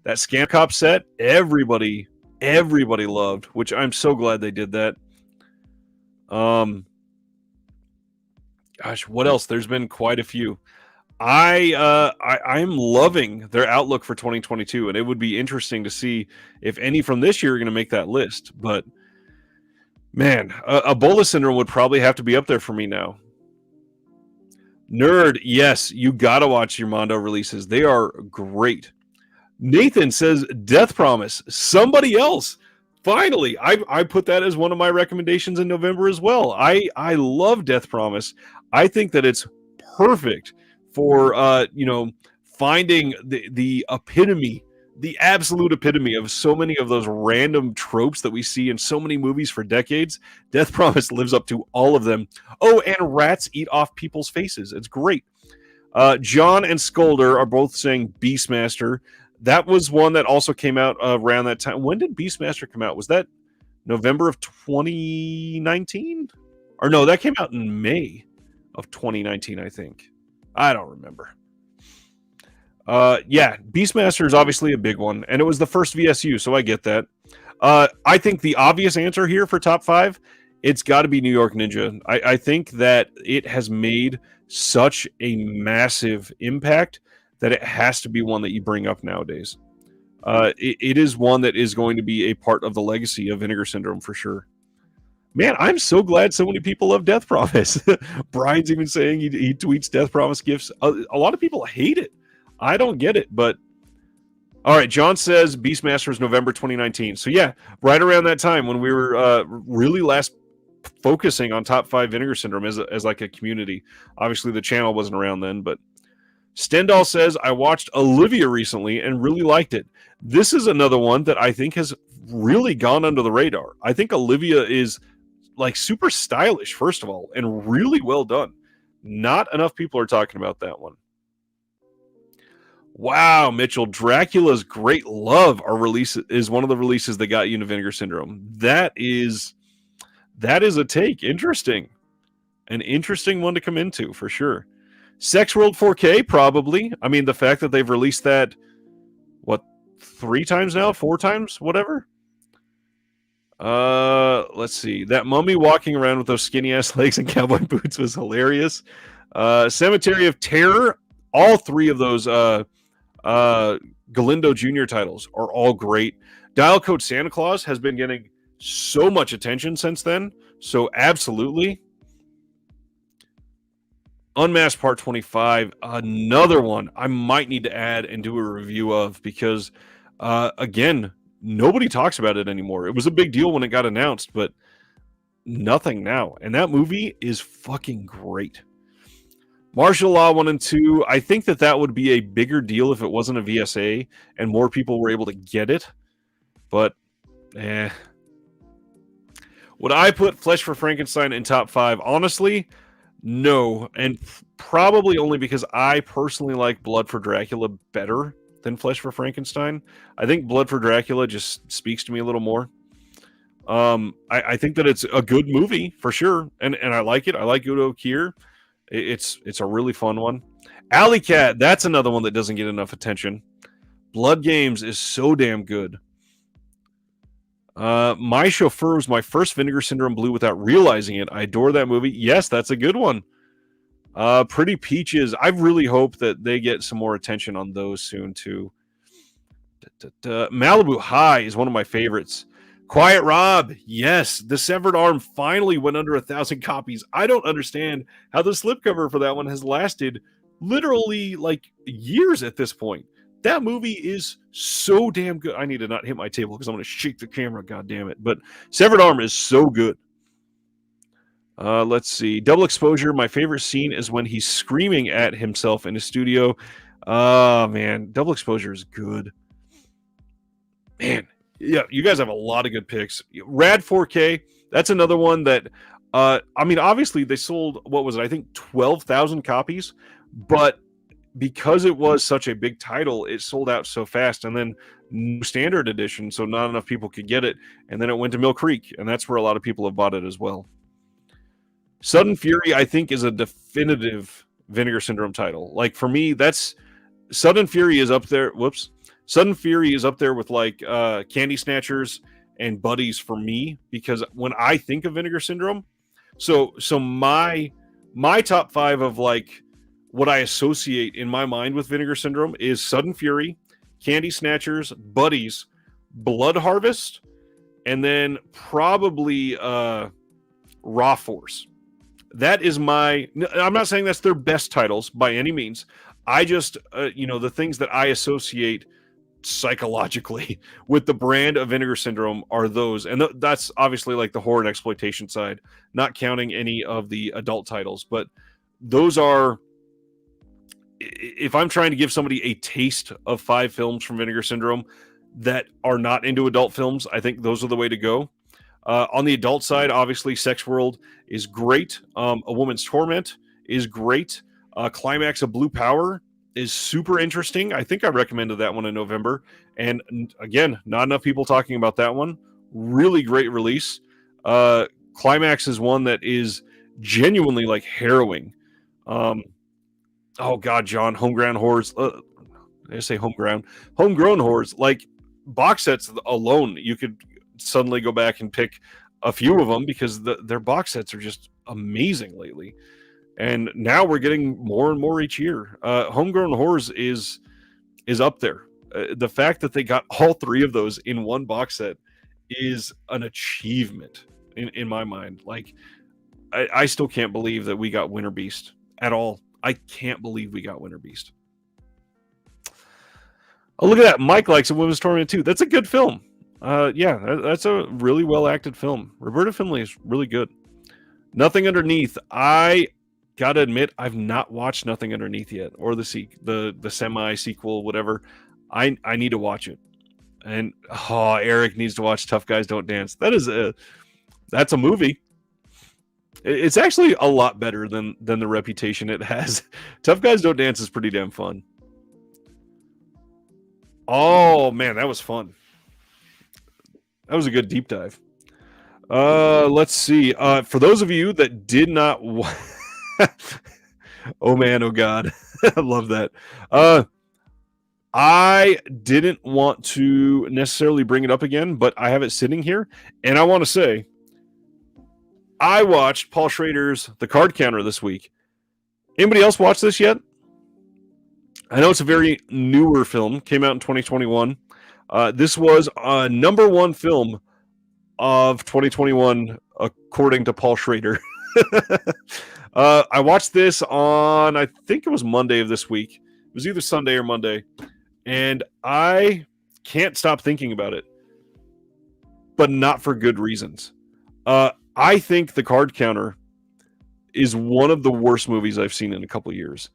That Scam Cop set, everybody loved, which I'm so glad they did that. Gosh, what else? There's been quite a few. I'm loving their outlook for 2022, and it would be interesting to see if any from this year are going to make that list. But man, Ebola Syndrome would probably have to be up there for me now. Nerd, yes, you got to watch your Mondo releases. They are great. Nathan says Death Promise. Somebody else. Finally, I put that as one of my recommendations in November as well. I love Death Promise. I think that it's perfect for finding the epitome, the absolute epitome of so many of those random tropes that we see in so many movies for decades. Death Promise lives up to all of them. Oh, and rats eat off people's faces. It's great. John and Skolder are both saying Beastmaster. That was one that also came out around that time. When did Beastmaster come out? Was that November of 2019? Or no, that came out in May of 2019, I think. I don't remember. Yeah, Beastmaster is obviously a big one, and it was the first VSU, so I get that. I think the obvious answer here for top 5, it's got to be New York Ninja. I think that it has made such a massive impact that it has to be one that you bring up nowadays. It is one that is going to be a part of the legacy of Vinegar Syndrome for sure. Man, I'm so glad so many people love Death Promise. Brian's even saying he tweets Death Promise gifts. A lot of people hate it. I don't get it, but all right. John says Beastmaster is November 2019. So yeah, right around that time when we were really last focusing on top 5 Vinegar Syndrome as like a community. Obviously, the channel wasn't around then, but Stendhal says I watched Olivia recently and really liked it. This is another one that I think has really gone under the radar. I think Olivia is like super stylish, first of all, and really well done. Not enough people are talking about that one. Wow, Mitchell, Dracula's Great Love is one of the releases that got you into Vinegar Syndrome. That is a take. Interesting. An interesting one to come into for sure. Sex World 4K, probably. I mean, the fact that they've released that, 3 times now? 4 times? Whatever. Let's see. That mummy walking around with those skinny ass legs and cowboy boots was hilarious. Cemetery of Terror. All 3 of those Galindo Jr. titles are all great. Dial Code Santa Claus has been getting so much attention since then. So absolutely. Unmasked Part 25, another one I might need to add and do a review of because, again, nobody talks about it anymore. It was a big deal when it got announced, but nothing now. And that movie is fucking great. Martial Law 1 and 2, I think that would be a bigger deal if it wasn't a VSA and more people were able to get it. But, Would I put Flesh for Frankenstein in top 5? Honestly, no. And probably only because I personally like Blood for Dracula better than Flesh for Frankenstein. I think Blood for Dracula just speaks to me a little more. I think that it's a good movie for sure, and I like it. I like Udo Kier. It's a really fun one. Alley Cat, that's another one that doesn't get enough attention. Blood Games is so damn good. My Chauffeur was my first Vinegar Syndrome Blue without realizing it. I adore that movie. Yes, that's a good one. Pretty Peaches. I really hope that they get some more attention on those soon too. Malibu High is one of my favorites. Quiet Rob, yes, the Severed Arm finally went under 1,000 copies. I don't understand how the slipcover for that one has lasted literally like years at this point. That movie is so damn good. I need to not hit my table because I'm going to shake the camera, god damn it. But Severed Arm is so good. Let's see. Double Exposure, my favorite scene is when he's screaming at himself in his studio. Oh, man, Double Exposure is good. Man. Yeah, you guys have a lot of good picks. Rad 4K, that's another one that, I mean, obviously they sold, what was it? I think 12,000 copies, but because it was such a big title, it sold out so fast, and then standard edition, so not enough people could get it, and then it went to Mill Creek, and that's where a lot of people have bought it as well. Sudden Fury, I think, is a definitive Vinegar Syndrome title. Like, for me, that's, Sudden Fury is up there, Sudden Fury is up there with like Candy Snatchers and Buddies for me, because when I think of Vinegar Syndrome, so my top 5 of like what I associate in my mind with Vinegar Syndrome is Sudden Fury, Candy Snatchers, Buddies, Blood Harvest, and then probably Raw Force. That is I'm not saying that's their best titles by any means. I just, the things that I associate psychologically with the brand of Vinegar Syndrome are those, and that's obviously like the horror and exploitation side, not counting any of the adult titles, but those are, if I'm trying to give somebody a taste of 5 films from Vinegar Syndrome that are not into adult films, I think those are the way to go. On the adult side, obviously Sex World is great. A Woman's Torment is great. Climax of Blue Power is super interesting. I think I recommended that one in November. And again, not enough people talking about that one. Really great release. Climax is one that is genuinely like harrowing. Oh God, John, homegrown horrors. I say homegrown horrors. Like box sets alone, you could suddenly go back and pick a few of them because their box sets are just amazing lately. And now we're getting more and more each year. Homegrown horrors is up there. The fact that they got all three of those in one box set is an achievement in my mind. Like I still can't believe that we got Winter Beast at all. I can't believe we got Winter Beast. Oh, look at that. Mike likes a Women's Torment too. That's a good film. Yeah, that's a really well acted film. Roberta Findlay is really good. Nothing Underneath. I gotta admit, I've not watched Nothing Underneath yet, or the semi sequel, whatever. I need to watch it. And Eric needs to watch Tough Guys Don't Dance. That's a movie. It's actually a lot better than the reputation it has. Tough Guys Don't Dance is pretty damn fun. Oh man, that was fun. That was a good deep dive. Let's see. For those of you that did not oh man, oh god. I love that. I didn't want to necessarily bring it up again, but I have it sitting here, and I want to say I watched Paul Schrader's The Card Counter this week. Anybody else watch this yet? I know it's a very newer film. Came out in 2021. This was a number one film of 2021, according to Paul Schrader. I watched this on, I think it was Monday of this week. It was either Sunday or Monday. And I can't stop thinking about it. But not for good reasons. I think The Card Counter is one of the worst movies I've seen in a couple of years.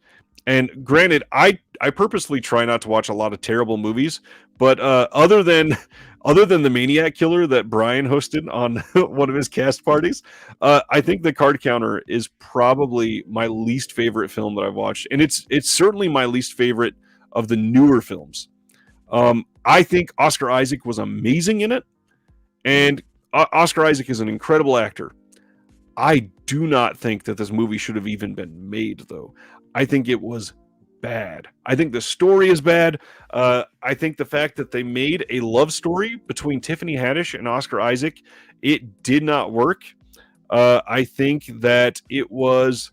And granted, I purposely try not to watch a lot of terrible movies, but other than the Maniac Killer that Brian hosted on one of his cast parties, I think The Card Counter is probably my least favorite film that I've watched, and it's certainly my least favorite of the newer films. I think Oscar Isaac was amazing in it, and Oscar Isaac is an incredible actor. I do not think that this movie should have even been made, though. I think it was bad. I think the story is bad. I think the fact that they made a love story between Tiffany Haddish and Oscar Isaac, it did not work. I think that it was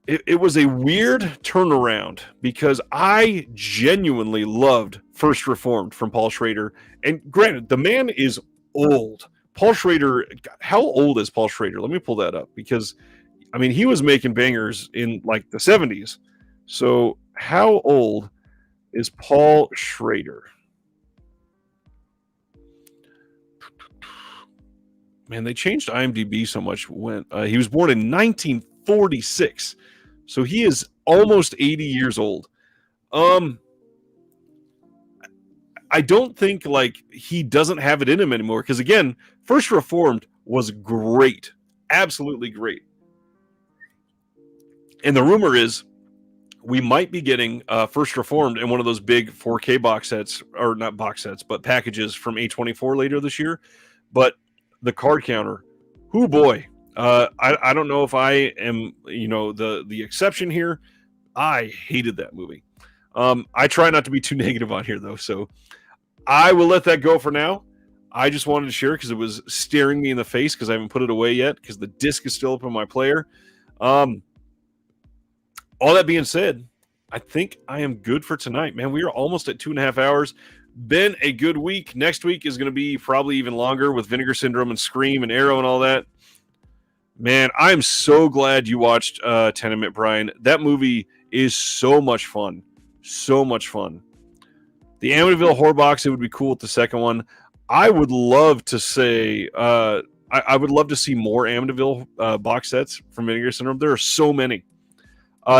a weird turnaround because I genuinely loved First Reformed from Paul Schrader. And granted, the man is old. Paul Schrader, how old is Paul Schrader? Let me pull that up because, I mean, he was making bangers in like the 70s. So how old is Paul Schrader? Man, they changed IMDb so much when he was born in 1946. So he is almost 80 years old. I don't think like he doesn't have it in him anymore because again, First Reformed was great. Absolutely great. And the rumor is we might be getting First Reformed in one of those big 4K box sets, or not box sets, but packages from A24 later this year. But The Card Counter, whoo boy. I don't know if I am, the exception here. I hated that movie. I try not to be too negative on here, though, so I will let that go for now. I just wanted to share because it was staring me in the face because I haven't put it away yet because the disc is still up on my player. All that being said, I think I am good for tonight, man. We are almost at 2.5 hours. Been a good week. Next week is going to be probably even longer with Vinegar Syndrome and Scream and Arrow and all that. Man, I'm so glad you watched Tenement, Brian. That movie is so much fun. So much fun. The Amityville Horror Box, it would be cool with the second one. I would love to say, I would love to see more Amityville box sets from Vinegar Syndrome. There are so many.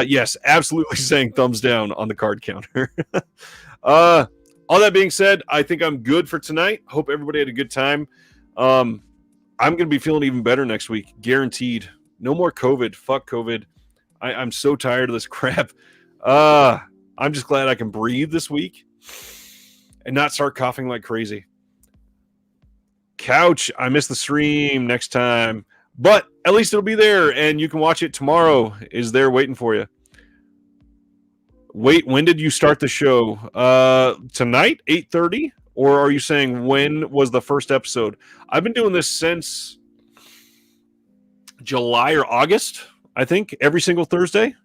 Yes, absolutely saying thumbs down on The Card Counter. All that being said, I think I'm good for tonight. Hope everybody had a good time. I'm going to be feeling even better next week. Guaranteed. No more COVID. Fuck COVID. I'm so tired of this crap. I'm just glad I can breathe this week and not start coughing like crazy. Couch, I missed the stream next time, but at least it'll be there and you can watch it tomorrow. Is there waiting for you. Wait, when did you start the show? Tonight, 8:30? Or are you saying when was the first episode? I've been doing this since July or August, I think, every single Thursday.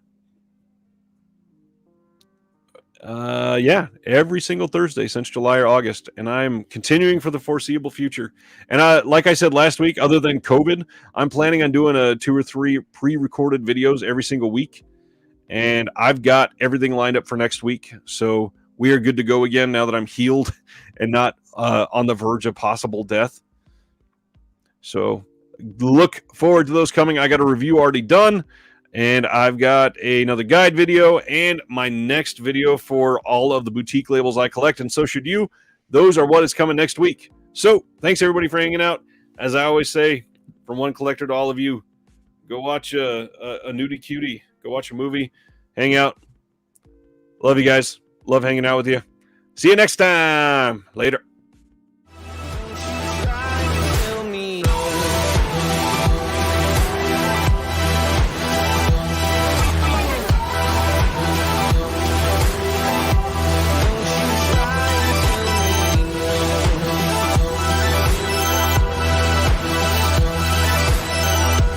Yeah, every single Thursday since July or August, and I'm continuing for the foreseeable future. And like I said last week, other than COVID, I'm planning on doing 2 or 3 pre-recorded videos every single week, and I've got everything lined up for next week. So we are good to go again now that I'm healed and not on the verge of possible death. So look forward to those coming. I got a review already done. And I've got another guide video and my next video for all of the boutique labels I collect, and so should you. Those are what is coming next week. So thanks everybody for hanging out. As I always say, from one collector to all of you, go watch a nudie cutie. Go watch a movie. Hang out. Love you guys. Love hanging out with you. See you next time. Later.